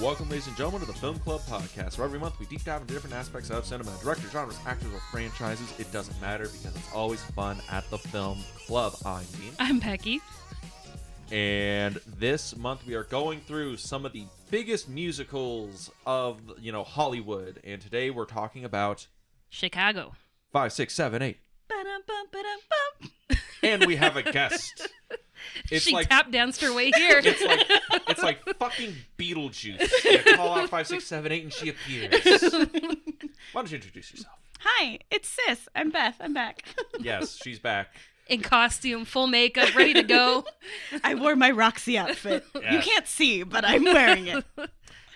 Welcome, ladies and gentlemen, to the Film Club Podcast, where every month we deep dive into different aspects of cinema, directors, genres, actors, or franchises. It doesn't matter because it's always fun at the Film Club. I'm Dean. I'm Becky. And this month we are going through some of the biggest musicals of, Hollywood. And today we're talking about Chicago. 5, 6, 7, 8. Ba-dum-bum-ba-dum-bum. And we have a guest. She tap danced her way here. It's like fucking Beetlejuice. You call out 5, 6, 7, 8 and she appears. Why don't you introduce yourself? Hi, it's Sis. I'm Beth. I'm back. Yes, she's back. In costume, full makeup, ready to go. I wore my Roxie outfit. Yes. You can't see, but I'm wearing it.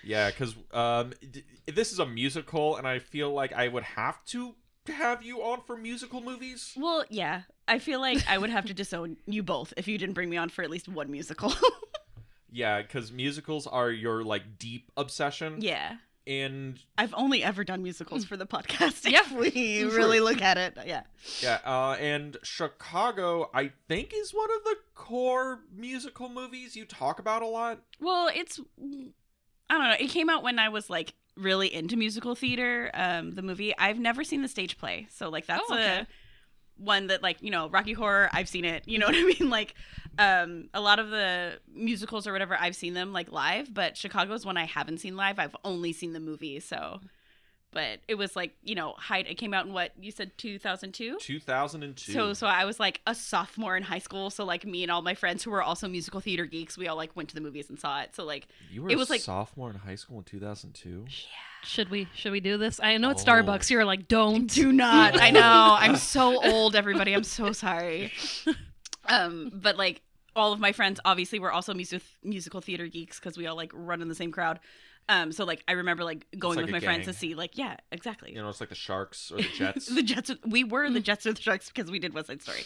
Yeah, because this is a musical, and I feel like I would have to have you on for musical movies. Well, yeah. I feel like I would have to disown you both if you didn't bring me on for at least one musical. Yeah, because musicals are your, deep obsession. Yeah. And I've only ever done musicals for the podcast. Yeah. If we really look at it. Yeah. Yeah, and Chicago, I think, is one of the core musical movies you talk about a lot. Well, I don't know. It came out when I was, really into musical theater, the movie. I've never seen the stage play. So, that's one that, Rocky Horror, I've seen it. You know what I mean? A lot of the musicals or whatever, I've seen them, live. But Chicago's one I haven't seen live. I've only seen the movie, so... But it was it came out in what, you said 2002? 2002. So I was a sophomore in high school. So me and all my friends who were also musical theater geeks, we all went to the movies and saw it. So you were it was a sophomore in high school in 2002? Yeah. Should we do this? I know it's Starbucks. You're like, don't. Do not. I know. I'm so old, everybody. I'm so sorry. But all of my friends obviously were also musical theater geeks because we all run in the same crowd. So I remember going with my friends to see yeah, exactly. It's like the Sharks or the Jets. The Jets. We were the Jets or the Sharks because we did West Side Story.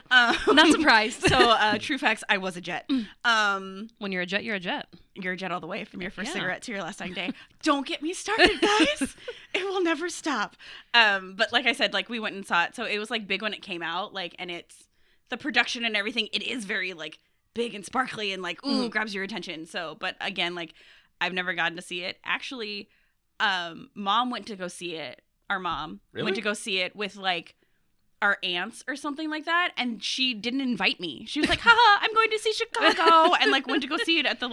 Not surprised. So true facts, I was a Jet. When you're a Jet, you're a Jet. You're a Jet all the way from your first cigarette to your last dying day. Don't get me started, guys. It will never stop. But like I said, we went and saw it. So it was big when it came out. And it's the production and everything. It is very big and sparkly and grabs your attention. So, but again, I've never gotten to see it. Actually, Mom went to go see it. Our mom went to go see it with our aunts or something like that, and she didn't invite me. She was like, "Haha, I'm going to see Chicago," and went to go see it at the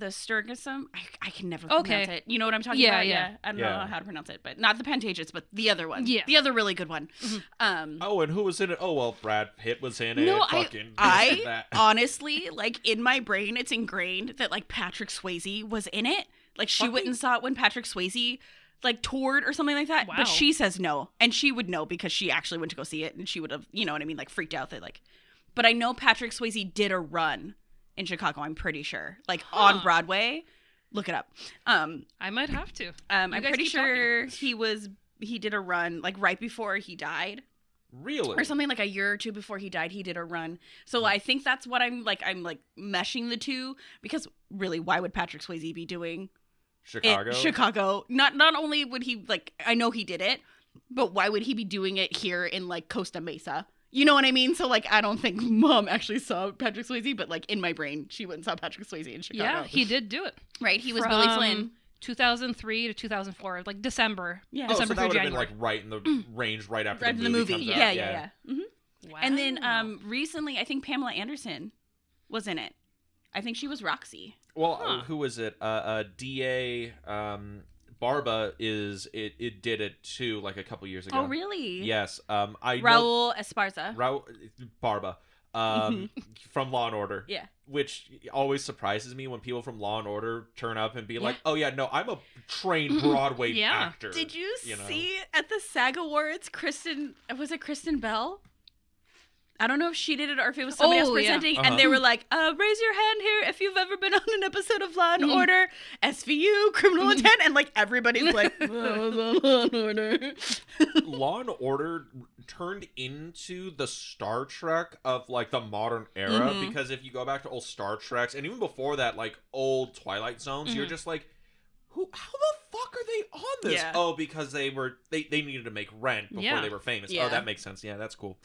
Sturgism. I can never pronounce it. You know what I'm talking about? Yeah. I don't know how to pronounce it, but not the Pantages, but the other one. Yeah, the other really good one. Mm-hmm. And who was in it? Oh well, Brad Pitt was in it. I honestly in my brain, it's ingrained that Patrick Swayze was in it. She went and saw it when Patrick Swayze toured or something like that. Wow. But she says no, and she would know because she actually went to go see it, and she would have, you know what I mean, freaked out that But I know Patrick Swayze did a run in Chicago, I'm pretty sure. On Broadway. Look it up. I might have to. I'm pretty sure he did a run right before he died. Really? Or something a year or two before he died, he did a run. So I think that's what I'm meshing the two, because really, why would Patrick Swayze be doing Chicago? Not only would he I know he did it, but why would he be doing it here in Costa Mesa? You know what I mean? So, I don't think Mom actually saw Patrick Swayze, but, in my brain, she went and saw Patrick Swayze in Chicago. Yeah, he did do it. Right? He was Billy Flynn. 2003 to 2004, December. Yeah. So December that would January. have been, right in the range right after the movie comes out. Yeah. Mm-hmm. Wow. And then, recently, I think Pamela Anderson was in it. I think she was Roxie. Well, who was it? D.A. Barba it did it too, a couple years ago. Oh, really? Yes. Raul Esparza. Barba. From Law and Order. Yeah. Which always surprises me when people from Law and Order turn up and be like, "Oh yeah, no, I'm a trained Broadway actor." Did you see at the SAG Awards, was it Kristen Bell? I don't know if she did it or if it was somebody else presenting. And they were like, raise your hand here if you've ever been on an episode of Law and Order, SVU, criminal intent. And everybody's like, Law and Order. Law and Order turned into the Star Trek of the modern era. Because if you go back to old Star Treks, and even before that, old Twilight Zones, you're just how the fuck are they on this? Yeah. Oh, because they needed to make rent before they were famous. Yeah. Oh, that makes sense. Yeah, that's cool.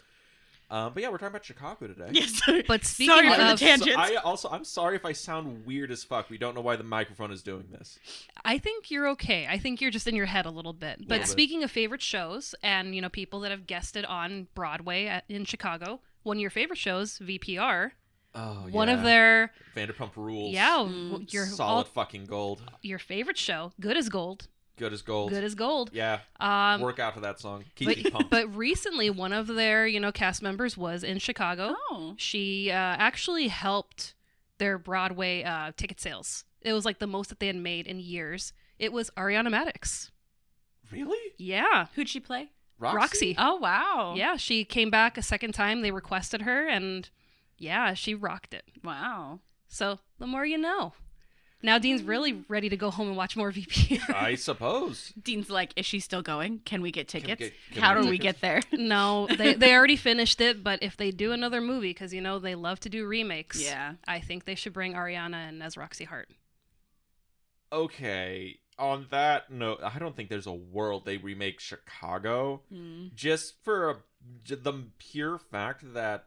But yeah, we're talking about Chicago today. Yes. But speaking Sorry for of the tangents. I'm sorry if I sound weird as fuck. We don't know why the microphone is doing this. I think you're okay. I think you're just in your head a little bit. But speaking of favorite shows and, people that have guested on Broadway in Chicago, one of your favorite shows, VPR. Oh, yeah. One of their Vanderpump Rules. Yeah, your solid fucking gold. Your favorite show, Good as Gold. Good as gold. Good as gold. Yeah. Work out to that song. Keep me pumped. But recently, one of their, cast members was in Chicago. Oh. She actually helped their Broadway ticket sales. It was like the most that they had made in years. It was Ariana Madix. Really? Yeah. Who'd she play? Roxie. Oh, wow. Yeah, she came back a second time. They requested her, and yeah, she rocked it. Wow. So the more you know. Now Dean's really ready to go home and watch more VPR. I suppose. Dean's like, is she still going? Can we get tickets? Can How we do we tickets? get there? No, they already finished it, but if they do another movie, because, they love to do remakes, Yeah. I think they should bring Ariana in as Roxie Hart. Okay. On that note, I don't think there's a world they remake Chicago. Just for the pure fact that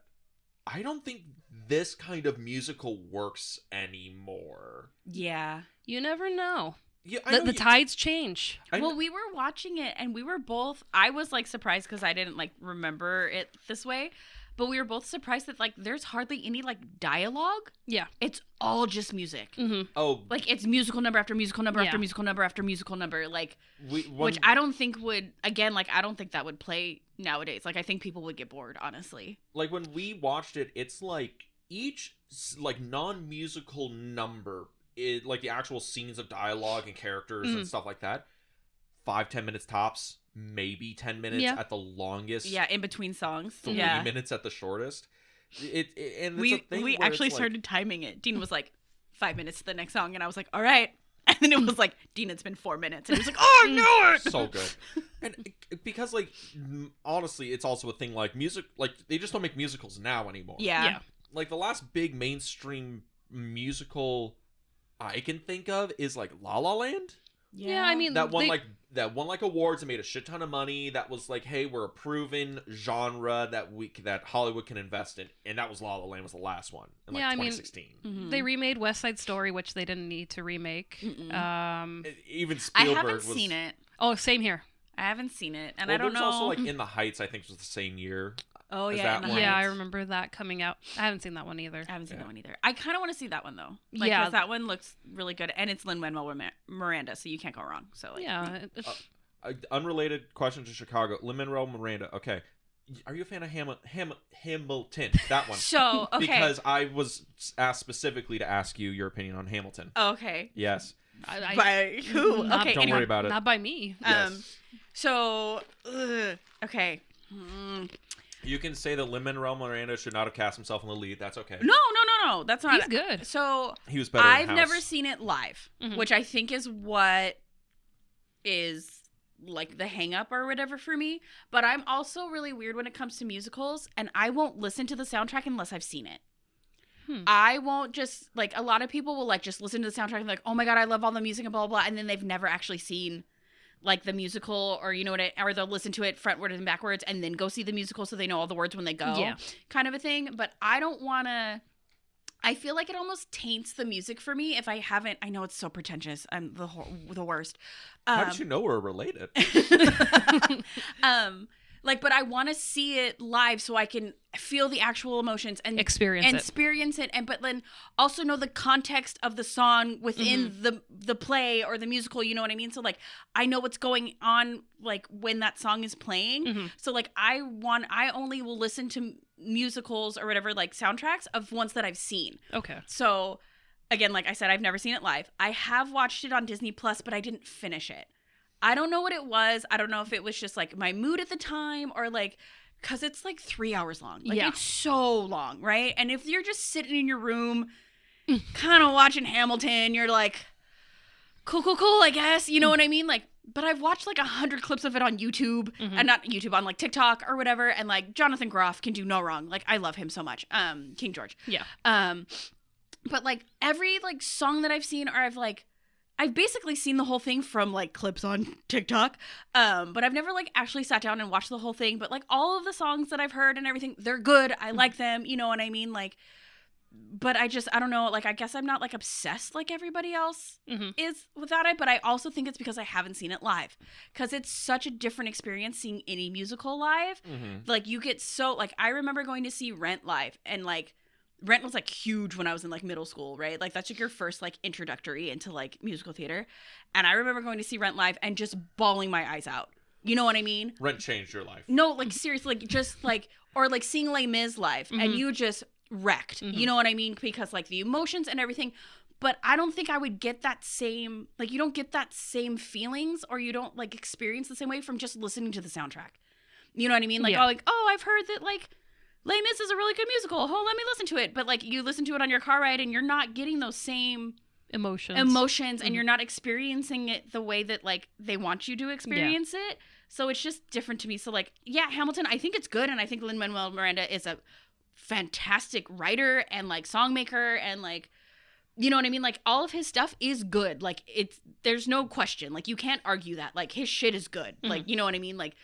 I don't think this kind of musical works anymore. Yeah. You never know. Yeah, The tides change. Well, we were watching it and we were both, I was like surprised because I didn't like remember it this way, but we were both surprised that like there's hardly any like dialogue. Yeah. It's all just music. Mm-hmm. Oh, Like it's musical number after musical number after Yeah. musical number after musical number, like one, which I don't think would, again, like I don't think that would play nowadays. Like I think people would get bored, honestly. like when we watched it, it's like each like non-musical number, like the actual scenes of dialogue and characters and stuff like that, 5-10 minutes tops, maybe 10 minutes at the longest. Yeah, in between songs. 3 minutes at the shortest. And We actually started timing it. Dean was like 5 minutes to the next song, and I was like, all right. And then it was like, Dean, it's been 4 minutes. And he was like, oh, I know it! So good. And because, like, honestly, it's also a thing, like, music, like, they just don't make musicals now anymore. Yeah. Like, the last big mainstream musical I can think of is, like, La La Land. Yeah, I mean, That won like awards and made a shit ton of money. That was like, hey, we're a proven genre that Hollywood can invest in, and that was La La Land was the last one in like 2016. They remade West Side Story, which they didn't need to remake. Even I Spielberg haven't seen it. Oh, same here. I haven't seen it, and Well, I don't know. There's also like In the Heights, I think was the same year. Oh Is yeah, that In the one? Heights. Yeah, I remember that coming out. I haven't seen that one either. I haven't seen that one either. I kind of want to see that one though. Like, Yeah. 'cause that one looks really good, and it's Lin-Manuel Miranda, so you can't go wrong. So like, Yeah. Unrelated question to Chicago. Lin-Manuel Miranda. Okay, are you a fan of Hamilton? That one. So okay. Because I was asked specifically to ask you your opinion on Hamilton. Okay. Yes. By who? Not- Okay. Don't anyway. worry about it. Not by me. Yes. So okay. You can say that Lin-Manuel Miranda should not have cast himself in the lead. That's okay. No. That's not. He's good. So He was better. I've in never House. seen it live, Mhm. which I think is what is like the hang up or whatever for me. But I'm also really weird when it comes to musicals, and I won't listen to the soundtrack unless I've seen it. I won't just like, a lot of people will like just listen to the soundtrack and like, oh my god, I love all the music and blah blah blah, and then they've never actually seen like the musical, or you know what, or they'll listen to it frontward and backwards and then go see the musical so they know all the words when they go. Yeah. Kind of a thing. But I don't want to. I feel like it almost taints the music for me if I haven't. I know it's so pretentious. I'm the worst. How did you know we're related? But I want to see it live so I can feel the actual emotions and experience it, and but then also know the context of the song within the play or the musical. You know what I mean? So like I know what's going on like when that song is playing. So like I only will listen to musicals or whatever, like soundtracks of ones that I've seen. Okay. So again, like I said, I've never seen it live. I have watched it on Disney Plus, but I didn't finish it. I don't know what it was. I don't know if it was just like my mood at the time or like, because it's like 3 hours long. Like it's so long, right? And if you're just sitting in your room kind of watching Hamilton, you're like, cool, I guess. You know what I mean? Like, but I've watched like 100 clips of it on YouTube, and not YouTube, on like TikTok or whatever. And like Jonathan Groff can do no wrong. Like I love him so much. King George. Yeah. But like every like song that I've seen, or I've like, I've basically seen the whole thing from like clips on TikTok, but I've never like actually sat down and watched the whole thing. But like all of the songs that I've heard and everything, they're good. I like them. You know what I mean? Like, but I don't know. Like, I guess I'm not like obsessed like everybody else is without it. But I also think it's because I haven't seen it live, because it's such a different experience seeing any musical live. Like, you get so like, I remember going to see Rent live, and like, Rent was like huge when I was in like middle school, right? Like, that's like your first like introductory into like musical theater. And I remember going to see Rent live and just bawling my eyes out. You know what I mean? Rent changed your life. No, like seriously, like just like, or like seeing Les Mis live and you just wrecked. You know what I mean? Because like the emotions and everything. But I don't think I would get that same, like, you don't get that same feelings, or you don't like experience the same way from just listening to the soundtrack. You know what I mean? Like, I've heard that like Les Mis is a really good musical. Oh, let me listen to it. But like, you listen to it on your car ride and you're not getting those same emotions and you're not experiencing it the way that like they want you to experience it. So it's just different to me. So like, yeah, Hamilton, I think it's good. And I think Lin-Manuel Miranda is a fantastic writer and like songmaker, and like, you know what I mean? Like, all of his stuff is good. Like, there's no question. Like, you can't argue that. Like, his shit is good. Like, you know what I mean? Like,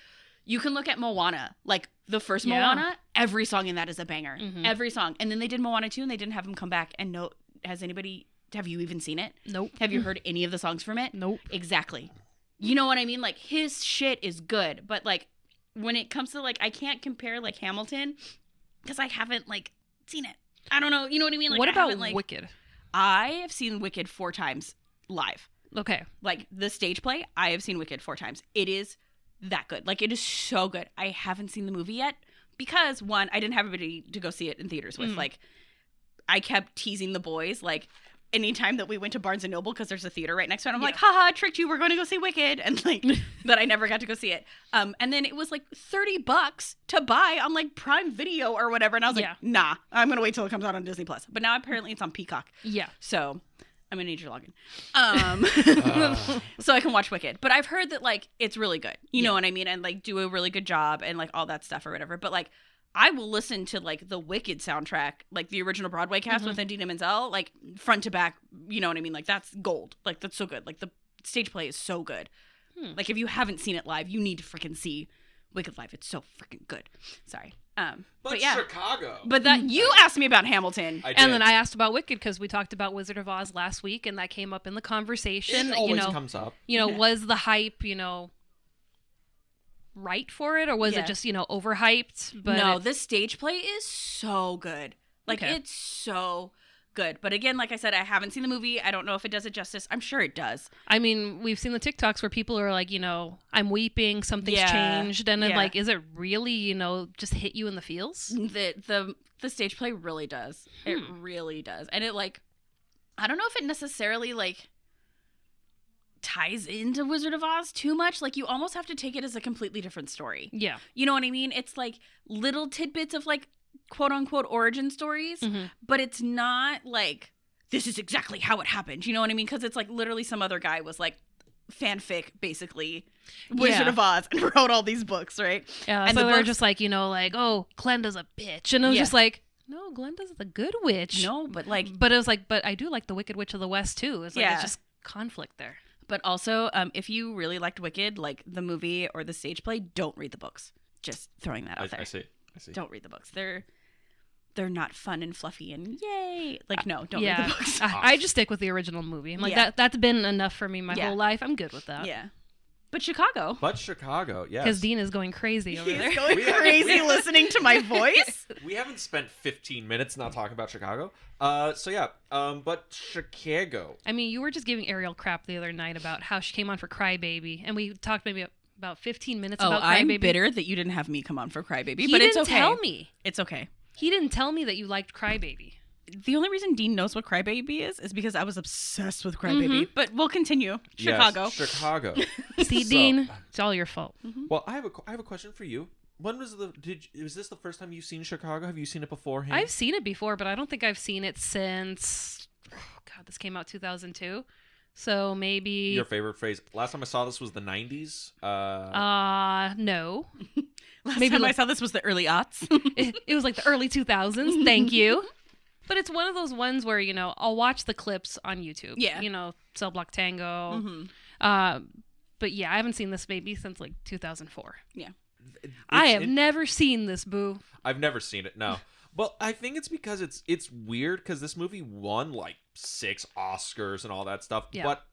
you can look at Moana, like the first Moana, every song in that is a banger. Every song. And then they did Moana 2 and they didn't have him come back. And have you even seen it? Nope. Have you heard any of the songs from it? Nope. Exactly. You know what I mean? Like, his shit is good. But like, when it comes to like, I can't compare like Hamilton because I haven't like seen it. I don't know. You know what I mean? Like, what about Wicked? I have seen Wicked 4 times live. Okay. Like, the stage play, I have seen Wicked 4 times. It is that good. Like, it is so good. I haven't seen the movie yet because, one, I didn't have anybody to go see it in theaters with. Like, I kept teasing the boys, like, anytime that we went to Barnes & Noble, because there's a theater right next to it, I'm like, haha, tricked you, we're going to go see Wicked, and like, that I never got to go see it. And then it was like $30 to buy on like Prime Video or whatever, and I was like, nah, I'm going to wait till it comes out on Disney+. But now apparently it's on Peacock. Yeah. So I'm gonna need your login. So I can watch Wicked. But I've heard that like it's really good. You know what I mean? And like do a really good job and like all that stuff or whatever. But like, I will listen to like the Wicked soundtrack, like the original Broadway cast with Idina Menzel, like front to back. You know what I mean? Like, that's gold. Like, that's so good. Like, the stage play is so good. Like, if you haven't seen it live, you need to freaking see Wicked live. It's so freaking good. Sorry. But yeah. Chicago. But that you asked me about Hamilton. I did. And then I asked about Wicked because we talked about Wizard of Oz last week, and that came up in the conversation. It always comes up. You know, was the hype, you know, right for it, or was it just, you know, overhyped? But no, this stage play is so good. Like, it's so good. But again, like I said, I haven't seen the movie. I don't know if it does it justice. I'm sure it does. I mean, we've seen the TikToks where people are like, you know, I'm weeping, something's changed. And then like, is it really, you know, just hit you in the feels? The stage play really does. It really does. And it like, I don't know if it necessarily like ties into Wizard of Oz too much. Like, you almost have to take it as a completely different story. Yeah. You know what I mean? It's like little tidbits of like quote unquote origin stories, but it's not like this is exactly how it happened. You know what I mean? Because it's like literally some other guy was like fanfic basically Wizard of Oz and wrote all these books, right? Yeah. And so they're just like, you know, like, oh, Glenda's a bitch, and I was just like, no, Glenda's the good witch. No, but like, but it was like, but I do like the Wicked Witch of the West too. It's like it's just conflict there. But also, if you really liked Wicked, like the movie or the stage play, don't read the books. Just throwing that out there. I see. Don't read the books. They're not fun and fluffy and yay. Like, no, don't read the books. I just stick with the original movie. I'm like, that's been enough for me my whole life. I'm good with that. Yeah. But Chicago, yes. Because Dean is going crazy over there. He's going crazy listening to my voice. We haven't spent 15 minutes not talking about Chicago. But Chicago. I mean, you were just giving Ariel crap the other night about how she came on for Crybaby, and we talked maybe about 15 minutes about Crybaby. I'm bitter that you didn't have me come on for Crybaby, but it's okay. He didn't tell me. It's okay. He didn't tell me that you liked Crybaby. The only reason Dean knows what Crybaby is because I was obsessed with Crybaby. But we'll continue. Chicago. Yes, Chicago. See, Dean, it's all your fault. Well, I have a question for you. When was was this the first time you've seen Chicago? Have you seen it beforehand? I've seen it before, but I don't think I've seen it since, this came out 2002. So maybe... Your favorite phrase. Last time I saw this was the 90s? No. Last time I saw this was the early aughts. It was like the early 2000s. Thank you. But it's one of those ones where, I'll watch the clips on YouTube. Yeah. Cell Block Tango. Mm-hmm. But yeah, I haven't seen this maybe since like 2004. Yeah. I have never seen this, boo. I've never seen it, no. But I think it's because it's weird because this movie won like 6 Oscars and all that stuff. Yeah. But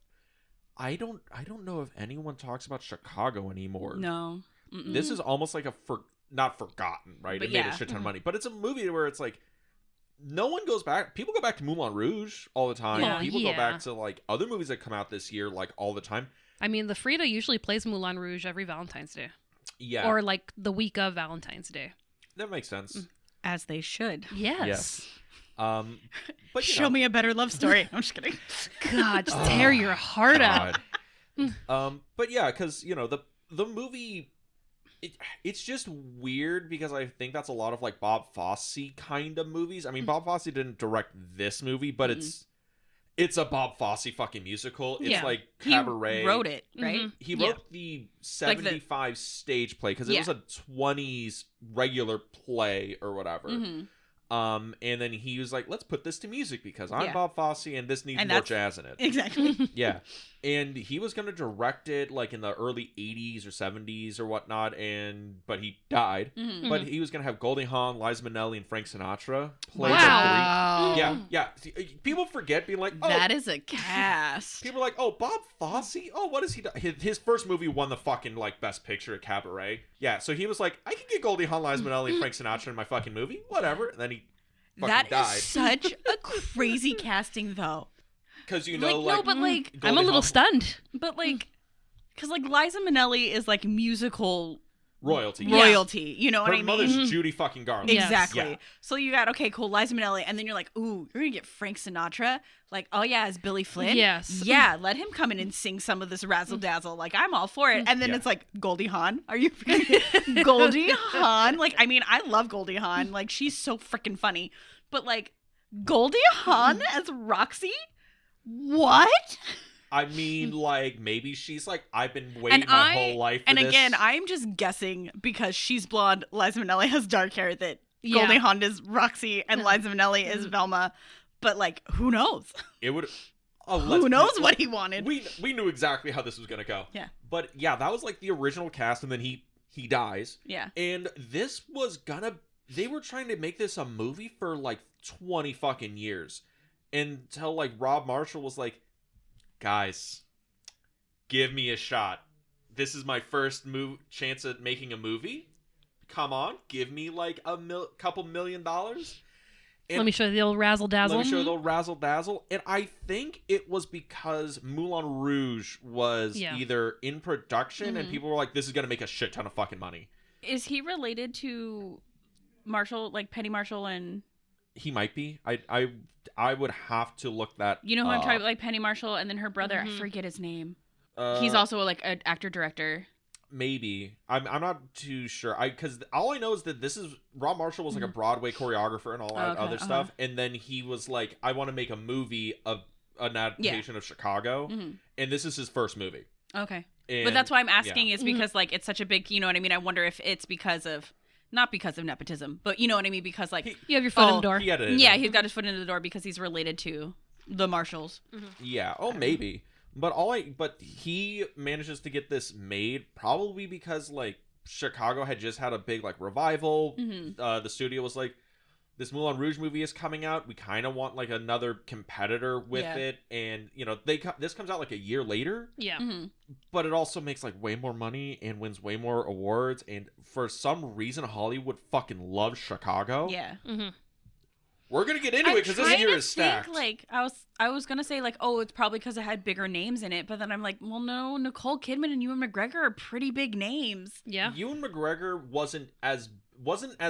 I don't know if anyone talks about Chicago anymore. No. Mm-mm. This is almost like not forgotten, right? But it made a shit ton of money. But it's a movie where it's like no one goes back. People go back to Moulin Rouge all the time. Yeah, people go back to like other movies that come out this year like all the time. I mean, the Frida usually plays Moulin Rouge every Valentine's Day. Yeah. Or like the week of Valentine's Day. That makes sense. As they should. Yes. But show me a better love story. I'm just kidding. God, just tear your heart out. But yeah, because the movie, it's just weird because I think that's a lot of like Bob Fosse kind of movies. I mean, Bob Fosse didn't direct this movie, but it's a Bob Fosse fucking musical. It's like Cabaret. He wrote it, right? Mm-hmm. He wrote the 75 stage play because it was a 20s regular play or whatever. Mm-hmm. And then he was like, let's put this to music because I'm Bob Fosse and this needs more jazz in it. Exactly. Yeah. And he was going to direct it like in the early 80s or 70s or whatnot, but he died. Mm-hmm. But he was going to have Goldie Hawn, Liza Minnelli, and Frank Sinatra play the 3. Yeah. See, people forget being like, oh. That is a cast. People are like, oh, Bob Fosse? Oh, what is he? His first movie won the fucking like Best Picture at Cabaret. Yeah, so he was like, I can get Goldie Hawn, Liza Minnelli, and Frank Sinatra in my fucking movie. Whatever. And then he fucking died. That is such a crazy casting, though. Because no, but like I'm a little stunned. But like, because like Liza Minnelli is like musical royalty. You know what I mean? Her mother's Judy fucking Garland. Exactly. Yeah. So you got Liza Minnelli, and then you're like, ooh, you're gonna get Frank Sinatra. Like, oh yeah, as Billy Flynn. Yes. Yeah, let him come in and sing some of this razzle dazzle. Like, I'm all for it. And then it's like Goldie Hawn. Are you freaking Goldie Hawn? Like, I mean, I love Goldie Hawn. Like, she's so freaking funny. But like, Goldie Hawn as Roxie. What? I mean, like, maybe she's like, I've been waiting my whole life for this. And again, I'm just guessing because she's blonde, Liza Minnelli has dark hair, that Goldie Hawn is Roxie and Liza Minnelli is Velma. But, like, who knows? It would... who knows what he wanted? We knew exactly how this was going to go. Yeah. But, yeah, that was, like, the original cast, and then he dies. Yeah. And this was gonna... They were trying to make this a movie for, like, 20 fucking years. Until, like, Rob Marshall was like, guys, give me a shot. This is my first chance at making a movie. Come on, give me, like, couple $1 million. And let me show you the old razzle dazzle. And I think it was because Moulin Rouge was either in production and people were like, this is going to make a shit ton of fucking money. Is he related to Marshall, like Penny Marshall and... He might be. I would have to look that. You know who I'm talking about, like Penny Marshall, and then her brother. I forget his name. He's also like an actor director. Maybe I'm not too sure. Because all I know is that this is Rob Marshall was like a Broadway choreographer and all that other stuff, and then he was like, I want to make a movie of an adaptation of Chicago, and this is his first movie. Okay, but that's why I'm asking is because like it's such a big, you know what I mean. I wonder if it's because of. Not because of nepotism, but you know what I mean? Because, like... you have your foot in the door. He's got his foot in the door because he's related to the Marshalls. Mm-hmm. Yeah. Oh, maybe. But he manages to get this made probably because, like, Chicago had just had a big, like, revival. Mm-hmm. The studio was like, this Moulin Rouge movie is coming out. We kind of want, like, another competitor with it. And, this comes out, like, a year later. Yeah. Mm-hmm. But it also makes, like, way more money and wins way more awards. And for some reason, Hollywood fucking loves Chicago. Yeah. Mm-hmm. We're going to get into it because this year is stacked. Like, I was going to say, like, oh, it's probably because it had bigger names in it. But then I'm like, well, no, Nicole Kidman and Ewan McGregor are pretty big names. Yeah. Ewan McGregor wasn't as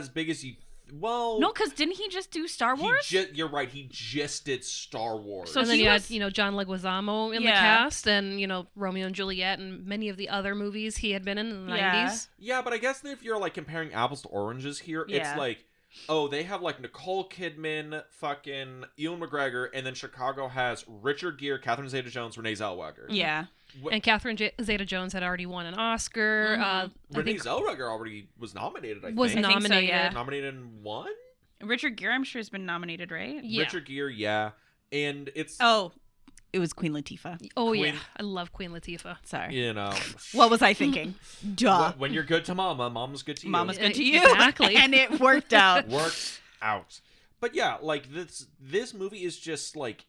big as you... Well, no, because didn't he just do Star Wars? You're right. He just did Star Wars. So and then you had, John Leguizamo in the cast, and Romeo and Juliet, and many of the other movies he had been in the 90s. Yeah, but I guess if you're like comparing apples to oranges here, it's like, oh, they have like Nicole Kidman, fucking Ewan McGregor, and then Chicago has Richard Gere, Catherine Zeta-Jones, Renee Zellweger. Yeah. And Catherine Zeta-Jones had already won an Oscar. Renee Zellweger already was nominated, I think. Was nominated. So, Nominated and won? Richard Gere, I'm sure, has been nominated, right? Yeah. Richard Gere, yeah. And it's... Oh, it was Queen Latifah. Oh, yeah. I love Queen Latifah. Sorry. You know. What was I thinking? Duh. When you're good to mama, mama's good to you. Mama's good to you. Exactly. And it worked out. Works out. But yeah, like this movie is just like...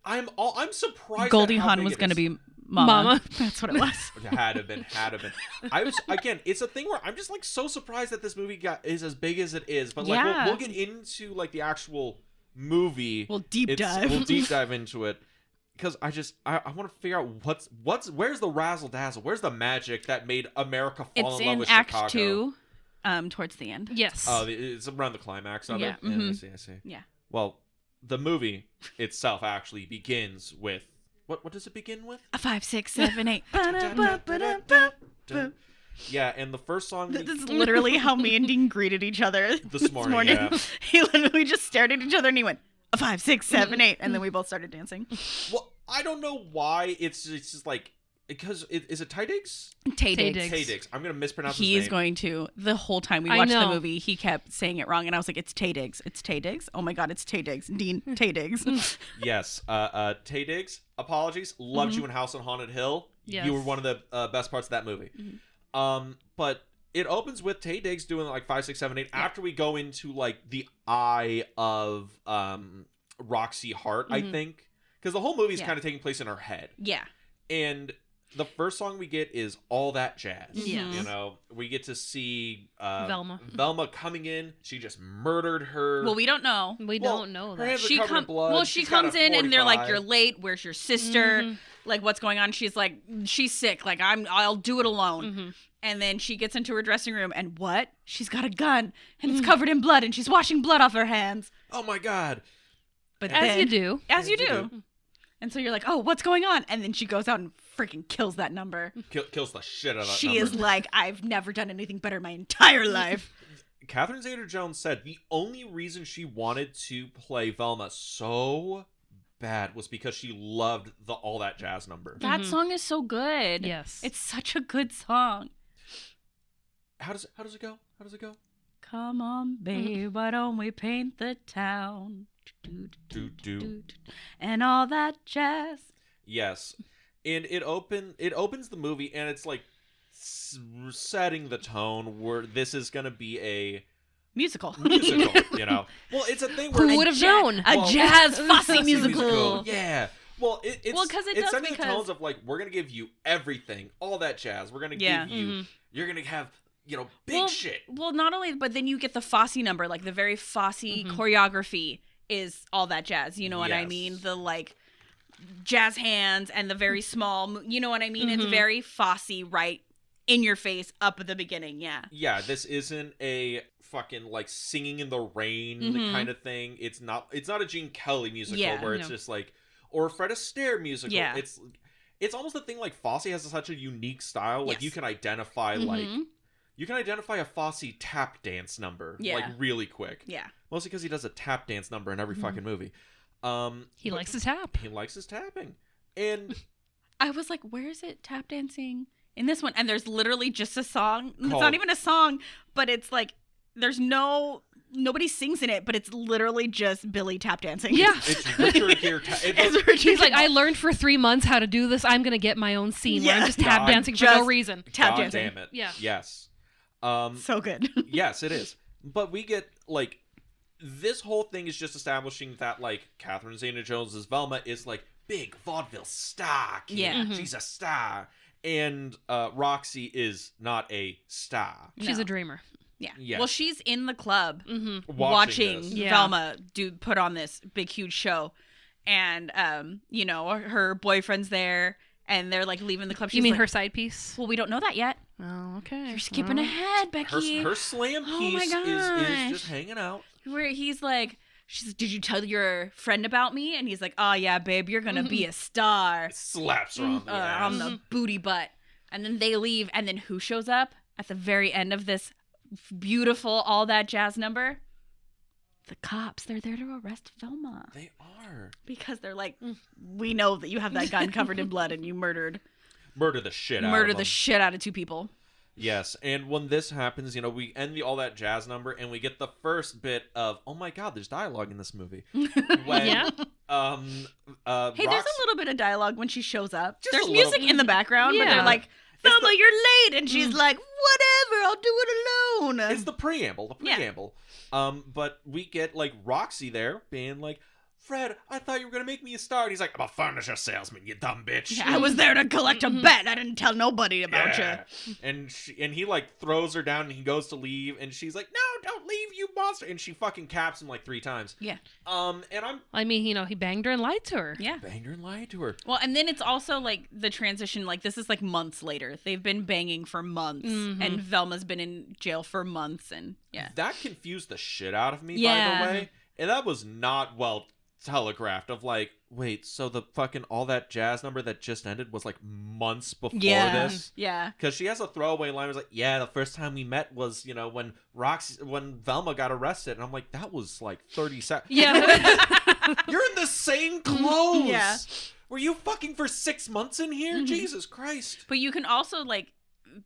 I'm surprised Goldie at how Hawn big was it going to is. be Mama. That's what it was. Had to have been. I was, again, it's a thing where I'm just like so surprised that this movie is as big as it is. But like we'll get into like the actual movie. We'll deep dive. We'll deep dive into it. Because I want to figure out where's the razzle dazzle? Where's the magic that made America fall in love with Chicago? It's in Act 2, towards the end. Yes. Oh, it's around the climax of it? Mm-hmm. Yeah, I see. Yeah. Well, the movie itself actually begins with... What does it begin with? A 5, 6, 7, 8. Yeah, and the first song... This is literally how me and Dean greeted each other this morning. Yeah. He literally just stared at each other and he went, a 5, 6, 7, 8. And then we both started dancing. Well, I don't know why it's just like... Because is it Tydigs? Taydigs. Taydigs. I'm going to mispronounce his He name. is going to. The whole time we watched the movie, he kept saying it wrong. And I was like, it's Taydigs. It's Taydigs. Oh my God, it's Taydigs. Dean, Taydigs. Yes. Taydigs, apologies. Loved you in House on Haunted Hill. Yes. You were one of the best parts of that movie. But it opens with Taydigs doing like 5, 6, 7, 8. After we go into like the eye of Roxie Hart, I think. Because the whole movie is kind of taking place in her head. Yeah. And... the first song we get is All That Jazz. Yes. You know, we get to see Velma coming in. She just murdered her. Well, we don't know. We don't know her that. hands are covered in blood. Well, she She's got comes a in and they're like, 45. "You're late. Where's your sister? Like, what's going on?" She's like, "She's sick. Like, I'll do it alone." And then she gets into her dressing room and what? She's got a gun and it's covered in blood and she's washing blood off her hands. Oh my God. But As then, you do. As you do. And so you're like, "Oh, what's going on?" And then she goes out and freaking kills that number. Kills the shit out of that She number. is like, "I've never done anything better in my entire life." Catherine Zeta-Jones said the only reason she wanted to play Velma so bad was because she loved the All That Jazz number. That song is so good. Yes. It's such a good song. How does it go? How does it go? Come on, babe, why don't we paint the town? Do. And all that jazz. Yes. And it opens the movie and it's like setting the tone where this is going to be a musical, you know. Well, it's a thing where Who would have known? A jazz fussy musical. Yeah. Well, it's because setting the tones of like, we're going to give you everything, all that jazz. We're going to give you, you're going to have, you know, big shit. Well, not only, but then you get the Fosse number, like the very Fosse choreography is all that jazz. You know what I mean? The like jazz hands and the very small, you know what I mean? It's very Fosse, right in your face up at the beginning. Yeah. Yeah. This isn't a fucking like Singing in the Rain kind of thing. It's not a Gene Kelly musical where it's just like, or a Fred Astaire musical. Yeah. It's almost the thing like Fosse has such a unique style. Like you can identify you can identify a Fosse tap dance number like really quick. Yeah. Mostly because he does a tap dance number in every fucking movie. He likes to tap. He likes his tapping. And I was like, where is it tap dancing in this one? And there's literally just a song. It's not even a song, but it's like there's nobody sings in it, but it's literally just Billy tap dancing. Yeah. It's Richard Gere. He's like, I learned for 3 months how to do this. I'm going to get my own scene where I'm just tap dancing for no reason. Tap dancing. Damn it. Yeah. Yes. So good. Yes, it is. But we get like this whole thing is just establishing that like Catherine Zeta-Jones' Velma is like big vaudeville star. Kid. Yeah. She's a star. And Roxie is not a star. She's a dreamer. Yeah. Yes. Well, she's in the club watching Velma put on this big, huge show. And, you know, her boyfriend's there and they're like leaving the club. She's You mean like, her side piece? Well, we don't know that yet. Oh, okay. You're skipping ahead, Becky. Her slam piece is just hanging out. Where he's like, did you tell your friend about me? And he's like, oh, yeah, babe, you're going to be a star. Slaps her on the ass. On the booty butt. And then they leave. And then who shows up at the very end of this beautiful all that jazz number? The cops. They're there to arrest Velma. They are. Because they're like, we know that you have that gun covered in blood and you murdered the shit out of them. the shit out of 2 people. Yes, and when this happens, you know, we end the All That Jazz number, and we get the first bit of, oh my god, there's dialogue in this movie. When, Yeah. Hey, there's a little bit of dialogue when she shows up. Just There's a music little. in the background, but Yeah. they're like, Velma, you're late. And she's like, whatever, I'll do it alone. It's the preamble. But we get, like, Roxie there being like, Fred, I thought you were going to make me a star. And he's like, I'm a furniture salesman, you dumb bitch. Yeah, I was there to collect a bet. I didn't tell nobody about you. And he, like, throws her down and he goes to leave. And she's like, no, don't leave, you monster. And she fucking caps him, like, 3 times. Yeah. And I'm... I mean, you know, he banged her and lied to her. Yeah. Banged her and lied to her. Well, and then it's also, like, the transition, like, this is, like, months later. They've been banging for months. Mm-hmm. And Velma's been in jail for months. And, yeah. That confused the shit out of me, by Yeah. the way. And that was not well telegraphed of, like, wait, so the fucking All That Jazz number that just ended was, like, months before this? Yeah. Because she has a throwaway line. It was like, yeah, the first time we met was, you know, when Velma got arrested. And I'm like, that was, like, 30 seconds. Yeah. You're in the same clothes. Yeah. Were you fucking for 6 months in here? Mm-hmm. Jesus Christ. But you can also, like,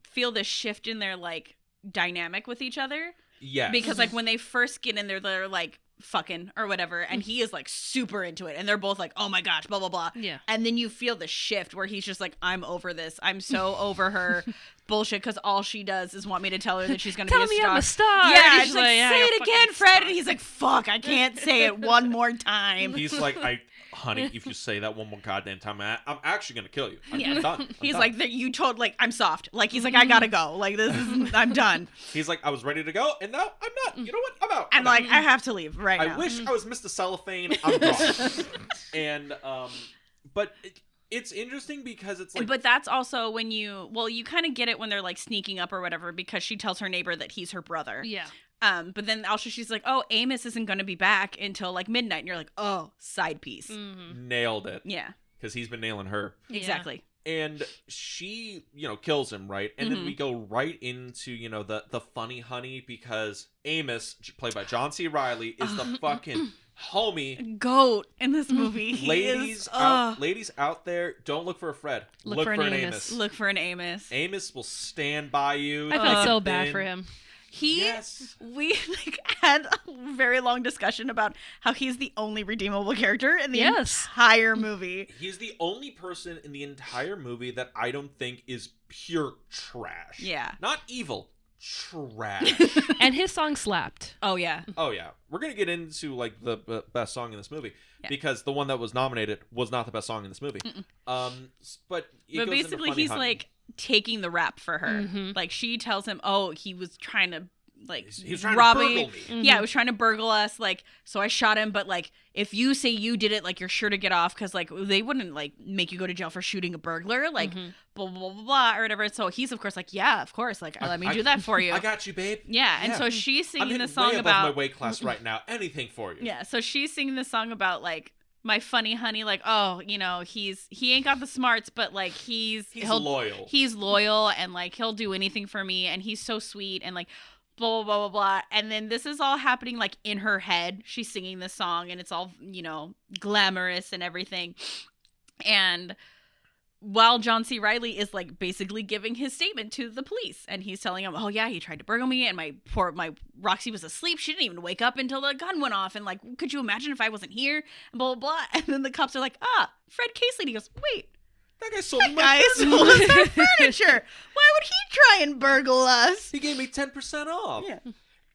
feel the shift in their, like, dynamic with each other. Yes. Because, like, when they first get in there, they're, like, fucking or whatever, and he is, like, super into it, and they're both like, oh my gosh, blah, blah, blah. Yeah. And then you feel the shift where he's just like, I'm over this. I'm so over her bullshit because all she does is want me to tell her that she's going to be a Tell me star. I'm a star. Yeah, And and she's she's like, yeah, say you're it fucking again, Fred. star. And he's like, fuck, I can't say it one more time. He's like, honey, if you say that one more goddamn time, I'm actually going to kill you. I'm Yeah. done. I'm He's done. like, you told, like, I'm soft. Like, he's like, I gotta go. Like, this is, I'm done. He's like, I was ready to go, and now I'm not. You know what? I'm out. I'm like, I have to leave right I now. wish I was Mr. Cellophane. I'm gone. And, but it's interesting because it's like... But that's also when you kind of get it when they're, like, sneaking up or whatever, because she tells her neighbor that he's her brother. Yeah. But then also she's like, oh, Amos isn't going to be back until, like, midnight. And you're like, oh, side piece. Mm-hmm. Nailed it. Yeah. Because he's been nailing her. Yeah. Exactly. And she, you know, kills him, right? And then we go right into, you know, the funny honey, because Amos, played by John C. Reilly, is the fucking homie. Goat in this movie. He Ladies out there, don't look for a Fred. Look for an Amos. Look for an Amos. Amos will stand by you. I felt so thick bad and for him. We, like, had a very long discussion about how he's the only redeemable character in the entire movie. He's the only person in the entire movie that I don't think is pure trash. Yeah. Not evil, trash. And his song slapped. Oh, yeah. Oh, yeah. We're going to get into, like, the best song in this movie. Yeah. Because the one that was nominated was not the best song in this movie. But basically, he's, like, taking the rap for her. Mm-hmm. Like, she tells him, oh, he was trying to, like, he was trying rob to me. burgle me. Mm-hmm. Yeah, he was trying to burgle us. Like, so I shot him. But, like, if you say you did it, like, you're sure to get off. Because, like, they wouldn't, like, make you go to jail for shooting a burglar. Like, blah, blah, blah, blah, or whatever. So he's, of course, like, yeah, of course. Like, let me do that for you. I got you, babe. Yeah, and so she's I'm singing hitting the song way about above my weight class right now. Anything for you. Yeah, so she's singing the song about, like, my funny honey, like, oh, you know, he ain't got the smarts, but, like, he's loyal. He's loyal, and, like, he'll do anything for me, and he's so sweet, and, like, blah, blah, blah, blah, blah. And then this is all happening, like, in her head. She's singing this song, and it's all, you know, glamorous and everything. And while John C. Reilly is, like, basically giving his statement to the police, and he's telling them, oh yeah, he tried to burgle me, and my Roxie was asleep. She didn't even wake up until the gun went off, and, like, could you imagine if I wasn't here? And blah, blah, blah. And then the cops are like, Fred Casely. And he goes, wait, That guy sold me my guy furniture. sold us our furniture. Why would he try and burgle us? He gave me 10% off. Yeah.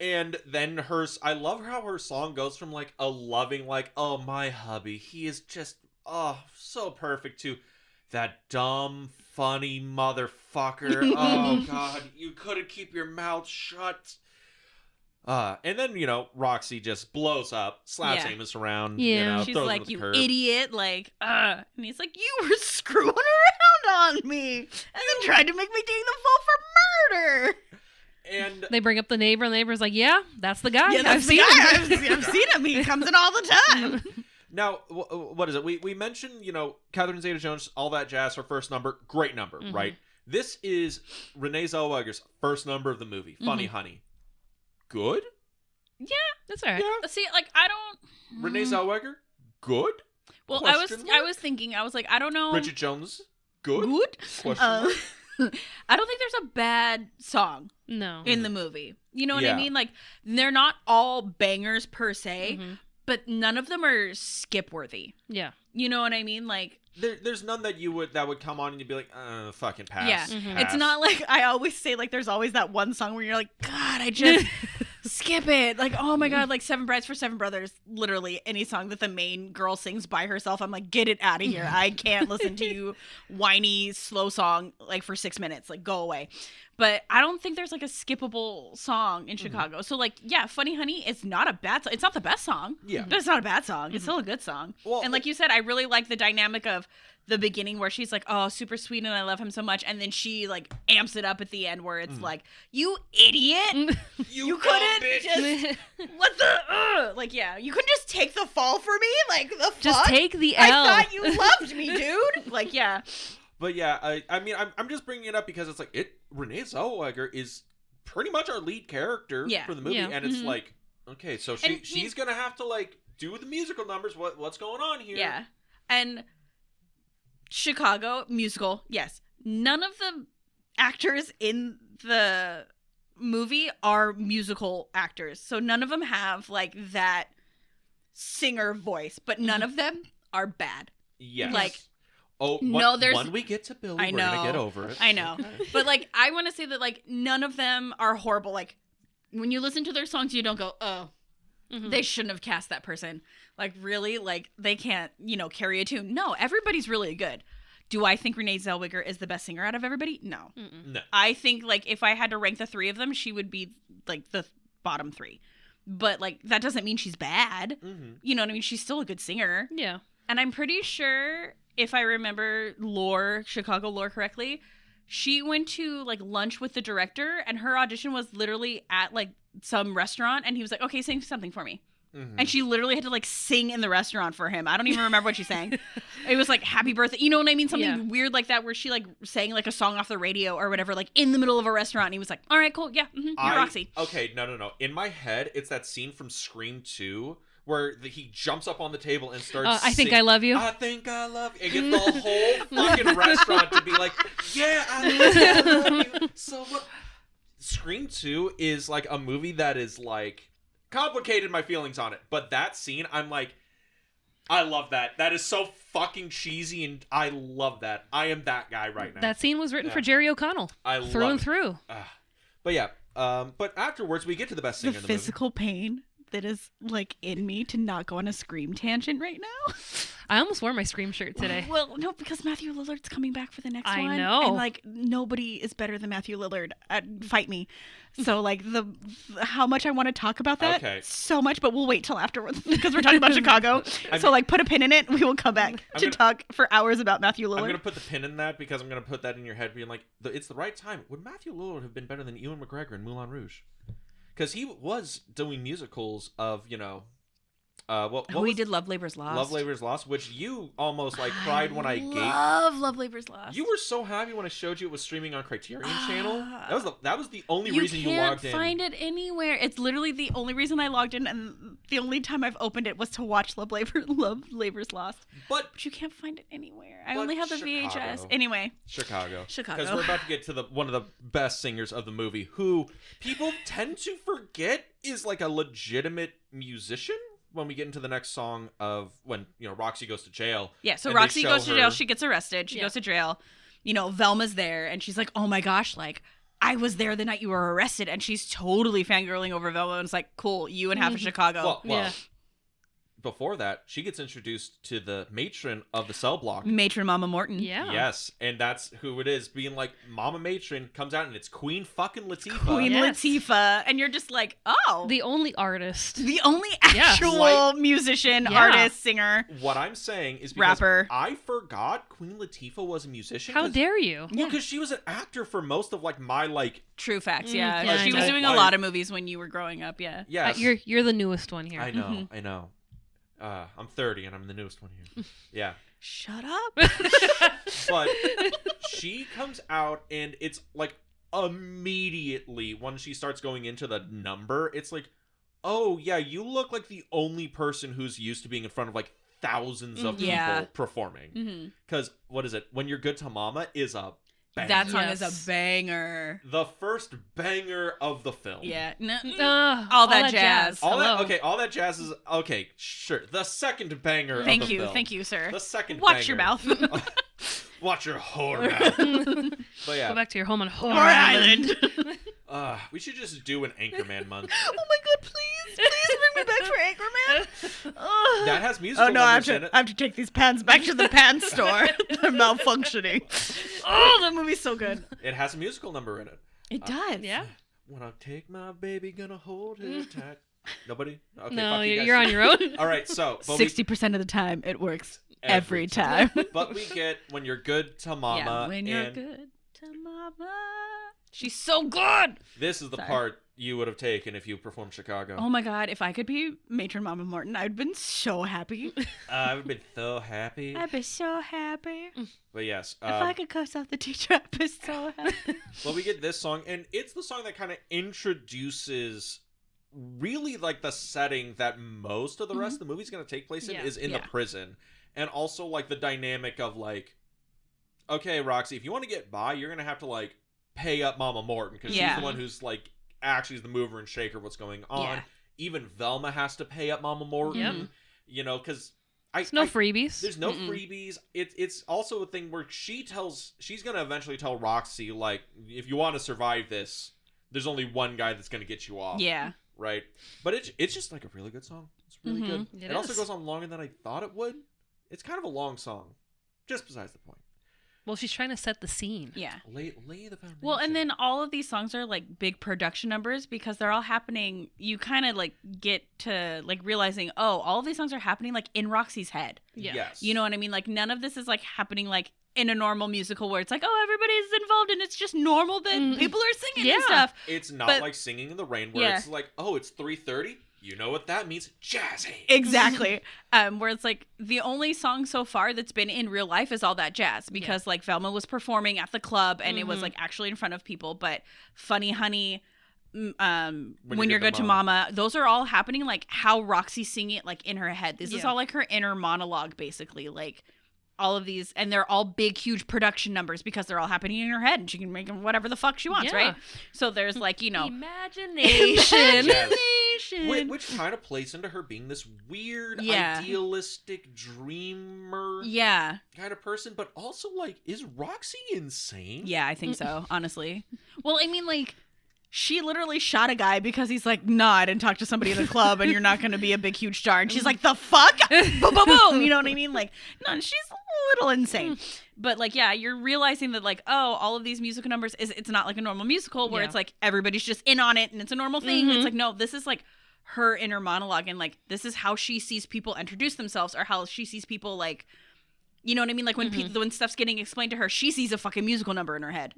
And then I love how her song goes from, like, a loving, like, oh, my hubby, he is just, so perfect, to that dumb, funny motherfucker. Oh, God, you couldn't keep your mouth shut. And then, you know, Roxie just blows up, slaps Amos around, Yeah. you know, She's throws him like, to the you curb. idiot, like, and he's like, you were screwing around on me, and then tried to make me take the fall for murder. And They bring up the neighbor, and the neighbor's like, yeah, that's the guy. Yeah, that's the guy. I've seen him. He comes in all the time. now, what is it? We mentioned, you know, Catherine Zeta-Jones, all that jazz, her first number, great number, right? This is Renee Zellweger's first number of the movie, Funny Honey. Good? Yeah, that's all right. Yeah. See, like, I don't. Renee Zellweger? Good? Well, Question I was thinking, I was like, I don't know. Bridget Jones? Good? Good. Question mark? I don't think there's a bad song in the movie. You know what I mean? Like, they're not all bangers per se, but none of them are skip worthy. Yeah. You know what I mean? Like, there's none that would come on and you'd be like, fucking pass. Yeah. Pass. It's not like, I always say, like, there's always that one song where you're like, God, I just skip it. Like, oh my God, like Seven Brides for Seven Brothers. Literally any song that the main girl sings by herself, I'm like, get it out of here. I can't listen to you whiny, slow song, like, for 6 minutes. Like, go away. But I don't think there's, like, a skippable song in Chicago. So, like, yeah, Funny Honey is not a bad song. It's not the best song. Yeah. But it's not a bad song. It's still a good song. Well, and like you said, I really like the dynamic of the beginning where she's like, oh, super sweet and I love him so much. And then she, like, amps it up at the end where it's like, you idiot. you couldn't just, what the, like, yeah, you couldn't just take the fall for me? Like, the fuck? Just take the L. I thought you loved me, dude. Like, yeah. But yeah, I mean, I'm just bringing it up because it's like, Renee Zellweger is pretty much our lead character for the movie. Yeah. And it's like, okay, so she's going to have to, like, do the musical numbers. What's going on here? Yeah. And Chicago, musical, yes. None of the actors in the movie are musical actors. So none of them have, like, that singer voice. But none of them are bad. Yes. Like, there's when we get to Billy, we're gonna get over it. I know. But, like, I want to say that, like, none of them are horrible. Like, when you listen to their songs, you don't go, oh, they shouldn't have cast that person. Like, really? Like, they can't, carry a tune. No, everybody's really good. Do I think Renee Zellweger is the best singer out of everybody? No. No. I think, like, if I had to rank the three of them, she would be, like, the bottom three. But, like, that doesn't mean she's bad. You know what I mean? She's still a good singer. Yeah. And I'm pretty sure, if I remember Chicago lore correctly, she went to, like, lunch with the director, and her audition was literally at, like, some restaurant, and he was like, okay, sing something for me. And she literally had to, like, sing in the restaurant for him. I don't even remember what she sang. It was like Happy Birthday. You know what I mean? Something weird like that where she, like, sang, like, a song off the radio or whatever, like, in the middle of a restaurant. And he was like, all right, cool. Yeah. You're Roxie. Okay. No. In my head, it's that scene from Scream 2 where he jumps up on the table and starts I think I love you. I think I love you. And gets the whole fucking restaurant to be like, yeah, I love you. So what? Scream 2 is, like, a movie that is, like, complicated my feelings on it, but that scene, I'm like, I love that. That is so fucking cheesy, and I love that. I am that guy right now. That scene was written for Jerry O'Connell. Through and through. But yeah, but afterwards we get to the best singer in the movie. The physical pain that is, like, in me to not go on a Scream tangent right now. I almost wore my Scream shirt today. Well, no, because Matthew Lillard's coming back for the next one. I know. And, like, nobody is better than Matthew Lillard at Fight Me. So, like, how much I want to talk about that, so much, but we'll wait till afterwards because we're talking about Chicago. So, like, put a pin in it. We will come back to talk for hours about Matthew Lillard. I'm going to put the pin in that because I'm going to put that in your head being like, it's the right time. Would Matthew Lillard have been better than Ewan McGregor in Moulin Rouge? Because he was doing musicals of, we did Love Labor's Lost. Love Labor's Lost, which you almost, like, cried when I gave. Love Labor's Lost. You were so happy when I showed you it was streaming on Criterion Channel. That was the only reason you logged in. You can't find it anywhere. It's literally the only reason I logged in, and the only time I've opened it was to watch Love Labor's Lost. But you can't find it anywhere. I only have the VHS. Anyway. Chicago. Because we're about to get to one of the best singers of the movie, who people tend to forget is, like, a legitimate musician. When we get into the next song of when, Roxie goes to jail. Yeah, so Roxie goes to jail. She gets arrested. She goes to jail. Velma's there. And she's like, oh, my gosh, like, I was there the night you were arrested. And she's totally fangirling over Velma. And it's like, cool, you and half of Chicago. Well, before that, she gets introduced to the matron of the cell block. Matron Mama Morton. Yeah. Yes, and that's who it is, being like, Mama Matron comes out and it's Queen fucking Latifah. Queen Latifah. And you're just like, oh. The only artist. The only actual musician, artist, singer. What I'm saying is because rapper. I forgot Queen Latifah was a musician. How dare you? Well, because she was an actor for most of, like, my, like... True facts, yeah. She was doing a lot of movies when you were growing up, yeah. Yeah. You're the newest one here. I know. I'm 30 and I'm the newest one here. Yeah. Shut up. But she comes out and it's like immediately when she starts going into the number, it's like, oh yeah, you look like the only person who's used to being in front of, like, thousands of people performing. Because what is it? When You're Good to Mama is a banger. That song is a banger. The first banger of the film. Yeah. All that jazz. All that jazz is okay. Sure. The second banger. Thank of the you, film. thank you, sir. The second. Watch banger. your mouth. Watch your whore mouth. But yeah. Go back to your home on Whore Island. We should just do an Anchorman month. Oh my god, please bring me back for Anchorman. That has musical numbers in it. I have to take these pants back to the pants store. They're malfunctioning. Oh, that movie's so good. It has a musical number in it. It does. Yeah. When I take my baby, gonna hold her tight. Nobody? Okay, No, fuck you guys. you're on your own. All right, so 60% of the time, it works every time. But we get When You're Good to Mama. Yeah, when you're and good to Mama. She's so good. This is the part you would have taken if you performed Chicago. Oh my god, if I could be Matron Mama Morton, I'd been so happy. I would have been so happy. I'd be so happy. But yes. If I could cuss out the teacher, I'd be so happy. Well, we get this song, and it's the song that kind of introduces really like the setting that most of the rest of the movie's going to take place in is in the prison. And also like the dynamic of like, okay, Roxie, if you want to get by, you're going to have to like pay up Mama Morton because she's the one who's like actually is the mover and shaker of what's going on. Yeah. Even Velma has to pay up Mama Morton. Yep. You know, because There's no freebies. There's no freebies. It's also a thing where she's gonna eventually tell Roxie, like, if you want to survive this, there's only one guy that's gonna get you off. Yeah. Right. But it's just like a really good song. It's really good. It also is. goes on longer than I thought it would. It's kind of a long song. Just besides the point. Well, she's trying to set the scene. Yeah. Lay the foundation. Well, and then all of these songs are like big production numbers because they're all happening. You kind of like get to like realizing, oh, all of these songs are happening like in Roxie's head. Yeah. Yes. You know what I mean? Like none of this is like happening like in a normal musical where it's like, oh, everybody's involved and it's just normal that people are singing and stuff. It's not But- like Singing in the Rain where it's like, oh, it's 3:30. You know what that means? Jazzy. Exactly. Where it's like the only song so far that's been in real life is All That Jazz because like Velma was performing at the club and it was like actually in front of people. But Funny Honey, When You're Good to Mama, those are all happening like how Roxie's singing it like in her head. This is all like her inner monologue basically. Like all of these, and they're all big, huge production numbers because they're all happening in her head and she can make whatever the fuck she wants, right? So there's like, you know, imagination. Which kind of plays into her being this weird, idealistic dreamer kind of person, but also like, is Roxie insane? Yeah, I think so, honestly. Well, I mean, like, she literally shot a guy because he's like, nah, I didn't talk to somebody in the club and you're not going to be a big, huge star. And she's like, the fuck? Boom, boom, boom. You know what I mean? Like, no, she's a little insane. But like, yeah, you're realizing that like, oh, all of these musical numbers, it's not like a normal musical where it's like everybody's just in on it and it's a normal thing. It's like, no, this is like her inner monologue. And like, this is how she sees people introduce themselves or how she sees people like, you know what I mean? Like when when stuff's getting explained to her, she sees a fucking musical number in her head.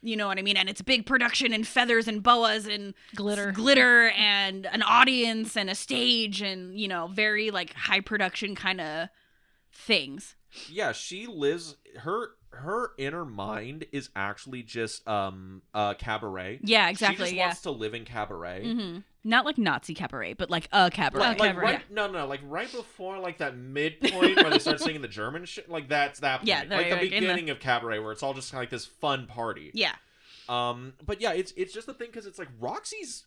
You know what I mean? And it's big production and feathers and boas and glitter and an audience and a stage and, you know, very like high production kind of things. Yeah, she lives her inner mind is actually just cabaret. Yeah, exactly. She just wants to live in cabaret. Not like Nazi cabaret, but like a cabaret. Like right before like that midpoint where they start singing the German shit, like that's that point. Yeah, like the beginning of cabaret where it's all just like this fun party. Yeah. But yeah, it's just the thing because it's like Roxie's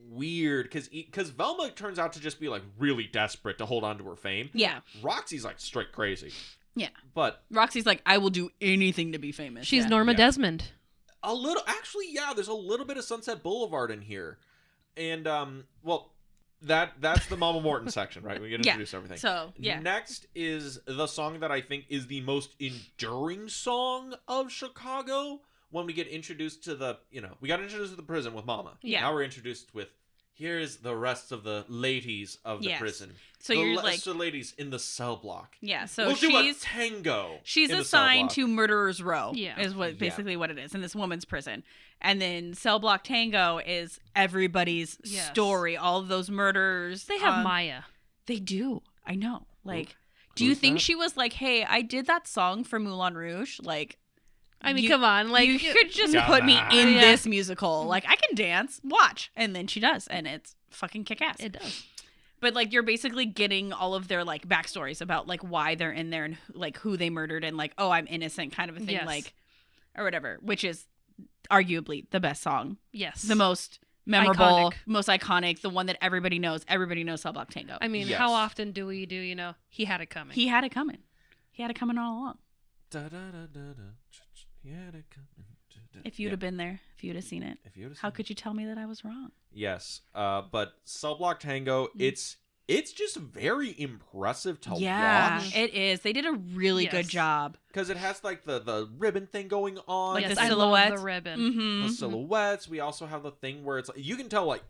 weird because Velma turns out to just be like really desperate to hold on to her fame. Yeah. Roxie's like straight crazy. Yeah. But Roxie's like, I will do anything to be famous. She's Norma Desmond. A little, actually, yeah. There's a little bit of Sunset Boulevard in here, and well, that's the Mama Morton section, right? We get to introduce everything. So yeah. Next is the song that I think is the most enduring song of Chicago. When we get introduced to we got introduced to the prison with Mama. Yeah. Now we're introduced with, here's the rest of the ladies of the prison. So you're like the ladies in the cell block. Yeah. So we'll she's do a tango. She's in assigned the to Murderer's Row. Yeah. Is what basically what it is in this woman's prison. And then Cell Block Tango is everybody's story. All of those murders. They have Maya. They do. I know. Like, do you think she was like, hey, I did that song for Moulin Rouge? Like, I mean, come on. Like, you could just put me in this musical. Like, I can dance. Watch. And then she does. And it's fucking kick-ass. It does. But, like, you're basically getting all of their, like, backstories about, like, why they're in there and, like, who they murdered and, like, oh, I'm innocent kind of a thing. Yes. Like, or whatever, which is arguably the best song. Yes. The most memorable, most iconic, the one that everybody knows. Everybody knows Cell Block Tango. I mean, how often do we do, He Had It Coming? He had it coming. He had it coming all along. He had it coming. If you'd have been there, if you'd have seen it, how could you tell me that I was wrong? Yes. But Cell Block Tango, it's just very impressive to watch. Yeah, it is. They did a really good job. Because it has like the ribbon thing going on. Like the silhouettes. I love the ribbon. Mm-hmm. The silhouettes. We also have the thing where it's like, you can tell like,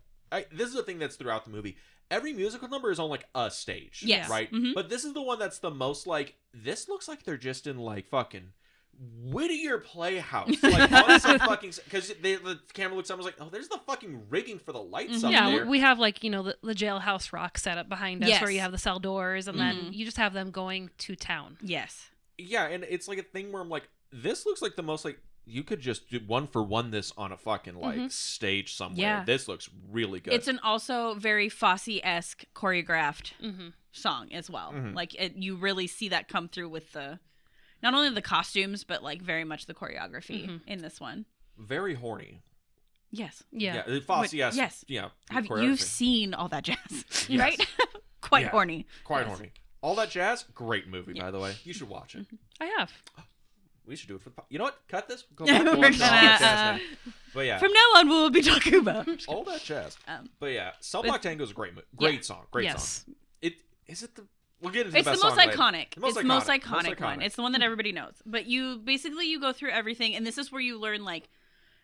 this is the thing that's throughout the movie. Every musical number is on like a stage. Yes. Right? Mm-hmm. But this is the one that's the most like, this looks like they're just in like fucking Whittier Playhouse, like on some fucking, because the camera looks up and was like, oh, there's the fucking rigging for the lights up there. Yeah, we have like the jailhouse rock set up behind us, where you have the cell doors, and then you just have them going to town. Yes. Yeah, and it's like a thing where I'm like, this looks like the most like, you could just do one for one this on a fucking like stage somewhere. Yeah. This looks really good. It's an also very Fosse-esque choreographed song as well. Like you really see that come through with the. Not only the costumes, but like very much the choreography in this one. Very horny. Yes. Yeah. Fosse, yes. Yes. Yeah. You've seen All That Jazz, right? Quite horny. Quite horny. All That Jazz, great movie, by the way. You should watch it. I have. We should do it for the... You know what? Cut this. Go back to watch All That Jazz. But yeah. From now on, we'll be talking about All That Jazz. But yeah, Cell Block Tango is a great song. Great song. Is it the... We'll get into it's the most iconic. It's the most iconic one. It's the one that everybody knows. But you go through everything, and this is where you learn like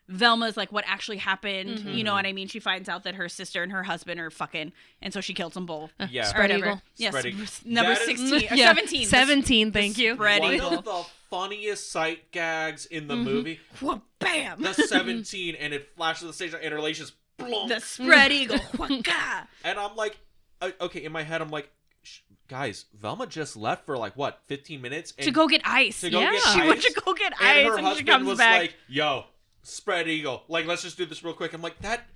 Velma's like what actually happened. You know what I mean? She finds out that her sister and her husband are fucking, and so she kills them both. Yeah, Spread Eagle. Yes, number 16 or 17. 17. Thank you. Spread One Eagle. of the funniest sight gags in the movie. Whoa, bam. The 17, and it flashes the stage, and it relations. The Spread Eagle. And I'm like, okay, in my head, I'm like, guys, Velma just left for like what, 15 minutes to go get ice. She went to go get and ice, her and husband she comes was back. like, "Yo, Spread Eagle, like let's just do this real quick." I'm like, that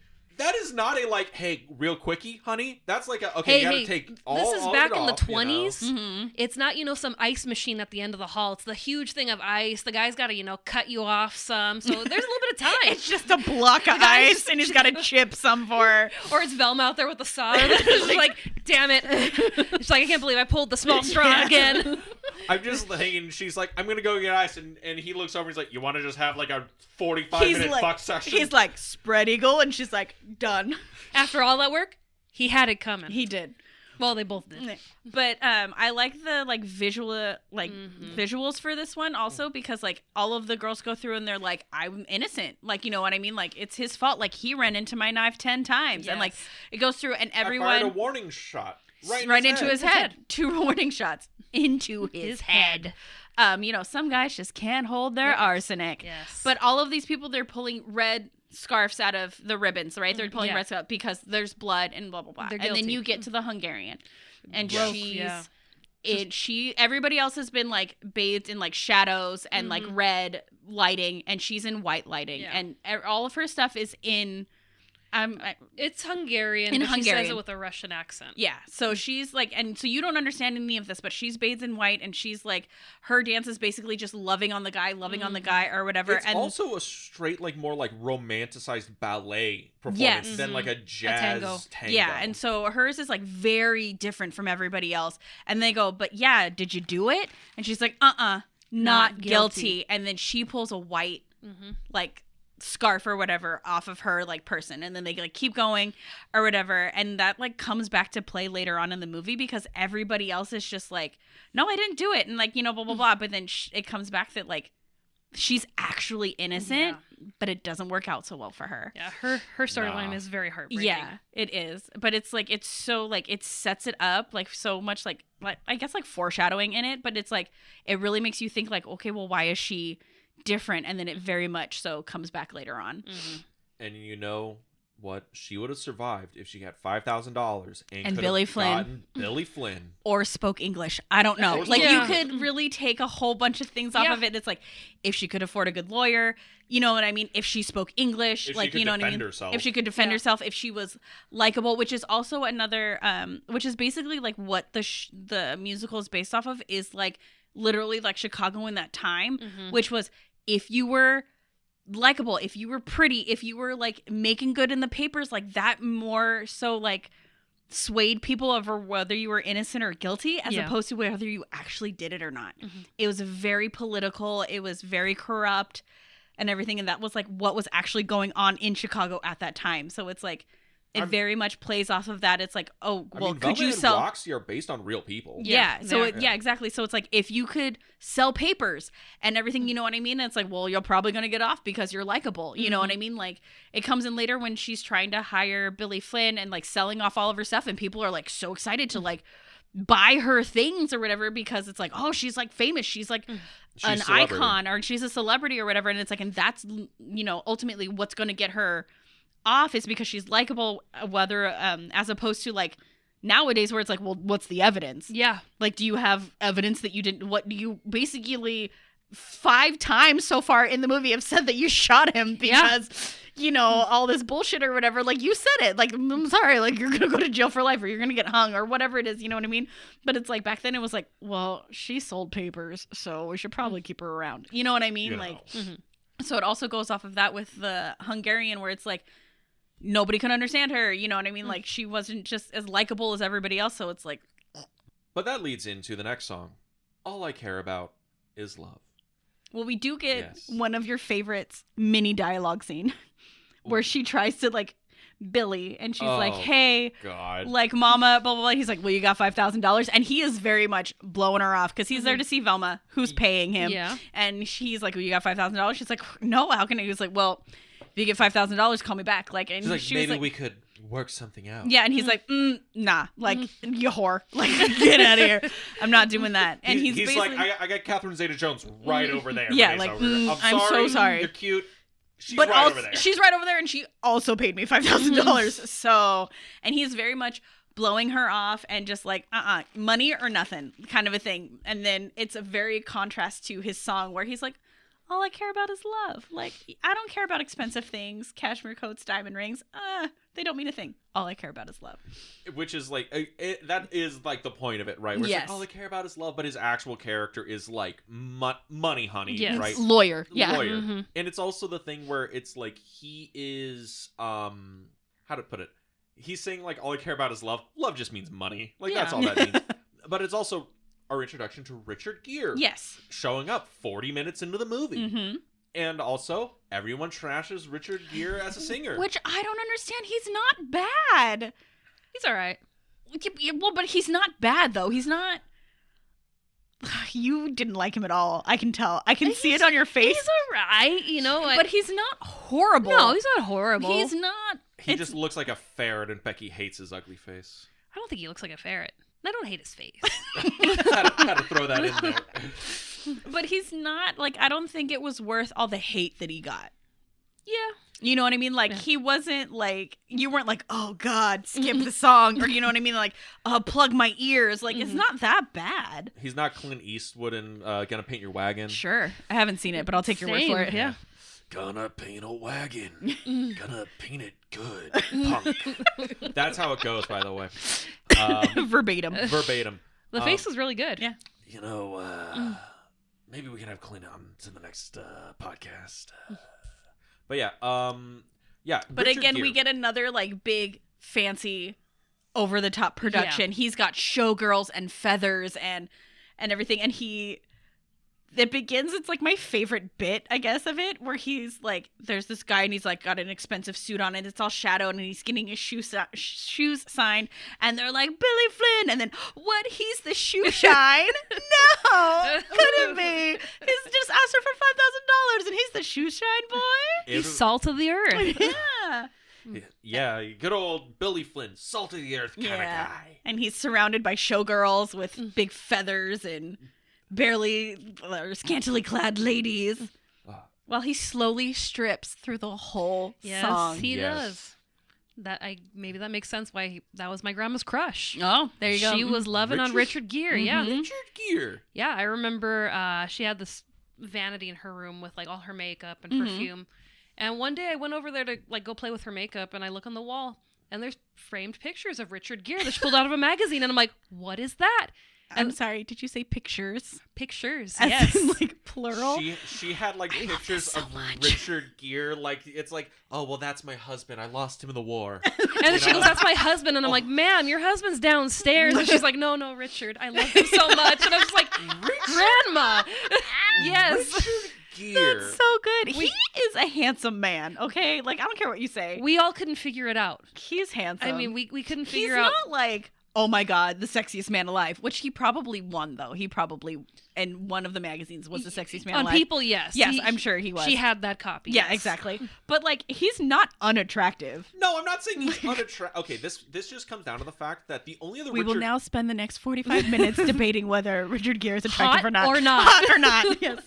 is not a like, hey, real quickie, honey. That's like a okay. You gotta take all. This is back in the 20s. You know? It's not some ice machine at the end of the hall. It's the huge thing of ice. The guy's got to cut you off some. So there's a little bit of time. It's just a block of ice, and he's got to chip some for her. Or it's Velma out there with the saw. She's like, damn it. She's like, I can't believe I pulled the small straw again. I'm just thinking, she's like, I'm gonna go get ice, and he looks over, he's like, you want to just have like a 45-minute fuck session? He's like, Spread Eagle, and she's like, done. After all that work, he had it coming. He did. Well, they both did. But I like the visuals for this one also, because like all of the girls go through and they're like, I'm innocent. Like, you know what I mean? Like, it's his fault. Like, he ran into my knife 10 times. Yes. And like it goes through, and everyone I fired a warning shot right into his head. 2 warning shots into his head. Some guys just can't hold their arsenic. Yes. But all of these people, they're pulling red scarves out of the ribbons, right? They're pulling red scarves because there's blood and blah, blah, blah. And then you get to the Hungarian. And everybody else has been like bathed in like shadows and like red lighting, and she's in white lighting. And all of her stuff is in... it's Hungarian, but she says it with a Russian accent. Yeah, so she's like, and so you don't understand any of this, but she's bathed in white, and she's like, her dance is basically just loving on the guy, or whatever. It's and also a straight, like, more like romanticized ballet performance than like a jazz tango. Yeah, and so hers is like very different from everybody else. And they go, but yeah, did you do it? And she's like, not guilty. And then she pulls a white, like, scarf or whatever off of her like person, and then they like keep going or whatever, and that like comes back to play later on in the movie, because everybody else is just like, no, I didn't do it, and like, blah blah blah, but then it comes back that like she's actually innocent, but it doesn't work out so well for her. Her storyline is very heartbreaking. Yeah, it is, but it's like, it's so like, it sets it up like so much like I guess like foreshadowing in it, but it's like it really makes you think like, okay, well, why is she different? And then it very much so comes back later on. And you know what? She would have survived if she had $5,000 and Billy Flynn. Billy Flynn. Or spoke English. I don't know. Like, you could really take a whole bunch of things off of it. It's like, if she could afford a good lawyer, you know what I mean? If she spoke English, if like, you know what I mean? Herself. If she could defend herself, if she was likable, which is also another, which is basically like what the musical is based off of, is like literally like Chicago in that time, which was if you were likable, if you were pretty, if you were like making good in the papers, like that more so like swayed people over whether you were innocent or guilty as opposed to whether you actually did it or not. It was very political. It was very corrupt and everything. And that was like what was actually going on in Chicago at that time. So it's like, it very much plays off of that. It's like, oh, well, could you sell? Velma and Roxie are based on real people. Yeah. So exactly. So it's like if you could sell papers and everything, you know what I mean? It's like, well, you're probably going to get off because you're likable. You know what I mean? Like it comes in later when she's trying to hire Billy Flynn and like selling off all of her stuff, and people are like so excited to like buy her things or whatever because it's like, oh, she's like famous. She's like an icon or she's a celebrity or whatever. And it's like, and that's, you know, ultimately what's going to get her off is because she's likable, whether as opposed to like nowadays where it's like, well, what's the evidence? Yeah. Like, do you have evidence that you didn't, what do you basically 5 times so far in the movie have said that you shot him because, you know, all this bullshit or whatever. Like, you said it. Like, I'm sorry. Like, you're going to go to jail for life or you're going to get hung or whatever it is. You know what I mean? But it's like back then it was like, well, she sold papers, so we should probably keep her around. You know what I mean? You like, so it also goes off of that with the Hungarian where it's like, nobody could understand her, you know what I mean? Like, she wasn't just as likable as everybody else, so it's like... But that leads into the next song. All I Care About Is Love. Well, we do get one of your favorites mini dialogue scene where she tries to, like, Billy, and she's like, hey, God. like, mama, blah, blah, blah. He's like, well, you got $5,000. And he is very much blowing her off because he's there to see Velma, who's paying him. Yeah. And she's like, well, you got $5,000? She's like, no, how can I? He was like, well... if you get $5,000, call me back. Like, and she's like, maybe we could work something out. Yeah, and he's like, nah, like, you whore. Like, get out of here. I'm not doing that. And he's like, I got Catherine Zeta-Jones right over there. Yeah, like, I'm so sorry. You're cute. She's but right over there. She's right over there, and she also paid me $5,000. So, and he's very much blowing her off and just like, money or nothing kind of a thing. And then it's a very contrast to his song where he's like, all I care about is love. Like, I don't care about expensive things, cashmere coats, diamond rings. They don't mean a thing. All I care about is love. Which is like, that is like the point of it, right? Where it's like, all I care about is love, but his actual character is like money honey, right? Lawyer. Yeah. Lawyer. And it's also the thing where it's like, he is, how to put it? He's saying like, all I care about is love. Love just means money. Like, that's all that means. But it's also our introduction to Richard Gere. Yes. Showing up 40 minutes into the movie. And also, everyone trashes Richard Gere as a singer. Which I don't understand. He's not bad. He's all right. Well, but he's not bad, though. He's not... You didn't like him at all. I can tell. I can see it on your face. He's all right, you know. But he's not horrible. No, he's not horrible. He's not... He just looks like a ferret, and Becky hates his ugly face. I don't think he looks like a ferret. I don't hate his face. had to throw that in there. But he's not, like, I don't think it was worth all the hate that he got. Yeah. You know what I mean? Like, he wasn't like, you weren't like, oh, God, skip the song. Or, you know what I mean? Like, plug my ears. Like, it's not that bad. He's not Clint Eastwood in Gonna Paint Your Wagon. Sure. I haven't seen it, but I'll take your word for it. Yeah. Gonna paint a wagon. Gonna paint it good. Punk. That's how it goes, by the way. Verbatim. The face is really good. Yeah. You know, maybe we can have Clint on to the next podcast. But yeah, But Richard again, Gere. we get another like big, fancy, over the top production. Yeah. He's got showgirls and feathers and everything, and it begins, it's like my favorite bit, I guess, of it, where he's like, there's this guy and he's like got an expensive suit on and it's all shadowed and he's getting his shoes signed and they're like, Billy Flynn, and then, what, he's the shoe shine? No, couldn't be. He's just asked her for $5,000 and he's the shoe shine boy? He's salt of the earth. Yeah. Yeah, good old Billy Flynn, salt of the earth kind of guy. And he's surrounded by showgirls with big feathers and barely or scantily clad ladies while he slowly strips through the whole song. He does. Maybe that makes sense why that was my grandma's crush. Oh, there you go. She was loving on Richard Gere. Yeah, Richard Gere. Yeah, I remember she had this vanity in her room with like all her makeup and perfume. And one day I went over there to like go play with her makeup, and I look on the wall and there's framed pictures of Richard Gere that she pulled out of a magazine, and I'm like, what is that? I'm sorry, did you say pictures? Pictures, As yes. in, like, plural? She had like pictures of Richard Gere. Like, it's like, oh, well, that's my husband. I lost him in the war. And she goes, that's my husband. And I'm like, ma'am, your husband's downstairs. And she's like, no, Richard. I love him so much. And I was like, Grandma. Yes. Richard Gere. That's so good. He is a handsome man, okay? Like, I don't care what you say. We all couldn't figure it out. He's handsome. I mean, we couldn't figure He's out. not like, oh my God, the sexiest man alive, which he probably won, though. He probably, in one of the magazines, was the sexiest man On alive. People, yes. Yes, I'm sure he was. She had that copy. Yeah, yes. exactly. But, like, he's not unattractive. No, I'm not saying he's unattractive. Okay, this just comes down to the fact that the only other We will now spend the next 45 minutes debating whether Richard Gere is attractive Hot or not. or not. Hot or not, yes.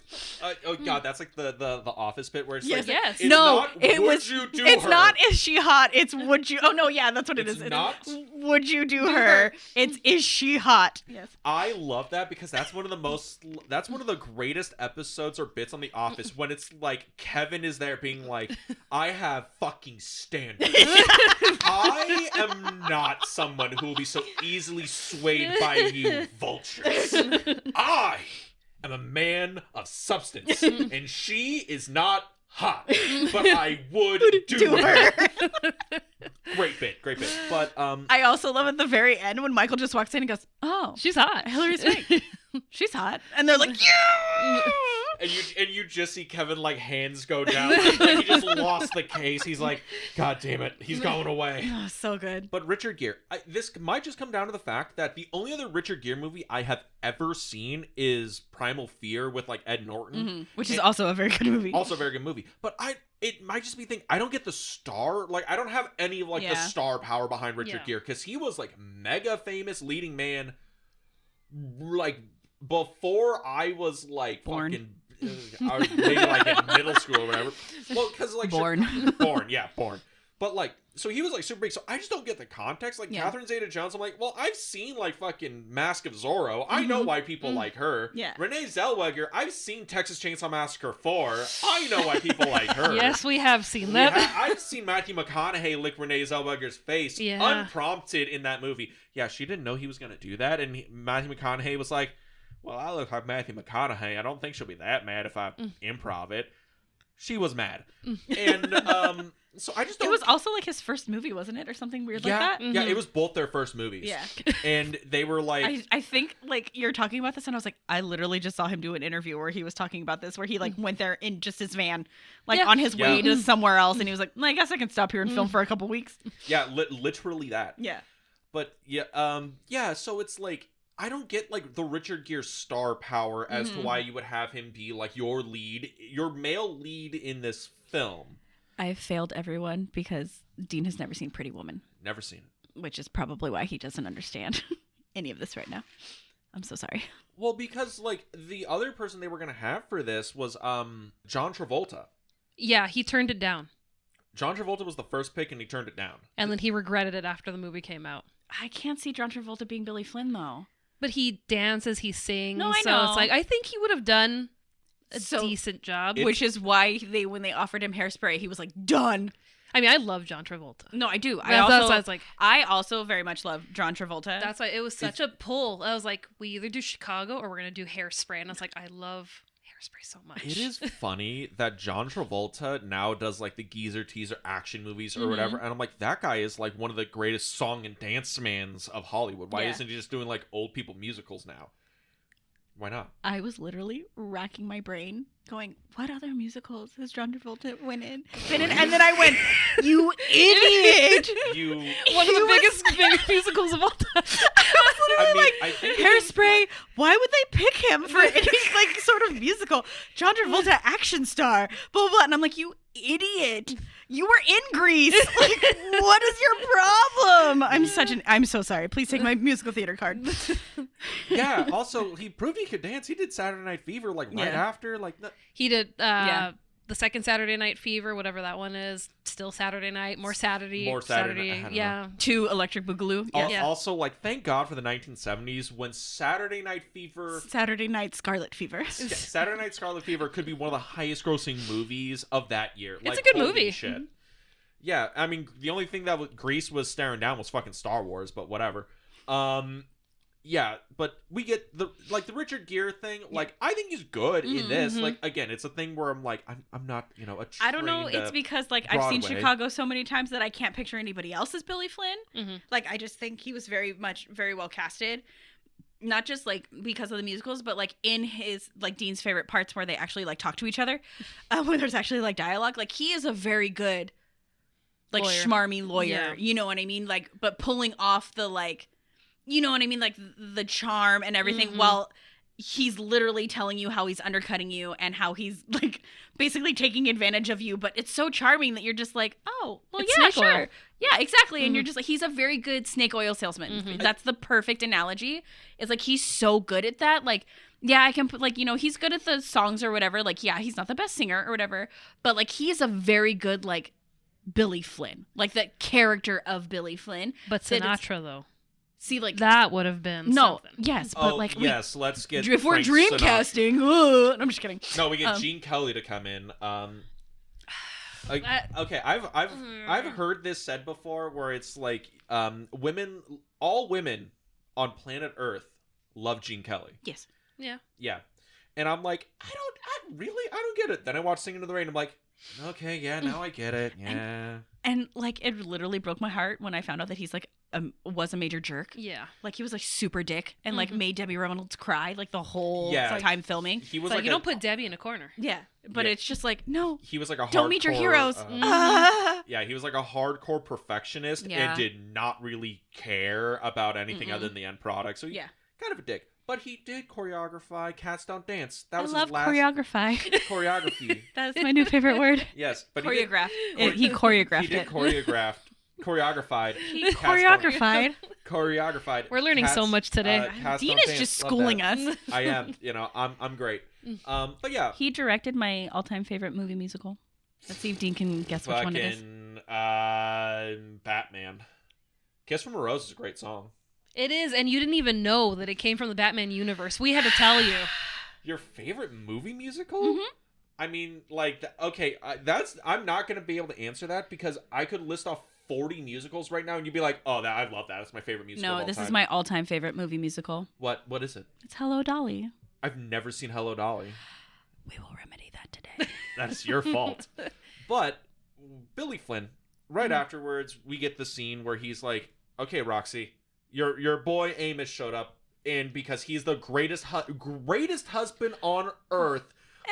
Oh, God, that's like the office bit where it's Yes. like, Yes. it's No, not, it would was, you do it's her? not, is she hot? It's would you, oh no, yeah, that's what it It's is. not? Would you do her? It's, is she hot? Yes. I love that because that's one of the greatest episodes or bits on The Office when it's like Kevin is there being like, I have fucking standards. I am not someone who will be so easily swayed by you vultures. I am a man of substance and she is not hot, but I would do her. Great bit. But I also love at the very end when Michael just walks in and goes, oh, She's hot. Hillary Swank. She's hot. And they're like, yeah! and you just see Kevin like hands go down, like he just lost the case. He's like, God damn it, he's going away. Oh, so good. But Richard Gere, this might just come down to the fact that the only other Richard Gere movie I have ever seen is Primal Fear with like Ed Norton, Which is also a very good movie. also a very good movie. But it might just be a thing. I don't get the star, like I don't have any of like the star power behind Richard Gere because he was like mega famous leading man, like before I was like born. Fucking. Maybe like in middle school or whatever. Well, because like born. But like, so he was like super big. So I just don't get the context. Like Catherine Zeta-Jones, I'm like, well, I've seen like fucking Mask of Zorro. I know why people like her. Yeah. Renee Zellweger, I've seen Texas Chainsaw Massacre 4. I know why people like her. Yes, we have seen that. I've seen Matthew McConaughey lick Renee Zellweger's face unprompted in that movie. Yeah, she didn't know he was gonna do that, and Matthew McConaughey was like, well, I look like Matthew McConaughey. I don't think she'll be that mad if I improv it. She was mad. And so I just don't... It was also like his first movie, wasn't it? Or something weird like that? Yeah, it was both their first movies. Yeah. And they were like... I think like you're talking about this and I was like, I literally just saw him do an interview where he was talking about this, where he like went there in just his van, like on his way to somewhere else. And he was like, I guess I can stop here and film for a couple weeks. Yeah, literally that. Yeah. But so it's like... I don't get like the Richard Gere star power as to why you would have him be like your male lead in this film. I've failed everyone because Dean has never seen Pretty Woman. Never seen it. Which is probably why he doesn't understand any of this right now. I'm so sorry. Well, because like the other person they were gonna have for this was John Travolta. Yeah, he turned it down. John Travolta was the first pick and he turned it down. And then he regretted it after the movie came out. I can't see John Travolta being Billy Flynn though. But he dances, he sings. No, I so know. it's like, I think he would have done a decent job. Which is why when they offered him Hairspray, he was like, done. I mean, I love John Travolta. No, I do. I also very much love John Travolta. That's why it was such a pull. I was like, we either do Chicago or we're going to do Hairspray. And I was like, I love Hairspray so much. It is funny that John Travolta now does like the geezer teaser action movies or whatever, and I'm like, that guy is like one of the greatest song and dance mans of Hollywood. Why isn't he just doing like old people musicals now? Why not? I was literally racking my brain going, what other musicals has John Travolta been in? And then I went, you idiot! One of the biggest musicals of all time. I think Hairspray, why would they pick him for any like sort of musical? John Travolta action star, blah, blah, blah. And I'm like, you idiot. You were in Greece. Like, what is your problem? I'm so sorry. Please take my musical theater card. Yeah, also, he proved he could dance. He did Saturday Night Fever, like, right after. Like, he did the second Saturday Night Fever, whatever that one is. Still Saturday Night. More Saturday. Yeah. To Electric Boogaloo. Yeah. Also, like, thank God for the 1970s when Saturday Night Scarlet Fever. Saturday Night Scarlet Fever could be one of the highest grossing movies of that year. It's a good movie. Shit. Yeah, I mean, the only thing that Grease was staring down was fucking Star Wars, but whatever. Yeah, but we get the Richard Gere thing. Like, I think he's good in this. Like, again, it's a thing where I'm like, I'm not, a trained I don't know. It's because like I've seen Chicago so many times that I can't picture anybody else as Billy Flynn. Like, I just think he was very well casted. Not just like because of the musicals, but like in his like Dean's favorite parts where they actually like talk to each other, when there's actually like dialogue. Like, he is a very good like schmarmy lawyer. Yeah. You know what I mean? Like, but pulling off the like. You know what I mean? Like the charm and everything while he's literally telling you how he's undercutting you and how he's like basically taking advantage of you. But it's so charming that you're just like, oh, well, it's yeah, sure. Oil. Yeah, exactly. And you're just like, he's a very good snake oil salesman. That's the perfect analogy. It's like, he's so good at that. Like, yeah, I can put like, he's good at the songs or whatever. Like, yeah, he's not the best singer or whatever. But like, he's a very good like Billy Flynn. Like the character of Billy Flynn. But Sinatra though. See, like that would have been something. Yes, but like let's get if we're dreamcasting. I'm just kidding. No, we get Gene Kelly to come in. Okay, I've heard this said before, where it's like all women on planet Earth love Gene Kelly. Yes. Yeah, and I'm like, I don't get it. Then I watch Singing in the Rain. I'm like, okay, yeah, now I get it. Yeah. And like, it literally broke my heart when I found out that he's like was a major jerk. Yeah. Like, he was like super dick and like made Debbie Reynolds cry like the whole time filming. He was like you don't put Debbie in a corner. Yeah. But it's just like, no. He was like a don't meet your heroes. Yeah, he was like a hardcore perfectionist and did not really care about anything other than the end product. So kind of a dick. But he did choreograph Cats Don't Dance. That was his last choreography. That's my new favorite word. Yes, but choreographed. He choreographed it. He did choreographed. Choreographed. He choreographed. Choreographed. We're learning so much today. Dean is just schooling us. I am. I'm great. But yeah. He directed my all-time favorite movie musical. Let's see if Dean can guess which one it is. Batman. Kiss from a Rose is a great song. It is, and you didn't even know that it came from the Batman universe. We had to tell you. Your favorite movie musical? I mean, like, okay, I'm not going to be able to answer that because I could list off 40 musicals right now and you'd be like, oh, I love that. That's my favorite musical of all this time. Is my all-time favorite movie musical. What is it? It's Hello, Dolly. I've never seen Hello, Dolly. We will remedy that today. That's your fault. But Billy Flynn, right afterwards, we get the scene where he's like, okay, Roxie, your boy Amos showed up, and because he's the greatest husband on earth.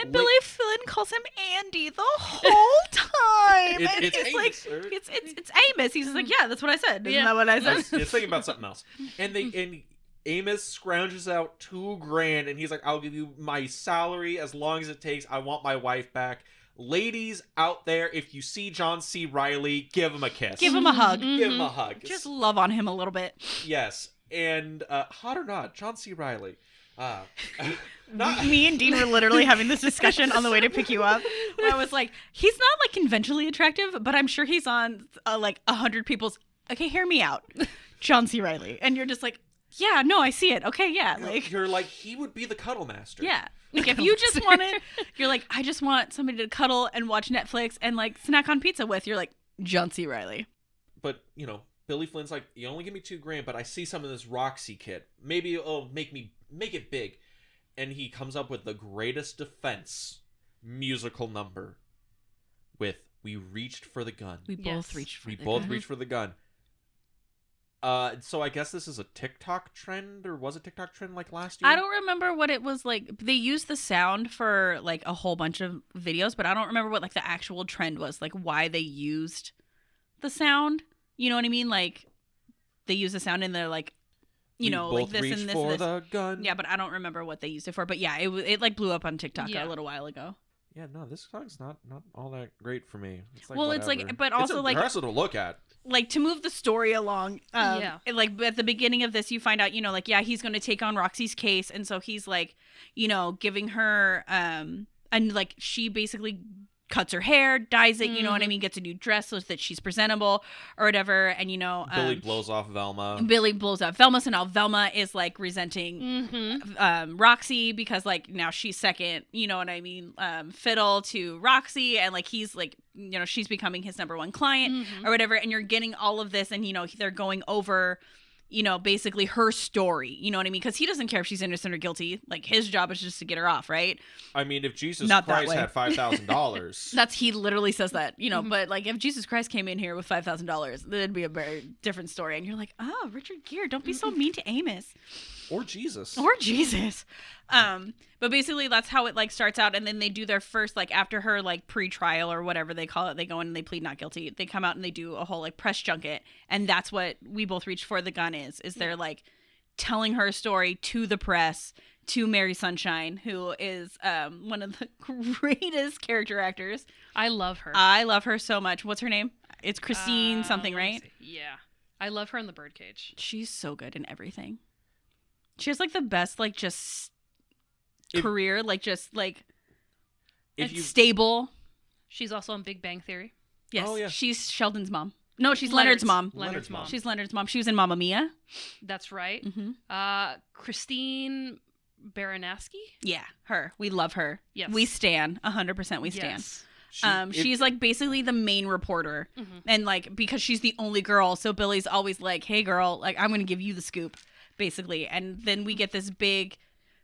And Billy Flynn calls him Andy the whole time. It's Amos, like it's Amos. He's just like, yeah, that's what I said. Isn't that what I said? It's thinking about something else. And Amos scrounges out $2,000, and he's like, I'll give you my salary as long as it takes. I want my wife back. Ladies out there, if you see John C. Reilly, give him a kiss. Give him a hug. Give him a hug. Just love on him a little bit. Yes. And hot or not, John C. Reilly. Me and Dean were literally having this discussion on the way to pick you up, where I was like, he's not like conventionally attractive, but I'm sure he's on like 100 people's, okay, hear me out, John C. Reilly. And you're just like, yeah, no, I see it. Okay, yeah. Like, you're like, he would be the cuddle master. Yeah. Like, if you just wanted, you're like, I just want somebody to cuddle and watch Netflix and like snack on pizza with. You're like, John C. Reilly. But, Billy Flynn's like, you only give me $2,000, but I see some of this Roxie kid. Maybe it'll make it big. And he comes up with the greatest defense musical number with "We reached for the gun." We both reached for the gun. So I guess this is a TikTok trend, or was it TikTok trend like last year? I don't remember what it was like. They used the sound for like a whole bunch of videos, but I don't remember what like the actual trend was, like why they used the sound. You know what I mean? Like, they use the sound and they're like, like this and this for and this. The gun. Yeah, but I don't remember what they used it for. But yeah, it like blew up on TikTok a little while ago. Yeah, no, this song's not all that great for me. It's like, well, whatever. It's like, but also it's like impressive to look at. Like, to move the story along. Like at the beginning of this, you find out, like, yeah, he's going to take on Roxie's case, and so he's like, giving her and like she basically cuts her hair, dyes it, you know what I mean, gets a new dress so that she's presentable or whatever, and Billy blows off Velma. So now Velma is like resenting Roxie because like now she's second, you know what I mean, fiddle to Roxie, and like he's like, she's becoming his number one client or whatever, and you're getting all of this, and they're going over basically her story. You know what I mean? Because he doesn't care if she's innocent or guilty. Like, his job is just to get her off, right? I mean, if Jesus Not that Christ way. had $5,000, He literally says that, but like, if Jesus Christ came in here with $5,000, that'd be a very different story. And you're like, oh, Richard Gere, don't be so mean to Amos. or Jesus. But basically that's how it like starts out. And then they do their first, like, after her like pre-trial or whatever they call it, they go in and they plead not guilty. They come out and they do a whole like press junket. And that's what we both reached for. The gun is they're like telling her story to the press, to Mary Sunshine, who is one of the greatest character actors. I love her. I love her so much. What's her name? It's Christine something, right? Yeah. I love her in The Birdcage. She's so good in everything. She has like the best like just career, like just like stable. She's also on Big Bang Theory. Yes. Oh, yeah. She's Sheldon's mom. No, she's Leonard's mom. Leonard's mom. She's Leonard's mom. She was in Mamma Mia. That's right. Mm-hmm. Christine Baranowski? Yeah, her. We love her. Yes. We stan. 100% we stan. Yes. She's like basically the main reporter. And like, because she's the only girl, so Billy's always like, hey girl, like, I'm going to give you the scoop, basically. And then we get this big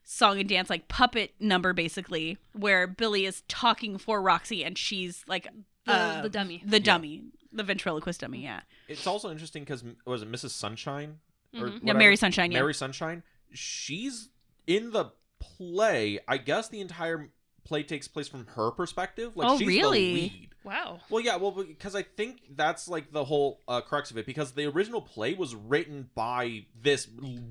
song and dance, like puppet number, basically, where Billy is talking for Roxie and she's like the dummy. The dummy. The ventriloquist dummy, yeah. It's also interesting because, was it Mrs. Sunshine? Yeah, Mary Sunshine, yeah. Mary Sunshine. She's in the play. I guess the entire play takes place from her perspective. Like, she's really? the lead. Wow. Well, yeah, because I think that's like the whole crux of it. Because the original play was written by this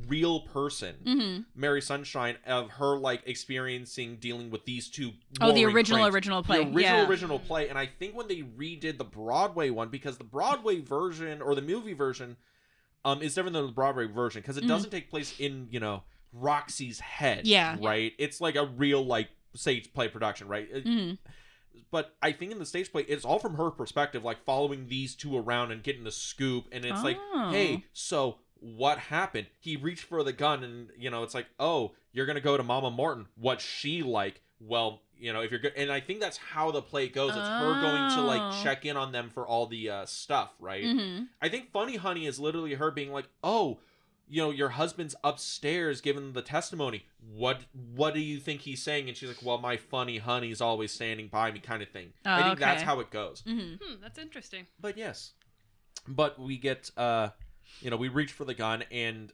real person, Mary Sunshine, of her like experiencing dealing with these two. The original play. The original play. And I think when they redid the Broadway one, because the Broadway version or the movie version is different than the Broadway version because it doesn't take place in Roxie's head. Yeah. Right. It's like a real like stage play production. Right. But I think in the stage play, it's all from her perspective, like following these two around and getting the scoop. And it's like, hey, so what happened? He reached for the gun and, it's like, oh, you're going to go to Mama Martin. What's she like? Well, if you're good. And I think that's how the play goes. It's her going to like check in on them for all the stuff, right? I think Funny Honey is literally her being like, oh, your husband's upstairs giving the testimony. What do you think he's saying? And she's like, well, my funny honey's always standing by me, kind of thing. I think that's how it goes. That's interesting. But yes. But we get, we reach for the gun, and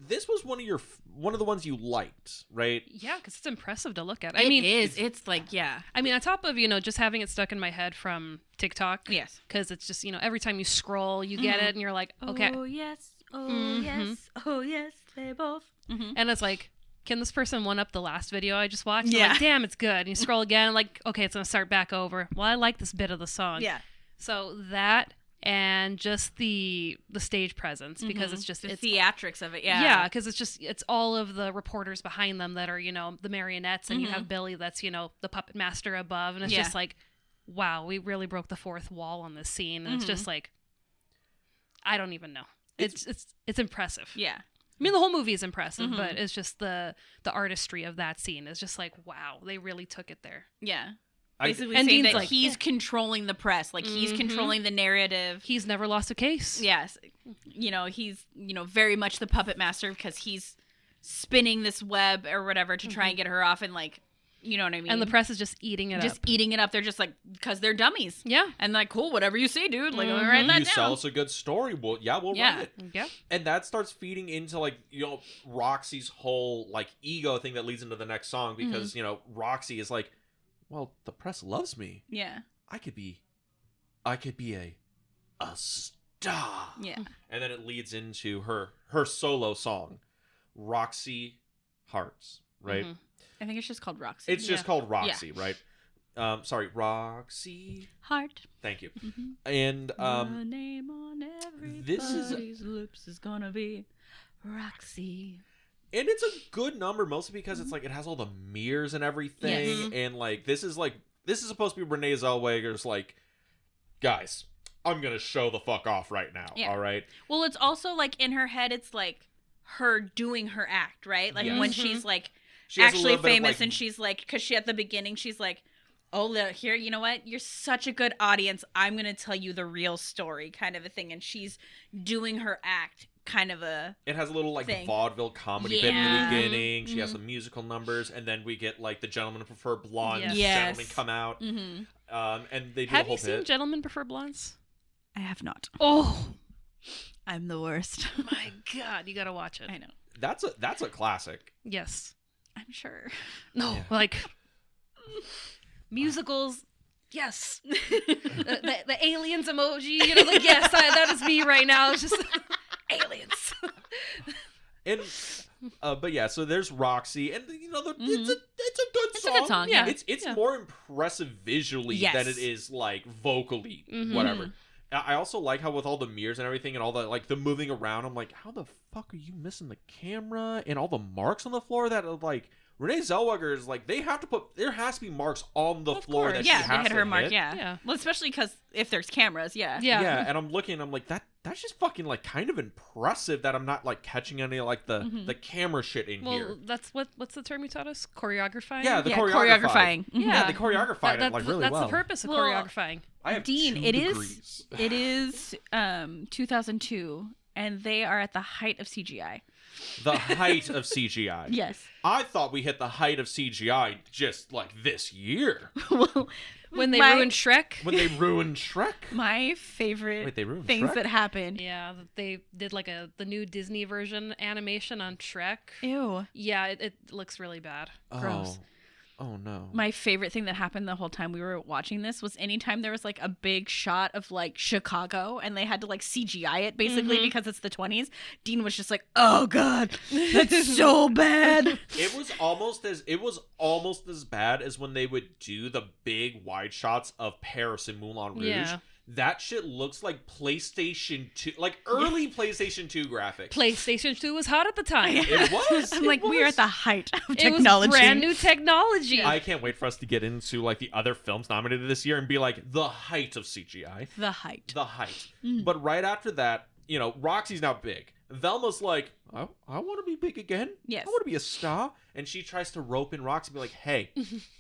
this was one of the ones you liked, right? Yeah, because it's impressive to look at. It's like, yeah. I mean, on top of, just having it stuck in my head from TikTok. Yes. Because it's just, every time you scroll, you get it, and you're like, okay. Oh, yes. Oh, yes. Oh, yes. They both. And it's like, can this person one-up the last video I just watched? Yeah. Like, damn, it's good. And you scroll again, like, okay, it's going to start back over. Well, I like this bit of the song. Yeah. So that and just the stage presence, because it's just... The theatrics of it, yeah. Yeah, because it's all of the reporters behind them that are, the marionettes, and you have Billy that's, the puppet master above. And it's just like, wow, we really broke the fourth wall on this scene. And it's just like, I don't even know. It's impressive. Yeah. I mean, the whole movie is impressive, but it's just the artistry of that scene is just like, wow, they really took it there. Yeah. Basically and saying Dean's that like, he's controlling the press. Like, he's controlling the narrative. He's never lost a case. Yes. He's, very much the puppet master because he's spinning this web or whatever to try and get her off, and like, you know what I mean? And the press is just eating it up. Just eating it up. They're just like, because they're dummies. Yeah. And like, cool, whatever you say, dude. Like, write that down. You sell us a good story. We'll write it. Yeah. And that starts feeding into like, Roxie's whole like ego thing that leads into the next song because, Roxie is like, well, the press loves me. Yeah. I could be a star. Yeah. And then it leads into her solo song, Roxie Hart, right? I think it's just called Roxie. It's just called Roxie, right? Sorry, Roxie Hart. Thank you. And the name on everybody's lips is gonna be Roxie. And it's a good number, mostly because it's like it has all the mirrors and everything, and like this is supposed to be Renee Zellweger's like, guys, I'm gonna show the fuck off right now. Yeah. All right. Well, it's also like in her head, it's like her doing her act, right? Like when she's like. She actually famous, and she's like, because she at the beginning she's like, oh, here, you know what, you're such a good audience, I'm gonna tell you the real story, kind of a thing. And she's doing her act kind of a It has a little like thing. vaudeville comedy bit in the beginning. She has some musical numbers, and then we get like the Gentlemen Prefer Blondes gentlemen come out, and they do Have the whole you seen bit. Gentlemen Prefer Blondes? I have not. Oh I'm the worst. my god, you gotta watch it. I know. That's a classic. Yes. I'm sure. No, like musicals. Yes. the aliens emoji. You know, like yes, that is me right now. It's just aliens. And but yeah, so there's Roxie, and you know it's a good It's song. a good song. Yeah. It's more impressive visually than it is like vocally, whatever. I also like how with all the mirrors and everything and all the like the moving around, I'm like, how the fuck are you missing the camera and all the marks on the floor that are like Renee Zellweger is like, they have to put, there has to be marks on the floor that she has they hit her to mark. hit. Yeah. Well, especially because if there's cameras, yeah. Yeah, and I'm looking, I'm like, that's just fucking like kind of impressive that I'm not like catching any like the camera shit in here. Well, that's what's the term you taught us? Choreographing. Yeah, the choreographing. Yeah, they choreographied it like really that's well. That's the purpose of Well, choreographing. I have Dean, 2 it degrees. is 2002, and they are at the height of CGI. The height of CGI. Yes. I thought we hit the height of CGI just like this year. Well, When they ruined Shrek. When they ruined Shrek. My favorite Wait, they ruined things Shrek? that happened. Yeah, they did like the new Disney version animation on Shrek. Ew. Yeah, it looks really bad. Gross. Oh no. My favorite thing that happened the whole time we were watching this was anytime there was like a big shot of like Chicago and they had to like CGI it basically because it's the 20s, Dean was just like, "Oh god, that's so bad." It was almost as bad as when they would do the big wide shots of Paris and Moulin Rouge. Yeah. That shit looks like PlayStation 2, like early PlayStation 2 graphics. PlayStation 2 was hot at the time. It was. I'm like, we are at the height of It technology. was brand new technology. I can't wait for us to get into like the other films nominated this year and be like the height of CGI. The height. The height. But right after that, you know, Roxy's now big. Velma's like, I want to be big again. Yes. I want to be a star. And she tries to rope in Roxy and be like, hey,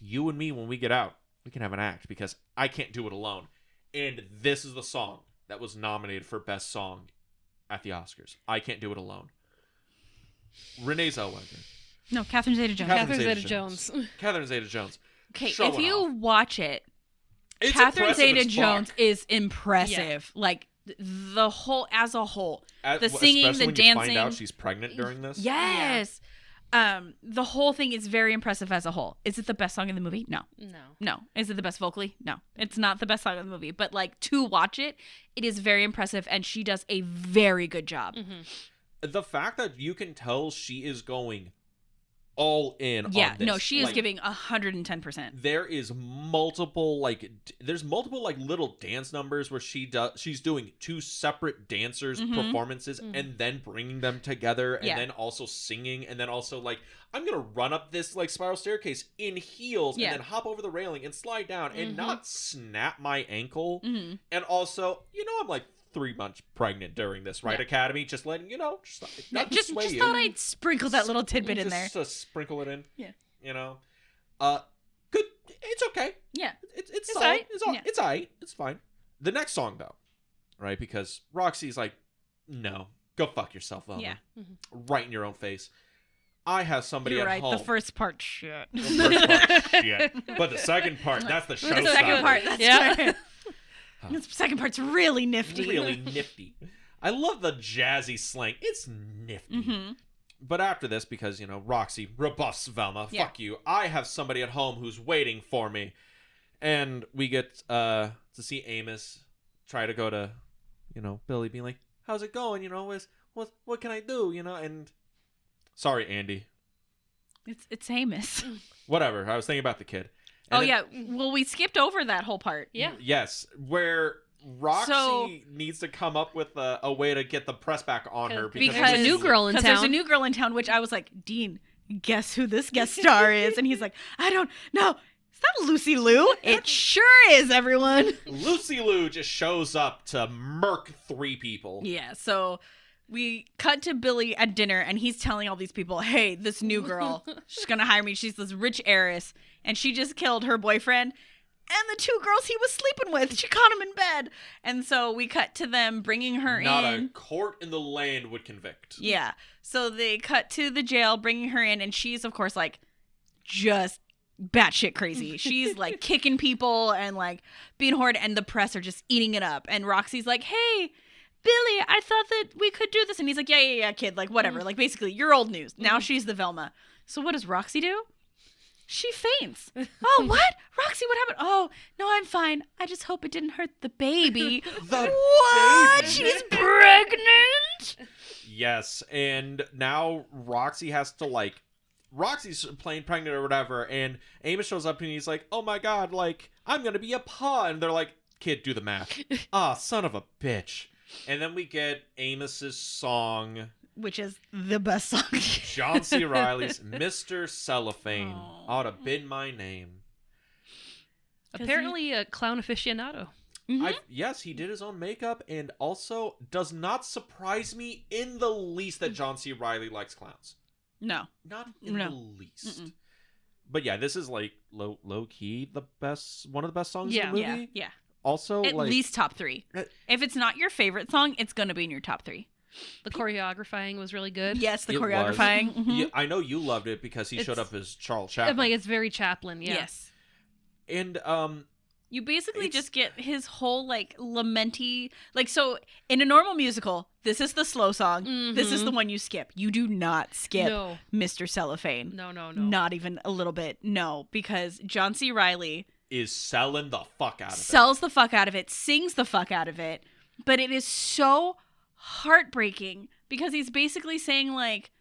you and me, when we get out, we can have an act because I can't do it alone. And this is the song that was nominated for Best Song at the Oscars. I Can't Do It Alone. Renee Zellweger. No, Catherine Zeta-Jones. Catherine Zeta-Jones. Catherine Zeta-Jones. Okay, Showing if you off. watch it, It's Catherine impressive as Zeta-Jones fuck. is impressive. Like the whole as a whole. The Especially singing, the when dancing. you find out she's pregnant during this. Yes. The whole thing is very impressive as a whole. Is it the best song in the movie? No. No. Is it the best vocally? No. It's not the best song in the movie. But like to watch it, it is very impressive and she does a very good job. The fact that you can tell she is going all in on Yeah, this. no, she is Like, giving 110%. there is multiple like there's multiple like little dance numbers where she's doing 2 separate dancers performances and then bringing them together and then also singing and then also like I'm gonna run up this like spiral staircase in heels and then hop over the railing and slide down and not snap my ankle and also I'm like 3 months pregnant during this, right? Academy, just letting you know, just sway you. Thought I'd sprinkle that little tidbit in there. Just sprinkle it in. Yeah. Good. It's okay. Yeah. It's all solid. right. It's all right. It's fine. The next song though, right? Because Roxy's like, no, go fuck yourself, Velma. Yeah. Right in your own face. I have somebody You're at right. home. The first part, shit. The first part, shit. But the second part, that's the showstopper. The second part, that's right. Huh. The second part's really nifty. Really nifty. I love the jazzy slang. It's nifty. But after this, because, Roxy rebuffs Velma, fuck you. I have somebody at home who's waiting for me. And we get to see Amos try to go to, Billy being like, how's it going? What can I do? And sorry, Andy. It's Amos. Whatever. I was thinking about the kid. And Well, we skipped over that whole part. Yeah. Yes, where Roxy needs to come up with a way to get the press back on her because there's a new girl in town. There's a new girl in town, which I was like, Dean, guess who this guest star is? And he's like, I don't know. Is that Lucy Liu? It sure is, everyone. Lucy Liu just shows up to murk 3 people. Yeah, so we cut to Billy at dinner, and he's telling all these people, hey, this new girl, she's going to hire me. She's this rich heiress, and she just killed her boyfriend and the 2 girls he was sleeping with. She caught him in bed. And so we cut to them bringing her Not in. a court in the land would convict. Yeah. So they cut to the jail, bringing her in, and she's, of course, like, just batshit crazy. She's, like, kicking people and, like, being horrid, and the press are just eating it up. And Roxie's like, hey, Billy, I thought that we could do this. And he's like, yeah, kid, like, whatever. Like, basically, you're old news. Now she's the Velma. So what does Roxie do? She faints. Oh, what? Roxie, what happened? Oh, no, I'm fine. I just hope it didn't hurt the baby. What? Baby. She's pregnant? Yes, and now Roxie has to, like, Roxie's playing pregnant or whatever, and Amos shows up and he's like, oh my god, like, I'm gonna be a pa. And they're like, kid, do the math. Son of a bitch. And then we get Amos's song, which is the best song. John C. Reilly's Mr. Cellophane ought to been my name. Apparently a clown aficionado. Mm-hmm. Yes, he did his own makeup, and also does not surprise me in the least that John C. Reilly likes clowns. No. Not in the least. Mm-mm. But yeah, this is like low key one of the best songs in the movie. Yeah. Also, at like, least top 3. If it's not your favorite song, it's gonna be in your top 3. The choreographing was really good. Yes, the choreographing. Mm-hmm. Yeah, I know you loved it because he showed up as Charles Chaplin. I'm like, it's very Chaplin, yeah. Yes. And you basically just get his whole, like, lamenty, like, so in a normal musical, this is the slow song. Mm-hmm. This is the one you skip. You do not skip Mr. Cellophane. No. Not even a little bit. No, because John C. Reilly is selling the fuck out of it. Sells the fuck out of it, sings the fuck out of it, but it is so heartbreaking because he's basically saying, like,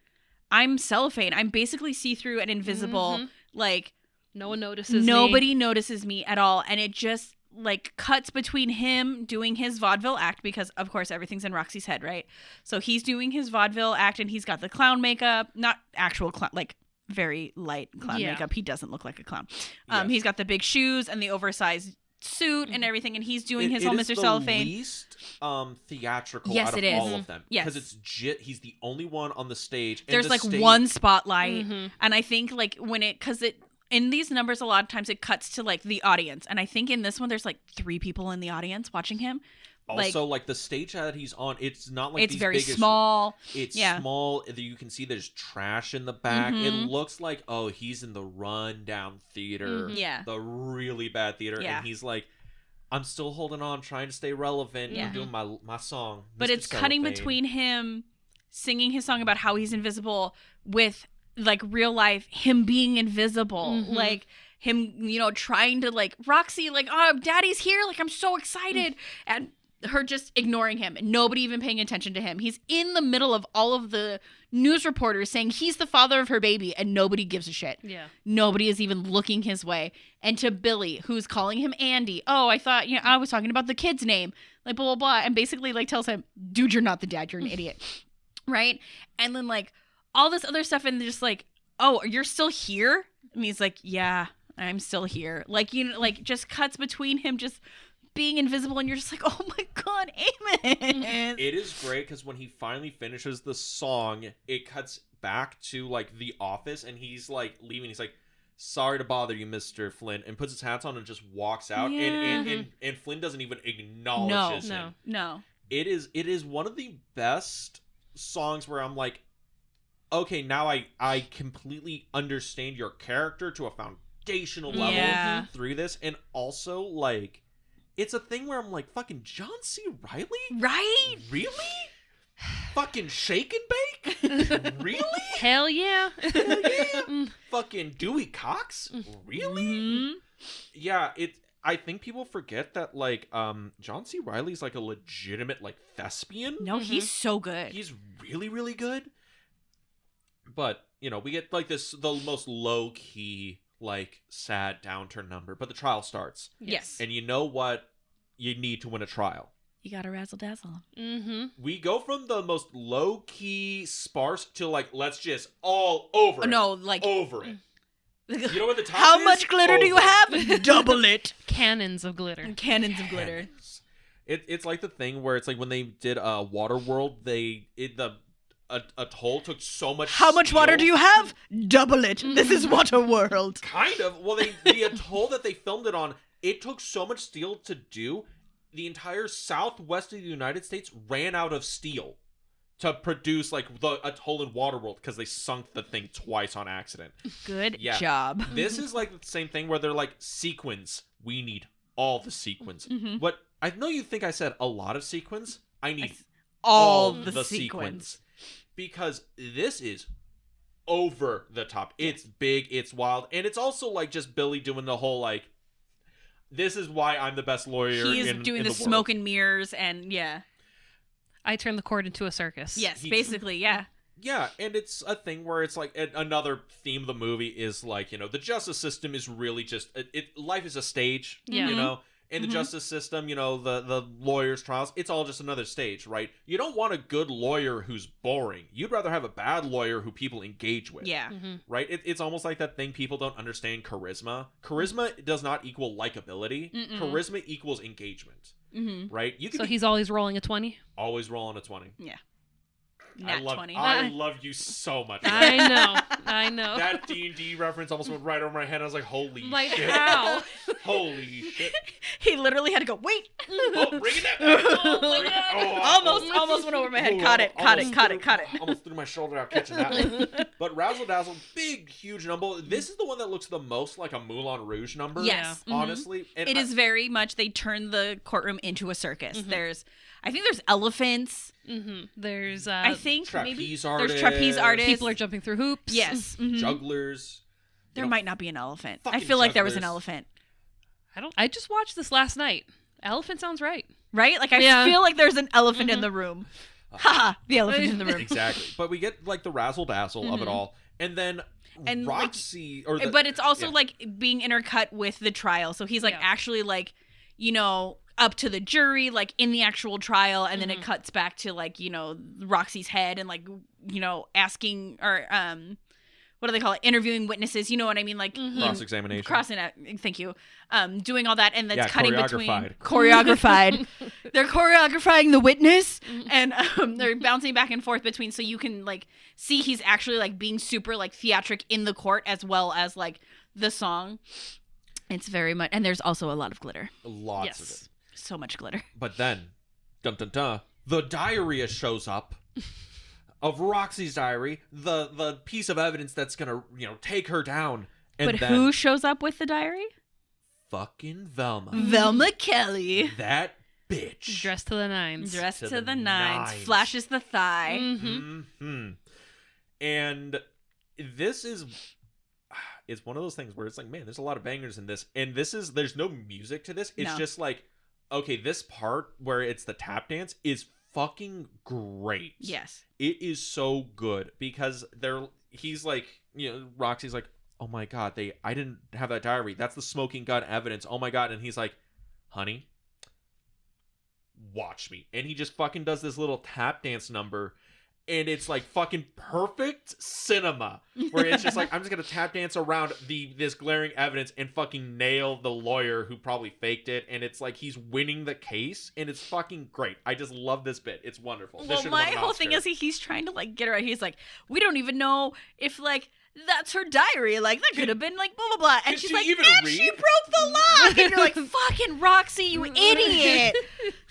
I'm cellophane. I'm basically see-through and invisible. Like, no one notices Nobody notices me at all. And it just, like, cuts between him doing his vaudeville act because, of course, everything's in Roxie's head, right? So he's doing his vaudeville act and he's got the clown makeup. Not actual clown, like, very light clown makeup. He doesn't look like a clown. Yes. He's got the big shoes and the oversized suit and everything, and he's doing his whole Mr. Cellophane. It is the least theatrical out of all of them. Yes. Because he's the only one on the stage. There's like one spotlight, and I think like in these numbers, a lot of times it cuts to like the audience, and I think in this one there's like 3 people in the audience watching him. Also, like the stage that he's on, it's not like it's these very biggest, small. It's small. You can see there's trash in the back. It looks like he's in the run-down theater, the really bad theater, and he's like, I'm still holding on, trying to stay relevant. I'm doing my song, but Mr. it's cutting between him singing his song about how he's invisible with like real life him being invisible, like him, trying to like Roxie, like, oh, daddy's here, like I'm so excited, and her just ignoring him and nobody even paying attention to him. He's in the middle of all of the news reporters saying he's the father of her baby and nobody gives a shit. Yeah. Nobody is even looking his way. And to Billy, who's calling him Andy. Oh, I thought, I was talking about the kid's name. Like, blah, blah, blah. And basically, like, tells him, dude, you're not the dad. You're an idiot. Right? And then, like, all this other stuff and just like, oh, you're still here? And he's like, yeah, I'm still here. Like, like, just cuts between him just being invisible, and you're just like, oh my god, Amos. It is great because when he finally finishes the song, it cuts back to like the office, and he's like leaving. He's like, sorry to bother you, Mr. Flynn, and puts his hats on and just walks out. And Flynn doesn't even acknowledge him. No. It is one of the best songs where I'm like, okay, now I completely understand your character to a foundational level through this, and also like, it's a thing where I'm like, fucking John C. Reilly? Right? Really? Fucking Shake and Bake? Really? Hell yeah. Hell yeah. Fucking Dewey Cox? Really? Yeah, I think people forget that, like, John C. Reilly's, like, a legitimate, like, thespian. No, he's so good. He's really, really good. But, we get, like, the most low-key, like, sad downturn number, but the trial starts. Yes. And you know what you need to win a trial? You gotta razzle dazzle. We go from the most low-key, sparse to, like, let's just all over it. No, like... Over it. You know what the top How is? much glitter do you have? Double it. Cannons of glitter. Cannons of glitter. It's like the thing where it's like when they did Waterworld, a toll took so much How much steel. water do you have? Double it. This is Waterworld. Kind of. Well, the atoll that they filmed it on, it took so much steel to do. The entire southwest of the United States ran out of steel to produce like a Atoll in Waterworld because they sunk the thing twice on accident. Good job. This is like the same thing where they're like, sequins. We need all the sequins. What I know you think I said a lot of sequins. I need all the sequins. Because this is over the top. It's big, it's wild, and it's also like just Billy doing the whole like, this is why I'm the best lawyer. He's doing the smoke and mirrors, and I turned the court into a circus. Yes, basically, yeah. Yeah, and it's a thing where it's like another theme of the movie is like, you know, the justice system is really just life is a stage, you know. In the justice system, you know, the lawyers' trials, it's all just another stage, right? You don't want a good lawyer who's boring. You'd rather have a bad lawyer who people engage with. Yeah. Right? It's almost like that thing people don't understand charisma. Charisma does not equal likability. Charisma equals engagement. Right? So he's always rolling a 20? Always rolling a 20. Yeah. I love you so much. I know. That D&D reference almost went right over my head. I was like, holy shit. How? Holy shit. He literally had to go, wait. Oh, bring it back. Almost went over my head. Caught it. Almost threw my shoulder out catching that one. But Razzle Dazzle, big, huge number. This is the one that looks the most like a Moulin Rouge number. Yes. Honestly. And it is very much, they turn the courtroom into a circus. I think there's elephants. There's I think trapeze maybe artists. There's trapeze artists. People are jumping through hoops. Yes. Jugglers. There might not be an elephant. I feel like there was an elephant. I just watched this last night. Elephant sounds right. Right? Like I feel like there's an elephant in the room. The elephant in the room. Exactly. But we get like the razzle dazzle of it all. And then Roxie but it's also like being intercut with the trial. So he's like actually like, you know, up to the jury, like in the actual trial, and then it cuts back to like, you know, Roxie's head and like, you know, asking or what do they call it? Interviewing witnesses, you know what I mean? Like cross-examination. Thank you. Doing all that, and that's cutting between choreographed. They're choreographing the witness, and they're bouncing back and forth between, so you can like see he's actually like being super like theatric in the court as well as like the song. It's very much, and there's also a lot of glitter. Lots of it. So much glitter. But then, the diarrhea shows up of Roxie's diary, the piece of evidence that's gonna, you know, take her down. And but then, who shows up with the diary? Fucking Velma. Velma Kelly. That bitch. Dressed to the nines. Dressed to the nines. Flashes the thigh. And this is... It's one of those things where it's like, man, there's a lot of bangers in this. And there's no music to this. It's just like, okay, this part where it's the tap dance is fucking great. Yes. It is so good because he's like, you know, Roxie's like, oh my God, I didn't have that diary. That's the smoking gun evidence. Oh my God. And he's like, honey, watch me. And he just fucking does this little tap dance number. And it's like fucking perfect cinema where it's just like, I'm just going to tap dance around this glaring evidence and fucking nail the lawyer who probably faked it. And it's like, he's winning the case and it's fucking great. I just love this bit. It's wonderful. Well, my whole thing is he's trying to like get her out. He's like, we don't even know if like, that's her diary. Like, that could have been like blah, blah, blah. And she's like, and she broke the lock. And you're like, fucking Roxie, you idiot.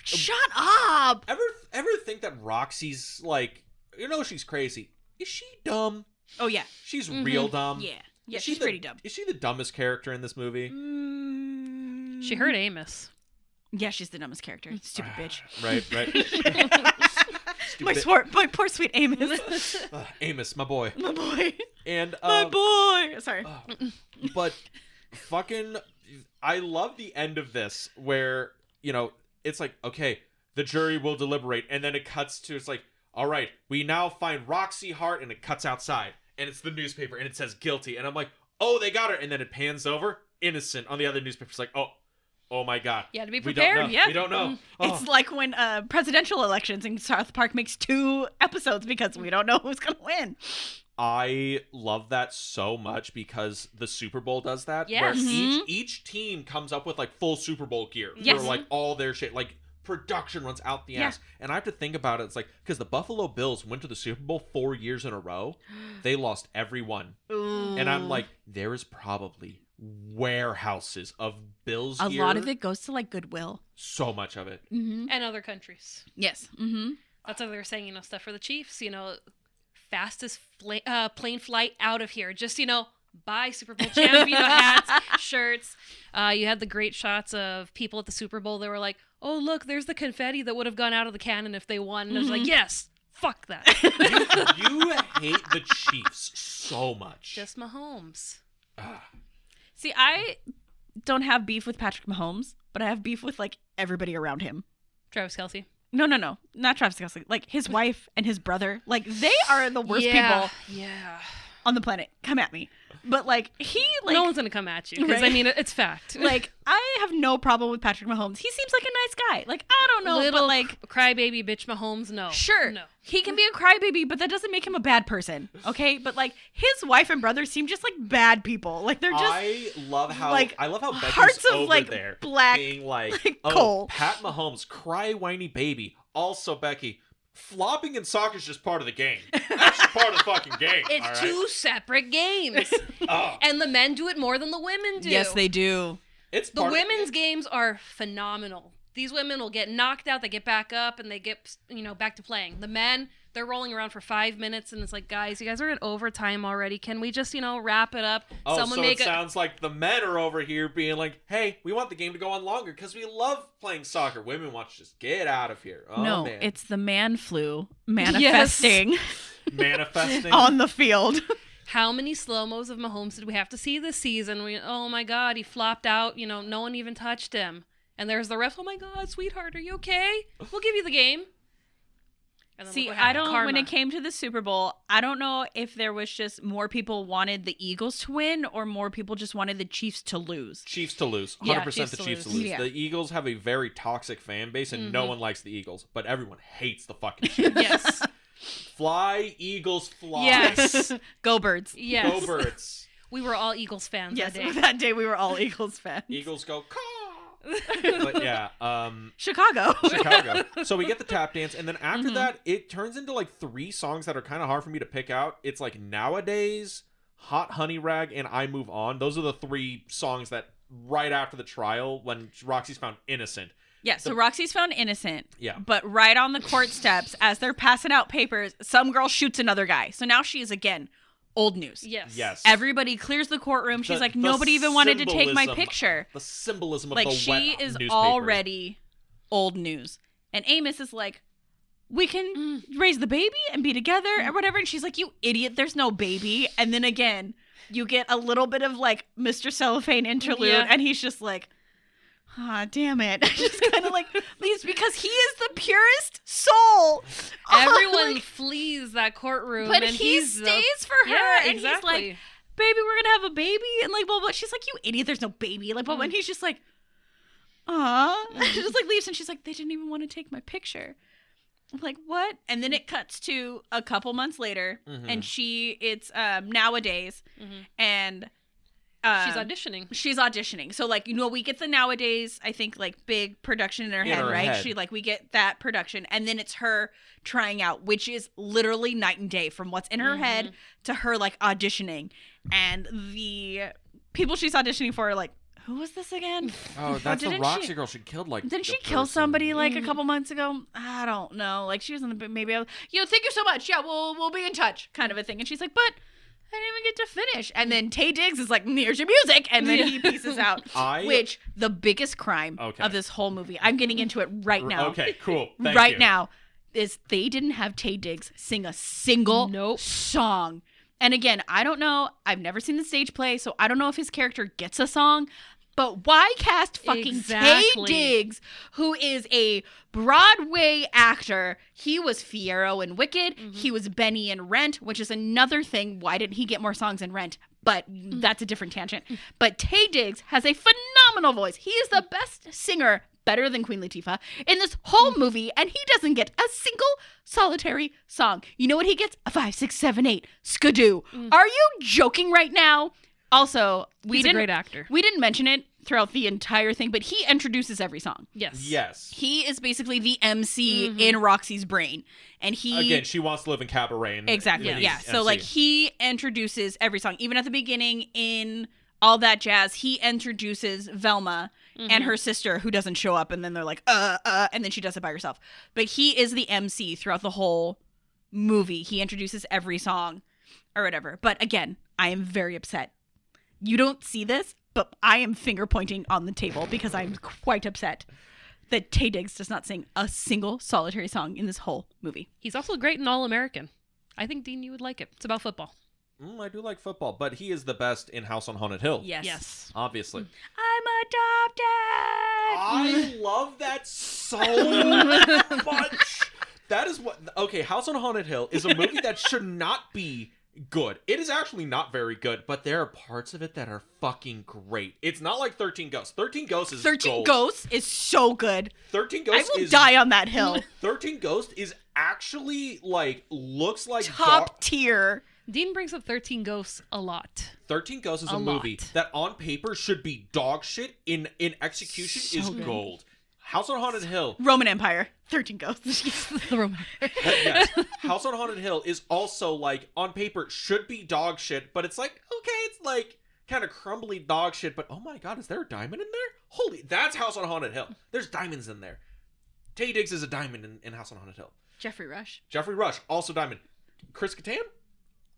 Shut up. Ever think that Roxie's like, you know, she's crazy. Is she dumb? Oh, yeah. She's real dumb. Yeah. Yeah, she's pretty dumb. Is she the dumbest character in this movie? She heard Amos. Yeah, she's the dumbest character. Stupid bitch. Right. My poor sweet Amos. Amos, my boy. My boy. And my boy. Sorry. But fucking, I love the end of this where, you know, it's like, okay, the jury will deliberate. And then it cuts to, it's like, all right, we now find Roxie Hart, and it cuts outside, and it's the newspaper, and it says guilty, and I'm like, oh, they got her, and then it pans over, innocent, on the other newspaper. It's like, oh my God. You had to be prepared. We don't know. It's like when presidential elections in South Park makes 2 episodes because we don't know who's going to win. I love that so much because the Super Bowl does that. Yes. Where each team comes up with, like, full Super Bowl gear. Yes. For, like, all their shit, like, production runs out the ass. And I have to think about it. It's like, because the Buffalo Bills went to the Super Bowl 4 years in a row. They lost every one. Ooh. And I'm like, there is probably warehouses of bills A here. lot of it goes to like Goodwill. So much of it. Mm-hmm. And other countries. Yes. Mm-hmm. That's what they were saying, stuff for the Chiefs, fastest plane flight out of here. Just, buy Super Bowl champion hats, shirts. You had the great shots of people at the Super Bowl that were like, oh, look, there's the confetti that would have gone out of the cannon if they won. And I was like, yes, fuck that. You hate the Chiefs so much. Just Mahomes. See, I don't have beef with Patrick Mahomes, but I have beef with like everybody around him. Travis Kelce. No, not Travis Kelce. Like his wife and his brother, like they are the worst people on the planet. Come at me. But like no one's gonna come at you because right? it's fact. Like I have no problem with Patrick Mahomes. He seems like a nice guy. Like I don't know, little but like crybaby bitch Mahomes. No, sure, no. He can be a crybaby, but that doesn't make him a bad person. Okay, but like his wife and brother seem just like bad people. Like they're just. I love how Becky's hearts of over like there black, being like coal. Pat Mahomes, cry whiny baby. Also, Becky, flopping in soccer is just part of the game. That's just part of the fucking game. It's two separate games. And the men do it more than the women do. Yes, they do. The women's games are phenomenal. These women will get knocked out, they get back up, and they get, back to playing. The men, they're rolling around for 5 minutes, and it's like, guys, you guys are in overtime already. Can we just, wrap it up? Sounds like the men are over here being like, hey, we want the game to go on longer because we love playing soccer. Women want to just get out of here. Oh, no, man. it's the man flu manifesting. Manifesting. On the field. How many slow-mos of Mahomes did we have to see this season? Oh, my God, he flopped out. No one even touched him. And there's the ref, oh, my God, sweetheart, are you okay? We'll give you the game. See, I don't, Karma. When it came to the Super Bowl, I don't know if there was just more people wanted the Eagles to win or more people just wanted the Chiefs to lose. Chiefs to lose. 100% the Chiefs to lose. Yeah. The Eagles have a very toxic fan base and no one likes the Eagles, but everyone hates the fucking Chiefs. Yes. Fly, Eagles, fly. Yes. Go Birds. Yes. Go Birds. We were all Eagles fans that day. That day we were all Eagles fans. Eagles go, caw. But yeah, Chicago. So we get the tap dance, and then after that, it turns into like 3 songs that are kind of hard for me to pick out. It's like Nowadays, Hot Honey Rag, and I Move On. Those are the 3 songs that right after the trial when Roxie's found innocent. Yeah, so Roxie's found innocent. Yeah. But right on the court steps, as they're passing out papers, some girl shoots another guy. So now she is again old news. Yes. Everybody clears the courtroom. She's like, nobody even wanted to take my picture. The symbolism of like, the she wet is newspaper. already old news. And Amos is like, we can raise the baby and be together or whatever. And she's like, you idiot, there's no baby. And then again, you get a little bit of like Mr. Cellophane interlude. Yeah. And he's just like, damn it. Just kind of like leaves because he is the purest soul. Everyone flees that courtroom. But and he stays for her. Yeah, and exactly. he's like, baby, we're going to have a baby. And like, blah, blah. She's like, you idiot, there's no baby. Like, blah, blah. And he's just like, She just like leaves and she's like, they didn't even want to take my picture. I'm like, what? And then it cuts to a couple months later and it's Nowadays and she's auditioning. So like, we get the Nowadays, I think like big production in her head, right? We get that production and then it's her trying out, which is literally night and day from what's in her head to her like auditioning. And the people she's auditioning for are like, who was this again? Oh, that's the Roxie girl she killed. Like, didn't she kill somebody like a couple months ago? I don't know. Like she was in the maybe. Thank you so much. Yeah, we'll be in touch, kind of a thing. And she's like, but I didn't even get to finish. And then Taye Diggs is like, here's your music, and then he pieces out. Which the biggest crime of this whole movie. I'm getting into it right now. Okay, cool. Thank you. Now is they didn't have Taye Diggs sing a single song. And again, I don't know. I've never seen the stage play, so I don't know if his character gets a song. But why cast fucking Taye Diggs, who is a Broadway actor? He was Fiyero in Wicked. He was Benny in Rent, which is another thing. Why didn't he get more songs in Rent? But that's a different tangent. But Taye Diggs has a phenomenal voice. He is the best singer, better than Queen Latifah, in this whole movie, and he doesn't get a single solitary song. You know what he gets? A 5, 6, 7, 8 skidoo. Are you joking right now? Also, he's a great actor. We didn't mention it throughout the entire thing, but he introduces every song. Yes. He is basically the MC in Roxie's brain. And again, she wants to live in cabaret. Exactly. Yeah. So like he introduces every song. Even at the beginning in all that jazz. He introduces Velma and her sister, who doesn't show up, and then they're like, and then she does it by herself. But he is the MC throughout the whole movie. He introduces every song or whatever. But again, I am very upset. You don't see this, but I am finger pointing on the table because I'm quite upset that Taye Diggs does not sing a single solitary song in this whole movie. He's also great in All American. I think, Dean, you would like it. It's about football. I do like football, but he is the best in House on Haunted Hill. Yes. Obviously. I'm adopted! I love that so much. That is what... Okay, House on Haunted Hill is a movie that should not be good. It is actually not very good, but there are parts of it that are fucking great. It's not like 13 Ghosts. 13 Ghosts is 13 gold. Ghosts is so good. 13 Ghosts I will die on that hill. 13 Ghosts is actually, like, looks like... Top tier. Dean brings up 13 Ghosts a lot. 13 Ghosts is a movie that on paper should be dog shit. In execution So is good. gold. House on Haunted Hill. Roman Empire. 13 Ghosts. The Roman. Yes. House on Haunted Hill is also, like, on paper should be dog shit, but it's like, okay, it's like kind of crumbly dog shit, but oh my god, is there a diamond in there? Holy, that's House on Haunted Hill. There's diamonds in there. Taye Diggs is a diamond in House on Haunted Hill. Jeffrey Rush. Jeffrey Rush, also diamond. Chris Kattan,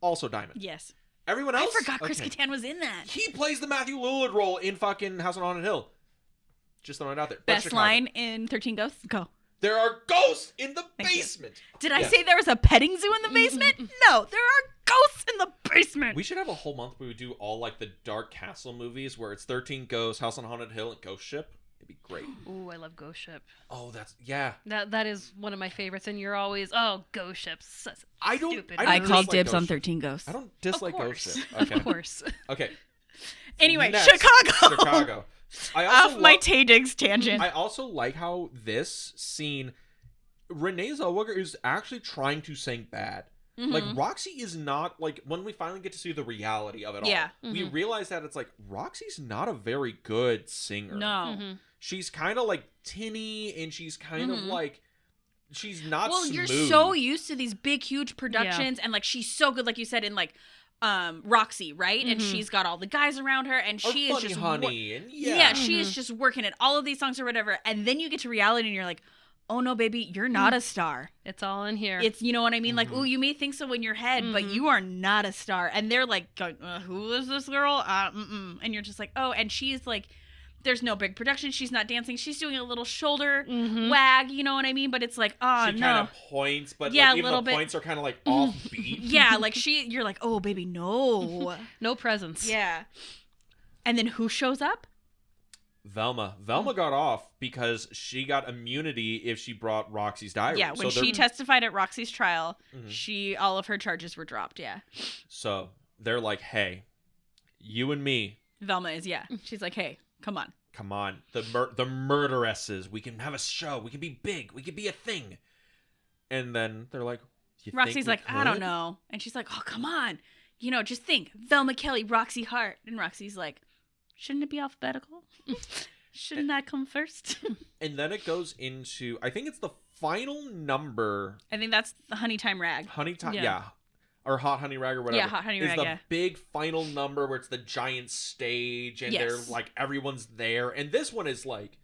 also diamond. Yes. Everyone else? I forgot Chris Okay. Kattan was in that. He plays the Matthew Lillard role in fucking House on Haunted Hill. Just throwing it out there. But Best Chicago. line in 13 Ghosts? Go. There are ghosts in the Thank you. basement. Did I Yes. say there was a petting zoo in the basement? No, there are ghosts in the basement. We should have a whole month where we do all like the Dark Castle movies where it's 13 Ghosts, House on Haunted Hill, and Ghost Ship. It'd be great. Ooh, I love Ghost Ship. Oh, that's yeah. That is one of my favorites, and you're always, Ghost Ship. Such I don't. stupid. I don't called dislike dibs Ghost on Ship. 13 Ghosts. I don't dislike of Ghost course. Ship. Okay. Of course. Okay. Anyway, Next, Chicago. Chicago. I also Off my Taye Diggs tangent. I also like how this scene, Renee Zellweger is actually trying to sing bad. Like, Roxie is not, like, when we finally get to see the reality of it all, Yeah. we realize that it's like, Roxie's not a very good singer. No. She's kind of, like, tinny, and she's kind of, like, she's not Well, smooth. you're so used to these big, huge productions, and, like, she's so good, like you said, in, like, Roxie, right? And she's got all the guys around her, and Or she is Funny just... Honey, and she is just working at all of these songs or whatever, and then you get to reality, and you're like, oh, no, baby, you're not a star. It's all in here. It's, you know what I mean? Like, oh, you may think so in your head, but you are not a star. And they're like, going, who is this girl? And you're just like, oh, and she's like, there's no big production. She's not dancing. She's doing a little shoulder wag, you know what I mean? But it's like, oh, she no. kind of points, but Yeah, like, a even little the bit. points are kind of like offbeat. Yeah, like you're like, oh, baby, no. no presence. Yeah. And then who shows up? Velma got off because she got immunity if she brought Roxy's diary. Yeah, when so she testified at Roxy's trial, all of her charges were dropped, yeah. So they're like, hey, you and me. Velma is, yeah. She's like, hey, come on. Come on. The murderesses. We can have a show. We can be big. We can be a thing. And then they're like, you think Roxy's we like, I don't could?" know. And she's like, oh, come on. You know, just think. Velma Kelly, Roxie Hart. And Roxy's like, shouldn't it be alphabetical? Shouldn't that come first? And then it goes into, I think it's the final number. I think that's the Honey Time Rag. Honey Time, Yeah. yeah. Or Hot Honey Rag or whatever. Yeah, Hot Honey is Rag, the yeah. big final number where it's the giant stage and Yes. they're like, everyone's there. And this one is like,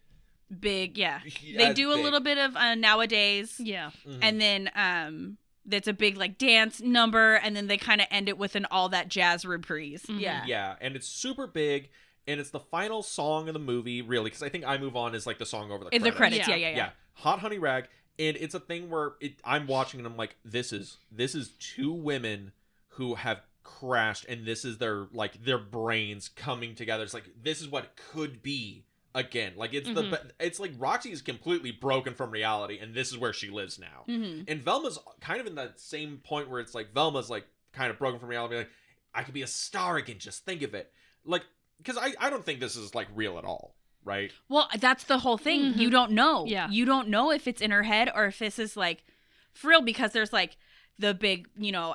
Big, yeah. Yeah, They do a big. little bit of Nowadays. Yeah. And then that's a big like dance number. And then they kind of end it with an all that jazz reprise. Yeah. yeah. And it's super big. And it's the final song of the movie, really, because I think I Move On is like the song over the In credits. the credits, Yeah. yeah. Hot Honey Rag. And it's a thing where I'm watching and I'm like, this is two women who have crashed, and this is their brains coming together. It's like, this is what it could be again. Like, it's it's like Roxy is completely broken from reality, and this is where she lives now. And Velma's kind of in that same point where it's like, Velma's like kind of broken from reality, like, I could be a star again, just think of it. Like, because I don't think this is like real at all, right? Well, that's the whole thing. You don't know. Yeah. You don't know if it's in her head or if this is like for real, because there's like the big,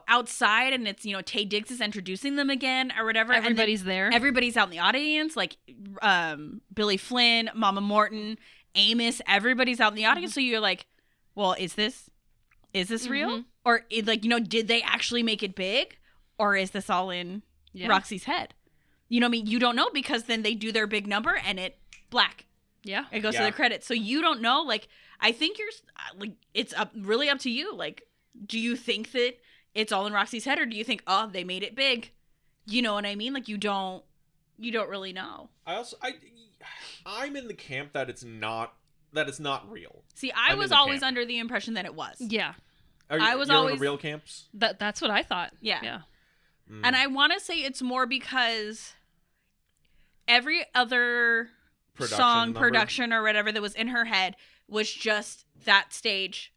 outside, and it's, Taye Diggs is introducing them again or whatever. Everybody's and then there. Everybody's out in the audience, like Billy Flynn, Mama Morton, Amos, everybody's out in the audience. So you're like, well, is this real? Or did they actually make it big? Or is this all in Roxy's head? You know what I mean? You don't know because then they do their big number and it black. Yeah. It goes to the credits. So you don't know. Like, I think you're like, it's really up to you. Like, do you think that it's all in Roxie's head, or do you think, oh, they made it big? You know what I mean? Like, you don't really know. I'm in the camp that it's not real. See, I was always under the impression that it was. Yeah. I was you're always in the real camps. That's what I thought. Yeah. Yeah. And I want to say it's more because every other production or whatever that was in her head was just that stage.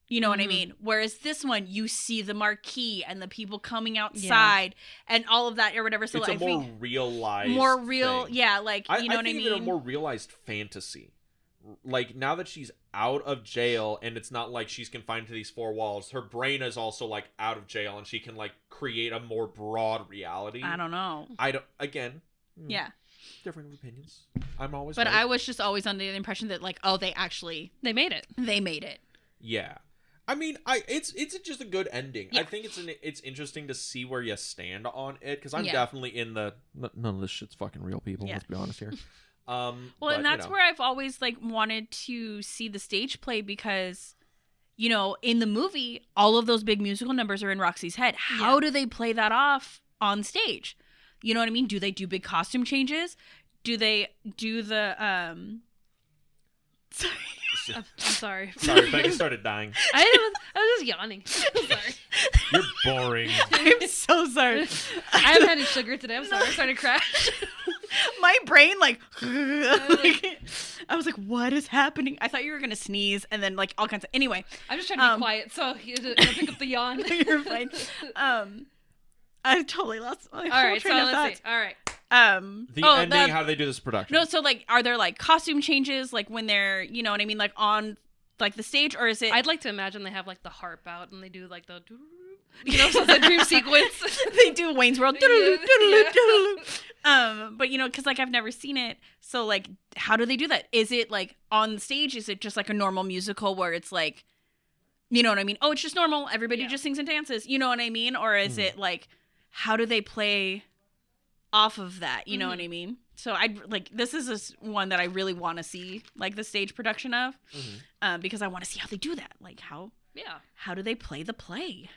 You know what I mean? Whereas this one, you see the marquee and the people coming outside and all of that or whatever. So it's a more realized thing. Yeah, like, you know what I mean? It's a more realized fantasy. Like, now that she's out of jail and it's not like she's confined to these four walls, her brain is also, like, out of jail and she can, like, create a more broad reality. I don't know. Yeah. Different opinions. I'm always But right. I was just always under the impression that, like, oh, they made it. They made it. Yeah. I mean, it's just a good ending. Yeah. I think it's interesting to see where you stand on it, because I'm definitely in the none of this shit's fucking real, people. Let's be honest here. Well, and that's where I've always like wanted to see the stage play, because, you know, in the movie, all of those big musical numbers are in Roxie's head. How do they play that off on stage? You know what I mean? Do they do big costume changes? Do they do the Sorry. I'm sorry. Sorry, Becky started dying. I was just yawning. I'm sorry. You're boring. I'm so sorry. I haven't had any sugar today. I'm sorry. I'm starting to crash. My brain, like, I was like, what is happening? I thought you were going to sneeze and then, like, all kinds of... Anyway. I'm just trying to be quiet, so you pick up the yawn. You're fine. I totally lost my All right, so train of let's thought. see. All right. The ending, how do they do this production? No, so, like, are there, like, costume changes, like, when they're, you know what I mean, like, on, like, the stage, or is it... I'd like to imagine they have, like, the harp out, and they do, like, the... You know, so it's a dream sequence. They do Wayne's World. But, you know, because, like, I've never seen it, so, like, how do they do that? Is it, like, on stage, is it just, like, a normal musical where it's, like, you know what I mean? Oh, it's just normal. Everybody just sings and dances. You know what I mean? Or is it, like, how do they play off of that? You know what I mean? So this is one that I really want to see, like, the stage production of, because I want to see how they do that. Like, how do they play the play?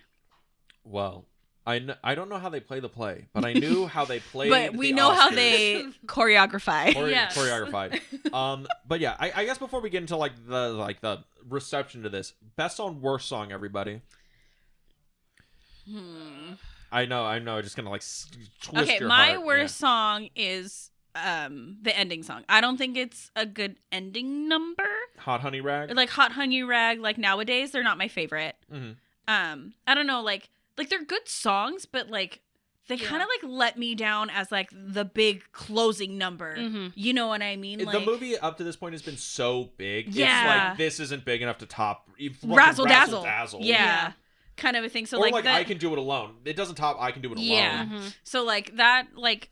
Well, I don't know how they play the play, but I knew how they played. But we know how they choreography. Choreographed. But yeah, I guess before we get into the reception to this, best song, worst song, everybody. I know. Just gonna twist your heart. My worst song is the ending song. I don't think it's a good ending number. Hot Honey Rag. Like Hot Honey Rag. Like nowadays, they're not my favorite. I don't know. Like they're good songs, but like they kind of like let me down as like the big closing number. You know what I mean? The movie up to this point has been so big. Yeah. It's like this isn't big enough to top Razzle Dazzle. Yeah. Kind of a thing. So or like I Can Do It Alone. It doesn't top I Can Do It Alone. Yeah. So like that, like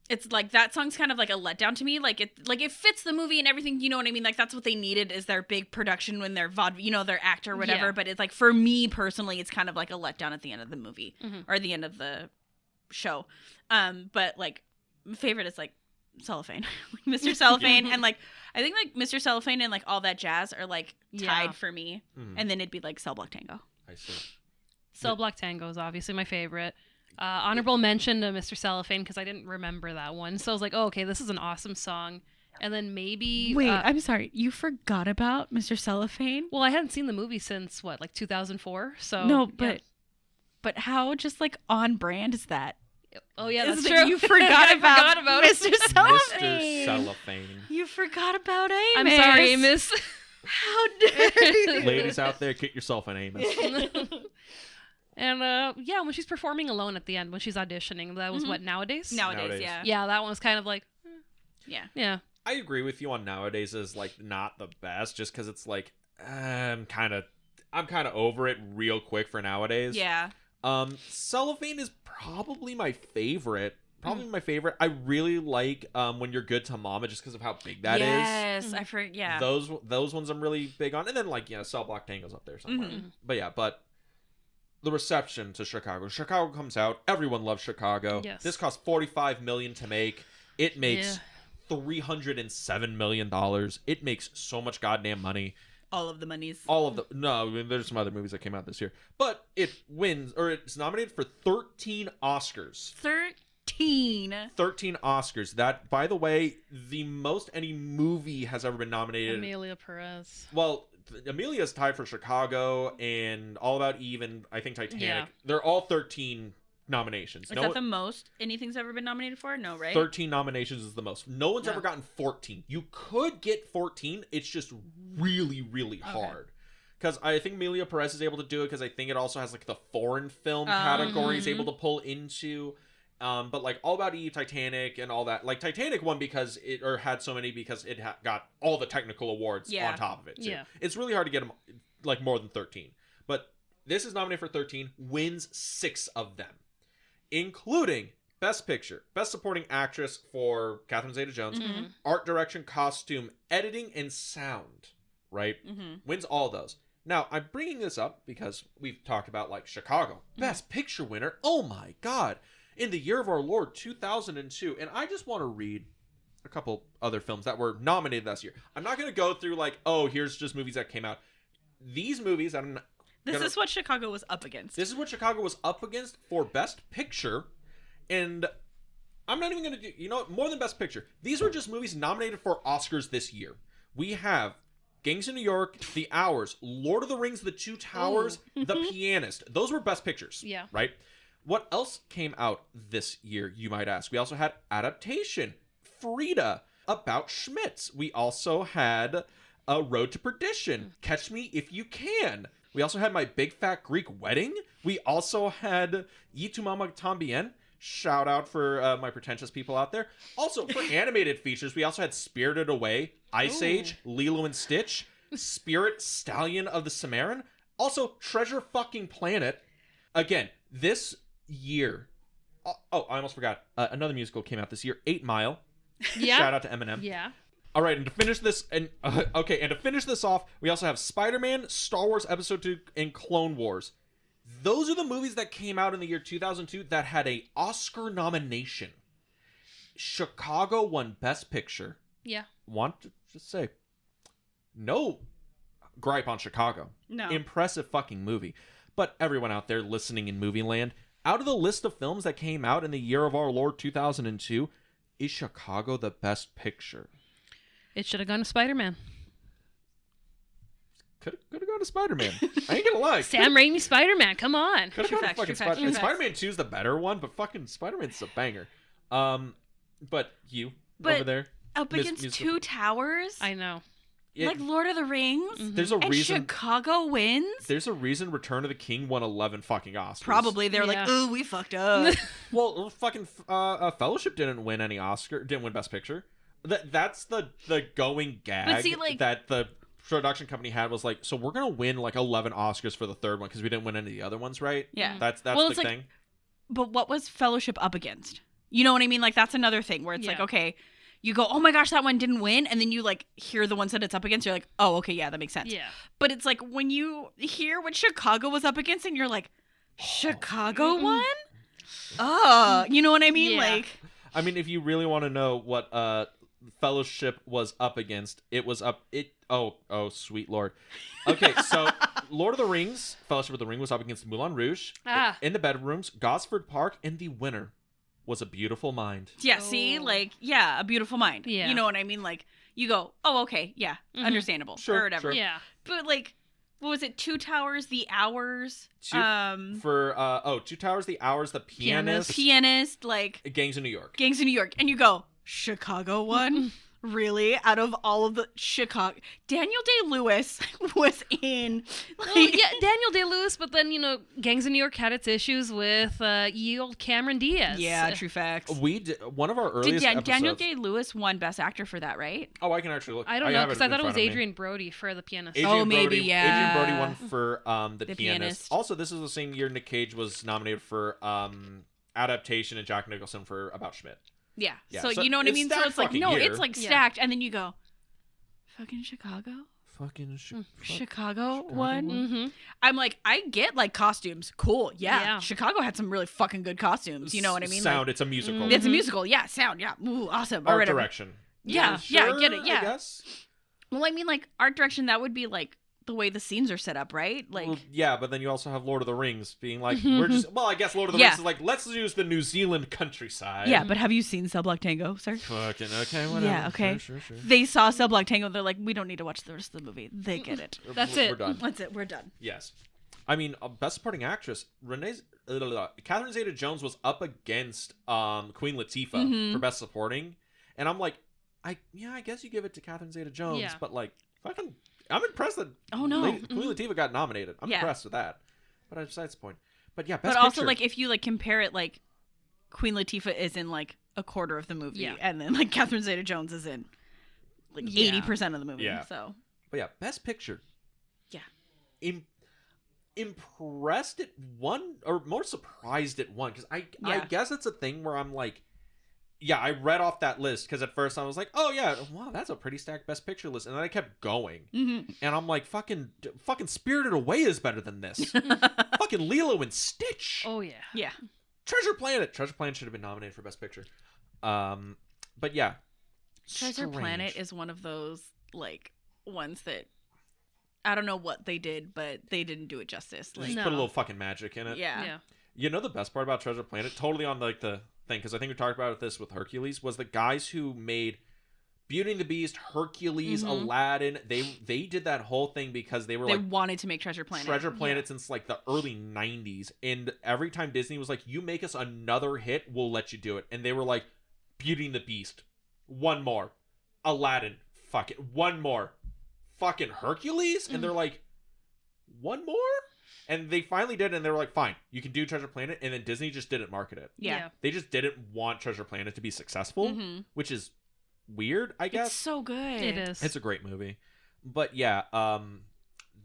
it's like that song's kind of like a letdown to me. Like it fits the movie and everything. You know what I mean? Like that's what they needed is their big production when they're vaudeville, you know, their actor or whatever. Yeah. But it's like for me personally, it's kind of like a letdown at the end of the movie or the end of the show. But like favorite is like Cellophane, Mr. Cellophane, and like I think like Mr. Cellophane and like All That Jazz are like tied for me, and then it'd be like Cell Block Tango. I see. Cell Block Tango is obviously my favorite. Honorable mention to Mr. Cellophane because I didn't remember that one, so I was like, oh, okay, this is an awesome song. And then maybe wait, I'm sorry, you forgot about Mr. Cellophane? Well, I hadn't seen the movie since what, like 2004. So no, but how just like on brand is that? Oh yeah, that's true. true. You forgot about Mr. Cellophane. Mr. Cellophane. You forgot about Amos. I'm sorry, Amos. How dare you? Ladies out there, get yourself an Amos. And when she's performing alone at the end when she's auditioning, that was what, Nowadays? Nowadays, yeah. Yeah, that one was kind of like Yeah. I agree with you on Nowadays is like not the best just because it's like I'm kind of over it real quick for Nowadays. Yeah. Cellophane is probably my favorite. My favorite. I really like When You're Good to Mama just because of how big that is. Yes, I forget. Yeah. Those ones I'm really big on, and then like Cell Block Tango's up there somewhere. But yeah, the reception to Chicago. Chicago comes out. Everyone loves Chicago. Yes. This cost $45 million to make. It makes $307 million. It makes so much goddamn money. All of the monies. No, I mean, there's some other movies that came out this year. But it wins, or it's nominated for 13 Oscars. 13 Oscars. That, by the way, the most any movie has ever been nominated. Amelia Perez. Well, Amelia's tied for Chicago and All About Eve and I think Titanic. Yeah. They're all 13 nominations. Is that the most anything's ever been nominated for? No, right? 13 nominations is the most. No one's ever gotten 14. You could get 14. It's just really, really hard. Because I think Amelia Perez is able to do it because I think it also has like the foreign film category is able to pull into. But like All About Eve, Titanic, and all that. Like Titanic won because had so many because it got all the technical awards on top of it too. Yeah. It's really hard to get them like more than 13. But this is nominated for 13, wins 6 of them, including Best Picture, Best Supporting Actress for Catherine Zeta-Jones, Art Direction, Costume, Editing, and Sound. Right? Wins all those. Now, I'm bringing this up because we've talked about like Chicago, Best Picture winner. Oh my God. In the year of our Lord, 2002. And I just want to read a couple other films that were nominated this year. I'm not going to go through like, oh, here's just movies that came out. These movies, This is what Chicago was up against. This is what Chicago was up against for Best Picture. And I'm not even going to do, more than Best Picture. These were just movies nominated for Oscars this year. We have Gangs of New York, The Hours, Lord of the Rings, The Two Towers, The Pianist. Those were Best Pictures. Yeah. Right? What else came out this year, you might ask? We also had Adaptation, Frida, About Schmitz. We also had Road to Perdition, Catch Me If You Can. We also had My Big Fat Greek Wedding. We also had Y Tu Mama Tambien. Shout out for my pretentious people out there. Also, for animated features, we also had Spirited Away, Ice Age, Lilo and Stitch, Spirit, Stallion of the Cimarron. Also, Treasure Fucking Planet. Again, this year, I almost forgot. Another musical came out this year, 8 Mile. Yeah. Shout out to Eminem. Yeah. All right, and to finish this, off, we also have Spider-Man, Star Wars Episode 2, and Clone Wars. Those are the movies that came out in the year 2002 that had a Oscar nomination. Chicago won Best Picture. Yeah. Want to just say, no gripe on Chicago. No. Impressive fucking movie. But everyone out there listening in movie land, out of the list of films that came out in the year of our Lord 2002, is Chicago the Best Picture? It should have gone to Spider-Man. Could have gone to Spider-Man. I ain't gonna lie. Sam Raimi Spider-Man, come on. Could have gone to fucking Spider-Man. Spider-Man 2 is the better one, but fucking Spider-Man's a banger. But over there. Up against Two Towers? I know. Like Lord of the Rings? There's a reason Chicago wins? There's a reason Return of the King won 11 fucking Oscars. Probably. They're like, ooh, we fucked up. Well, fucking Fellowship didn't win any Oscar. Didn't win Best Picture. That's the going gag that the production company had was like, so we're gonna win like 11 Oscars for the third one because we didn't win any of the other ones, right? Yeah, that's the thing. But what was Fellowship up against? You know what I mean? Like that's another thing where it's like, okay, you go, oh my gosh, that one didn't win, and then you like hear the ones that it's up against, you're like, oh, okay, yeah, that makes sense. Yeah. But it's like when you hear what Chicago was up against, and you're like, Chicago won? Oh, you know what I mean? Yeah. Like, I mean, if you really want to know what Fellowship was up against, it was up oh sweet lord. Okay, so Lord of the Rings, Fellowship of the Ring was up against Moulin Rouge, In the Bedrooms, Gosford Park, and the winner was A Beautiful Mind. Yeah, see, like, yeah, A Beautiful Mind. Yeah. You know what I mean? Like, you go, oh, okay, yeah, understandable, sure, or whatever. Sure. Yeah, but like, what was it? Two Towers, The Hours. Two Towers, The Hours, The Pianist, like Gangs of New York, and you go, Chicago won. Really? Out of all of the Chicago, Daniel Day-Lewis was in. Like... Oh, yeah, Daniel Day-Lewis, but then, Gangs of New York had its issues with ye old Cameron Diaz. Yeah, true facts. We did one of our earliest episodes. Daniel Day-Lewis won Best Actor for that, right? Oh, I can actually look. I don't know, because I thought it was Adrian Brody for The Pianist. Adrian Brody won for The Pianist. Also, this is the same year Nick Cage was nominated for Adaptation and Jack Nicholson for About Schmidt. Yeah. So you know what I mean? So it's like, no, it's like stacked. And then you go, fucking Chicago? fucking Chicago one. Mm-hmm. I'm like, I get like costumes. Cool. Yeah. Chicago had some really fucking good costumes. You know what I mean? Sound. Like, it's a musical. It's a musical. Yeah. Sound. Yeah. Ooh, awesome. Art direction. Yeah. Sure, I get it. Yeah. I guess. Well, I mean, like art direction, that would be like the way the scenes are set up, right? Like, well, yeah, but then you also have Lord of the Rings being like, we're just, well, I guess Lord of the Rings is like, let's use the New Zealand countryside. Yeah, but have you seen Cell Block Tango, sir? Fucking okay, whatever. Yeah, okay. Sure. They saw Cell Block Tango, they're like, we don't need to watch the rest of the movie. They get it. That's it. We're done. That's it. We're done. Yes. I mean, best supporting actress, Catherine Zeta-Jones was up against Queen Latifah for best supporting, and I'm like, I guess you give it to Catherine Zeta-Jones, but like, fucking, I'm impressed that Queen Latifah got nominated. I'm impressed with that. But besides the point. But yeah, best But also, picture. like, if you like compare it, like, Queen Latifah is in like a quarter of the movie, and then like Catherine Zeta-Jones is in like 80% of the movie. Yeah. So. But yeah, best picture. Yeah. Impressed at one, or more surprised at one, because I guess it's a thing where I'm like, yeah, I read off that list because at first I was like, oh yeah, wow, that's a pretty stacked best picture list, and then I kept going, and I'm like, fucking Spirited Away is better than this. Fucking Lilo and Stitch. Oh yeah. Treasure Planet should have been nominated for best picture. But yeah, Treasure Planet is one of those like ones that I don't know what they did, but they didn't do it justice. Like, just put a little fucking magic in it. Yeah. You know the best part about Treasure Planet, totally on like the thing, because I think we talked about this with Hercules, was the guys who made Beauty and the Beast, Hercules, Aladdin. They did that whole thing because they wanted to make Treasure Planet since like the early 90s, and every time Disney was like, you make us another hit, we'll let you do it, and they were like, Beauty and the Beast, one more, Aladdin, fuck it, one more, fucking Hercules, and they're like, one more. And they finally did, and they were like, fine, you can do Treasure Planet, and then Disney just didn't market it. Yeah. They just didn't want Treasure Planet to be successful, which is weird, I guess. It's so good. It is. It's a great movie. But yeah,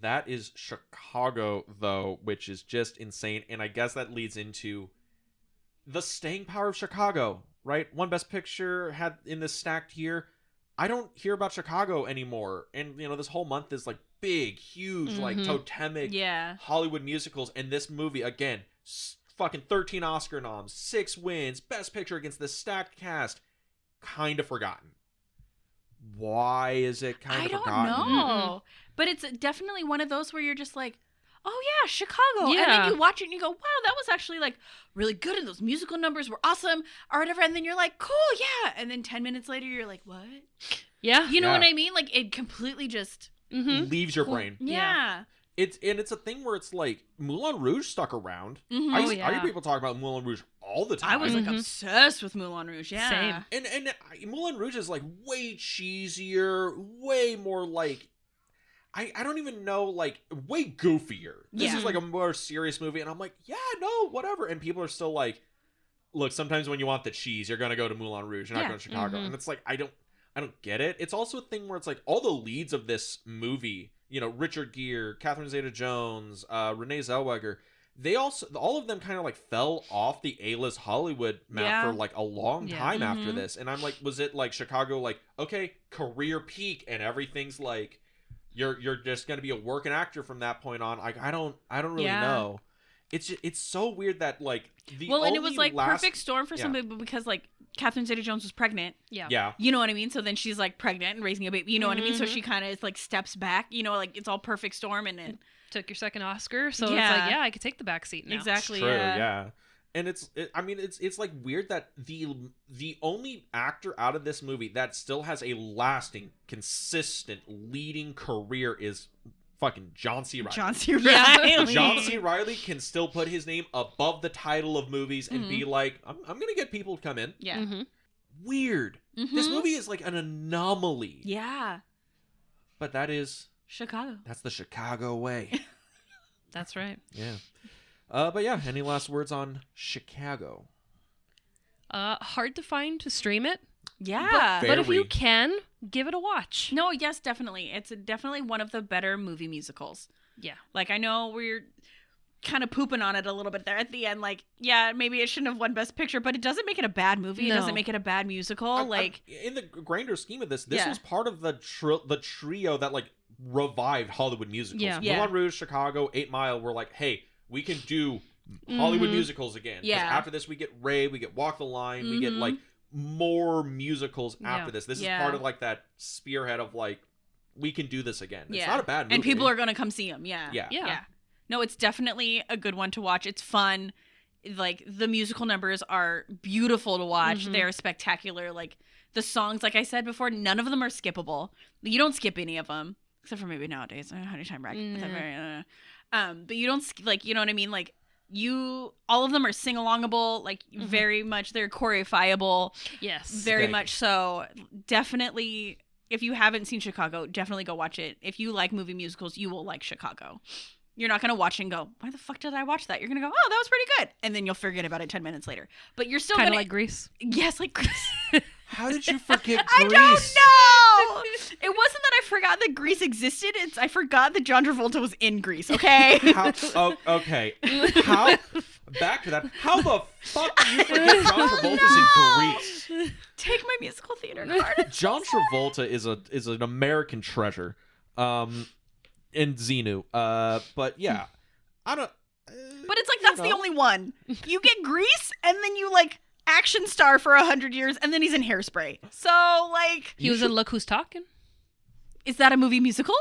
that is Chicago, though, which is just insane, and I guess that leads into the staying power of Chicago, right? One Best Picture had in this stacked year. I don't hear about Chicago anymore, and, you know, this whole month is like big, huge, like totemic Hollywood musicals, and this movie, again, fucking 13 Oscar noms, 6 wins, Best Picture against this stacked cast, kind of forgotten. Why is it kind of forgotten? I don't know. But it's definitely one of those where you're just like, oh yeah, Chicago. Yeah. And then you watch it and you go, wow, that was actually like really good, and those musical numbers were awesome or whatever. And then you're like, cool, yeah. And then 10 minutes later, you're like, what? Yeah. You know what I mean? Like, it completely just leaves your brain. Yeah. It's a thing where it's like Moulin Rouge stuck around. I hear people talk about Moulin Rouge all the time. I was like obsessed with Moulin Rouge. Yeah. Same. And Moulin Rouge is like way cheesier, way more like, I don't even know, like, way goofier. This is like a more serious movie, and I'm like, yeah, no, whatever. And people are still like, look, sometimes when you want the cheese, you're gonna go to Moulin Rouge. You're not going to Chicago. And it's like, I don't get it. It's also a thing where it's like all the leads of this movie, you know, Richard Gere, Catherine Zeta-Jones, Renee Zellweger, they all of them kind of like fell off the A-list Hollywood map for like a long time after this. And I'm like, was it like Chicago, like, okay, career peak, and everything's like, you're just gonna be a working actor from that point on? Like, I don't really know. It's so weird that like and it was like perfect storm for some people because like Catherine Zeta-Jones was pregnant. Yeah. You know what I mean? So then she's like pregnant and raising a baby. You know what I mean? So she kind of is like steps back. You know, like it's all perfect storm, and then took your second Oscar, so it's like, yeah, I could take the back seat now. Exactly. True, yeah. And it's like weird that the only actor out of this movie that still has a lasting, consistent, leading career is fucking John C. Reilly. John C. Reilly. John C. Reilly can still put his name above the title of movies and be like, I'm gonna get people to come in. Yeah. Weird. This movie is like an anomaly. Yeah. But that is Chicago. That's the Chicago way. That's right. Yeah. But yeah, any last words on Chicago? Hard to find to stream it. Yeah. But if you can, give it a watch. No, yes, definitely. It's definitely one of the better movie musicals. Yeah. Like, I know we're kind of pooping on it a little bit there at the end. Like, yeah, maybe it shouldn't have won Best Picture, but it doesn't make it a bad movie. No. It doesn't make it a bad musical. In the grander scheme of this was part of the trio that like revived Hollywood musicals. Yeah. Moulin Rouge, Chicago, 8 Mile were like, hey, we can do Hollywood musicals again. Yeah. Because after this, we get Ray, we get Walk the Line, we get like more musicals after this. This is part of like that spearhead of like, we can do this again. It's not a bad movie. And people are going to come see them. Yeah. Yeah. No, it's definitely a good one to watch. It's fun. Like, the musical numbers are beautiful to watch. They're spectacular. Like, the songs, like I said before, none of them are skippable. You don't skip any of them, except for maybe nowadays. Honey Time Rack. But you don't, like, you know what I mean? Like, all of them are sing-alongable, like, very much, they're choreofiable. Yes. Very much so. Definitely, if you haven't seen Chicago, definitely go watch it. If you like movie musicals, you will like Chicago. You're not going to watch and go, why the fuck did I watch that? You're going to go, oh, that was pretty good. And then you'll forget about it 10 minutes later. But you're still going to... Kind of like Grease? Yes, like Grease. How did you forget Grease? I don't know! It wasn't that I forgot that Grease existed. I forgot that John Travolta was in Grease, okay? Okay. Back to that. How the fuck do you forget John Travolta's in Grease? Take my musical theater card. John Travolta is an American treasure. In Xenu. But yeah. I don't... but it's like, that's the only one. You get Grease, and then you, like, action star for 100 years, and then he's in Hairspray. So, like... He was in Look Who's Talking. Is that a movie musical?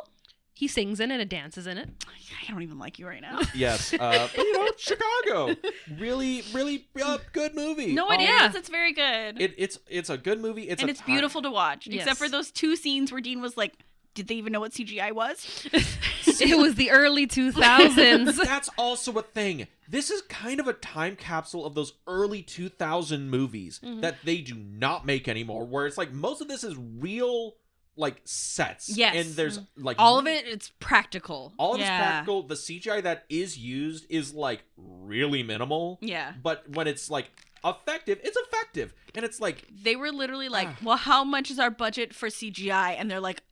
He sings in it and dances in it. I don't even like you right now. Yes. But, Chicago. Really, really good movie. No, it is. It's very good. It's a good movie. It's beautiful to watch. Yes. Except for those 2 scenes where Dean was like, did they even know what CGI was? It was the early 2000s. That's also a thing. This is kind of a time capsule of those early 2000 movies that they do not make anymore, where it's like most of this is real, like, sets. Yes. And there's like all of it's practical. All of it's practical. The CGI that is used is like really minimal. Yeah. But when it's like effective, it's effective. And it's like, they were literally like, well, how much is our budget for CGI? And they're like,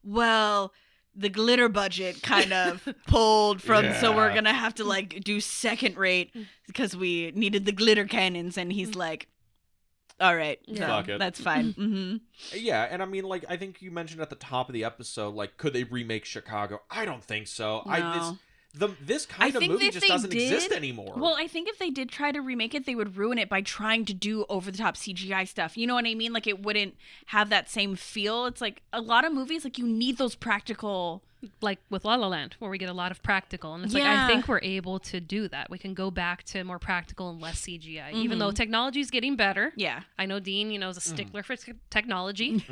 well, the glitter budget kind of pulled from, so we're gonna have to like do second rate because we needed the glitter cannons. And he's like, all right, fuck it, that's fine. Yeah. And I mean, like, I think you mentioned at the top of the episode, like, could they remake Chicago? I don't think so. No. This kind of movie just doesn't exist anymore. Well, I think if they did try to remake it, they would ruin it by trying to do over-the-top CGI stuff. You know what I mean? Like, it wouldn't have that same feel. It's like a lot of movies, like, you need those practical... Like with La La Land, where we get a lot of practical. And it's like, I think we're able to do that. We can go back to more practical and less CGI. Even though technology is getting better. Yeah. I know Dean, is a stickler for technology.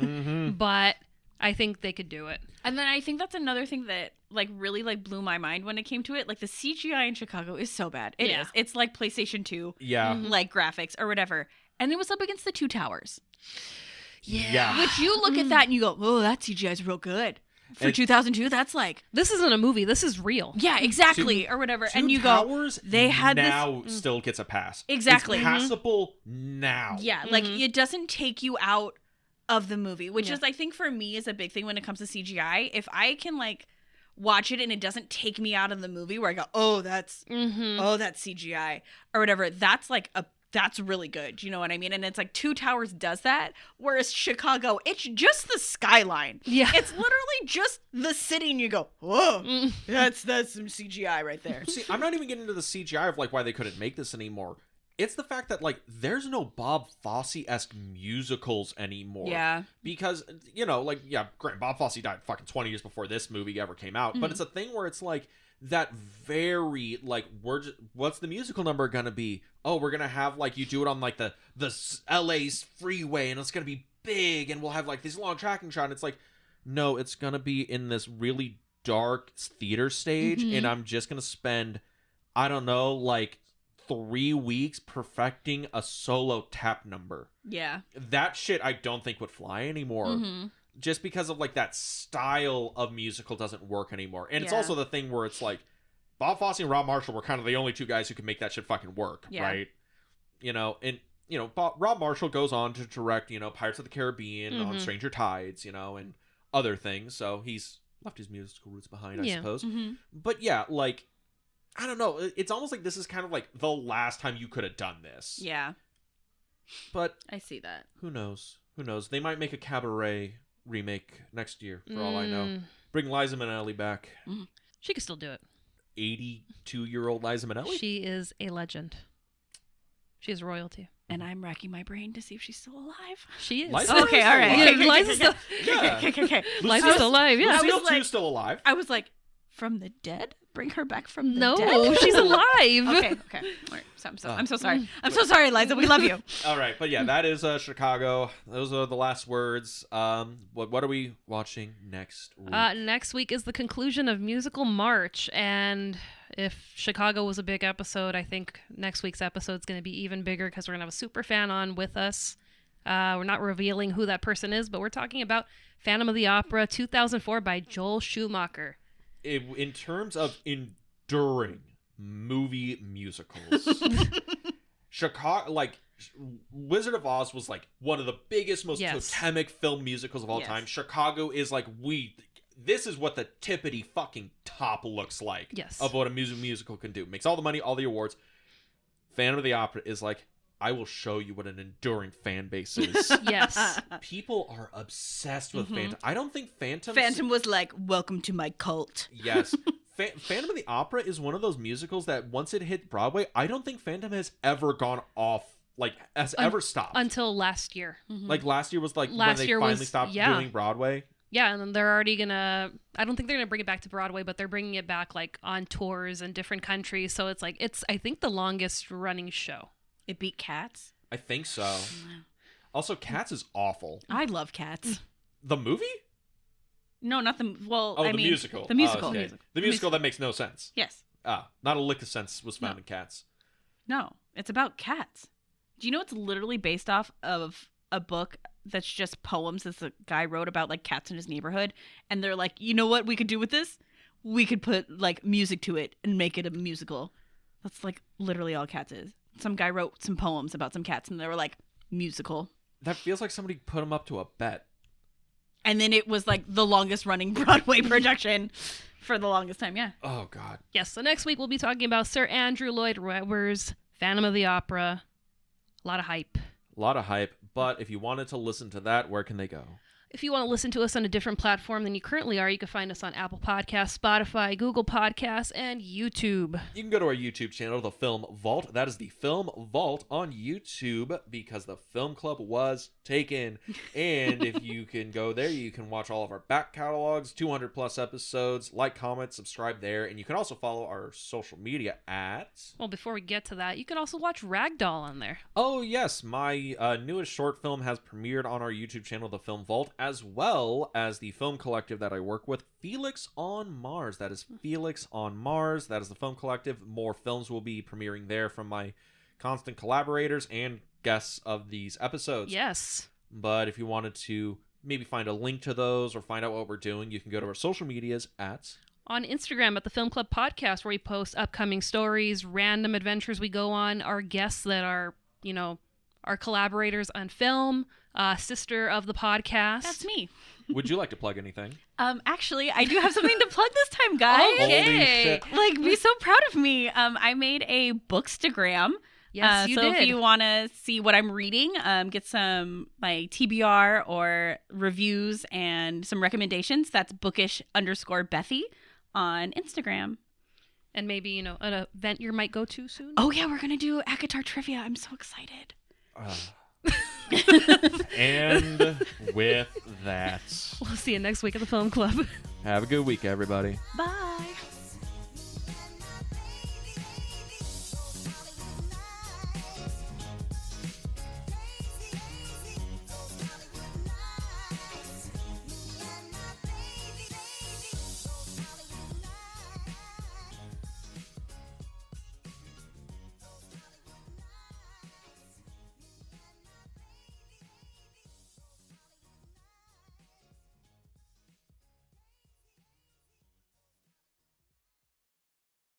But... I think they could do it. And then I think that's another thing that like really like blew my mind when it came to it. Like the CGI in Chicago is so bad. It is. It's like PlayStation 2. Yeah. Like graphics or whatever. And it was up against the 2 towers. Yeah. Which you look at that and you go, oh, that CGI is real good. For 2002, that's like... This isn't a movie. This is real. Yeah, exactly. Or whatever. And you Towers go... They had now this... still gets a pass. Exactly. It's passable now. Yeah. Like it doesn't take you out of the movie, which is, I think, for me, is a big thing when it comes to CGI. If I can, like, watch it and it doesn't take me out of the movie where I go, oh, that's CGI or whatever, that's, like, that's really good. You know what I mean? And it's like 2 Towers does that, whereas Chicago, it's just the skyline. Yeah. It's literally just the city, and you go, whoa, that's some CGI right there. See, I'm not even getting into the CGI of, like, why they couldn't make this anymore. It's the fact that, like, there's no Bob Fosse-esque musicals anymore. Yeah. Because, Bob Fosse died fucking 20 years before this movie ever came out. But it's a thing where it's, like, that very, like, what's the musical number gonna be? Oh, we're gonna have, like, you do it on, like, the LA's freeway, and it's gonna be big, and we'll have, like, these long tracking shots. And it's like, no, it's gonna be in this really dark theater stage, and I'm just gonna spend, I don't know, like... 3 weeks perfecting a solo tap number. Yeah. That shit I don't think would fly anymore. Just because of like that style of musical doesn't work anymore. And it's also the thing where it's like Bob Fosse and Rob Marshall were kind of the only 2 guys who could make that shit fucking work, right? Rob Marshall goes on to direct, Pirates of the Caribbean, on Stranger Tides, and other things. So he's left his musical roots behind, I suppose. But yeah, like I don't know. It's almost like this is kind of like the last time you could have done this. Yeah. But I see that. Who knows? They might make a Cabaret remake next year, for all I know. Bring Liza Minnelli back. She could still do it. 82-year-old Liza Minnelli? She is a legend. She is royalty. And I'm racking my brain to see if she's still alive. She is. Liza Okay, all right. Yeah, Liza's still, Okay. Liza's still alive, yeah. Lucille like- too's still alive. I was like, from the dead? Bring her back from the No, dead? she's alive. Okay. All right. So I'm so sorry. I'm so sorry, Liza. We love you. All right, but yeah, that is Chicago. Those are the last words. What are we watching next week? Next week is the conclusion of Musical March, and if Chicago was a big episode, I think next week's episode is going to be even bigger because we're going to have a super fan on with us. We're not revealing who that person is, but we're talking about Phantom of the Opera 2004 by Joel Schumacher. In terms of enduring movie musicals, Chicago, like Wizard of Oz was like one of the biggest, most totemic film musicals of all time. Chicago is like this is what the tippity fucking top looks like of what a musical can do. Makes all the money, all the awards. Phantom of the Opera is like, I will show you what an enduring fan base is. Yes. People are obsessed with Phantom. I don't think Phantom was like, welcome to my cult. Yes. Phantom of the Opera is one of those musicals that once it hit Broadway, I don't think Phantom has ever gone off, ever stopped. Until last year. Like last year was like when they finally stopped doing Broadway. Yeah, and then they're already gonna, I don't think they're gonna bring it back to Broadway, but they're bringing it back like on tours in different countries. So it's like, I think the longest running show. It beat Cats. I think so. Also, Cats is awful. I love Cats. The movie? No, not the... Well, the musical. The musical. Okay. The musical that makes no sense. Yes. Not a lick of sense was found in Cats. No, it's about cats. Do you know it's literally based off of a book that's just poems that the guy wrote about like cats in his neighborhood? And they're like, you know what we could do with this? We could put like music to it and make it a musical. That's like literally all Cats is. Some guy wrote some poems about some cats and they were like, musical. That feels like somebody put him up to a bet. And then it was like the longest running Broadway production for the longest time, yeah. Oh, God. Yes, so next week we'll be talking about Sir Andrew Lloyd Webber's Phantom of the Opera. A lot of hype. A lot of hype, but if you wanted to listen to that, where can they go? If you want to listen to us on a different platform than you currently are, you can find us on Apple Podcasts, Spotify, Google Podcasts, and YouTube. You can go to our YouTube channel, The Film Vault. That is The Film Vault on YouTube because the film club was taken. And if you can go there, you can watch all of our back catalogs, 200 plus episodes, like, comment, subscribe there. And you can also follow our social media at... Well, before we get to that, you can also watch Ragdoll on there. Oh, yes. My newest short film has premiered on our YouTube channel, The Film Vault, as well as the film collective that I work with, Felix on Mars. That is Felix on Mars. That is the film collective. More films will be premiering there from my constant collaborators and guests of these episodes. Yes. But if you wanted to maybe find a link to those or find out what we're doing, you can go to our social medias at... On Instagram at the Film Club Podcast, where we post upcoming stories, random adventures we go on, our guests that are, our collaborators on film, sister of the podcast. That's me. Would you like to plug anything? Actually, I do have something to plug this time, guys. Okay. Holy shit. Like, be so proud of me. I made a Bookstagram. Yes, you so did. if you want to see what I'm reading, get some my TBR or reviews and some recommendations, that's bookish_Bethy on Instagram. And maybe, an event you might go to soon. Oh, yeah, we're going to do ACOTAR trivia. I'm so excited. And with that, We'll see you next week at the Film Club. have a good week, everybody. Bye.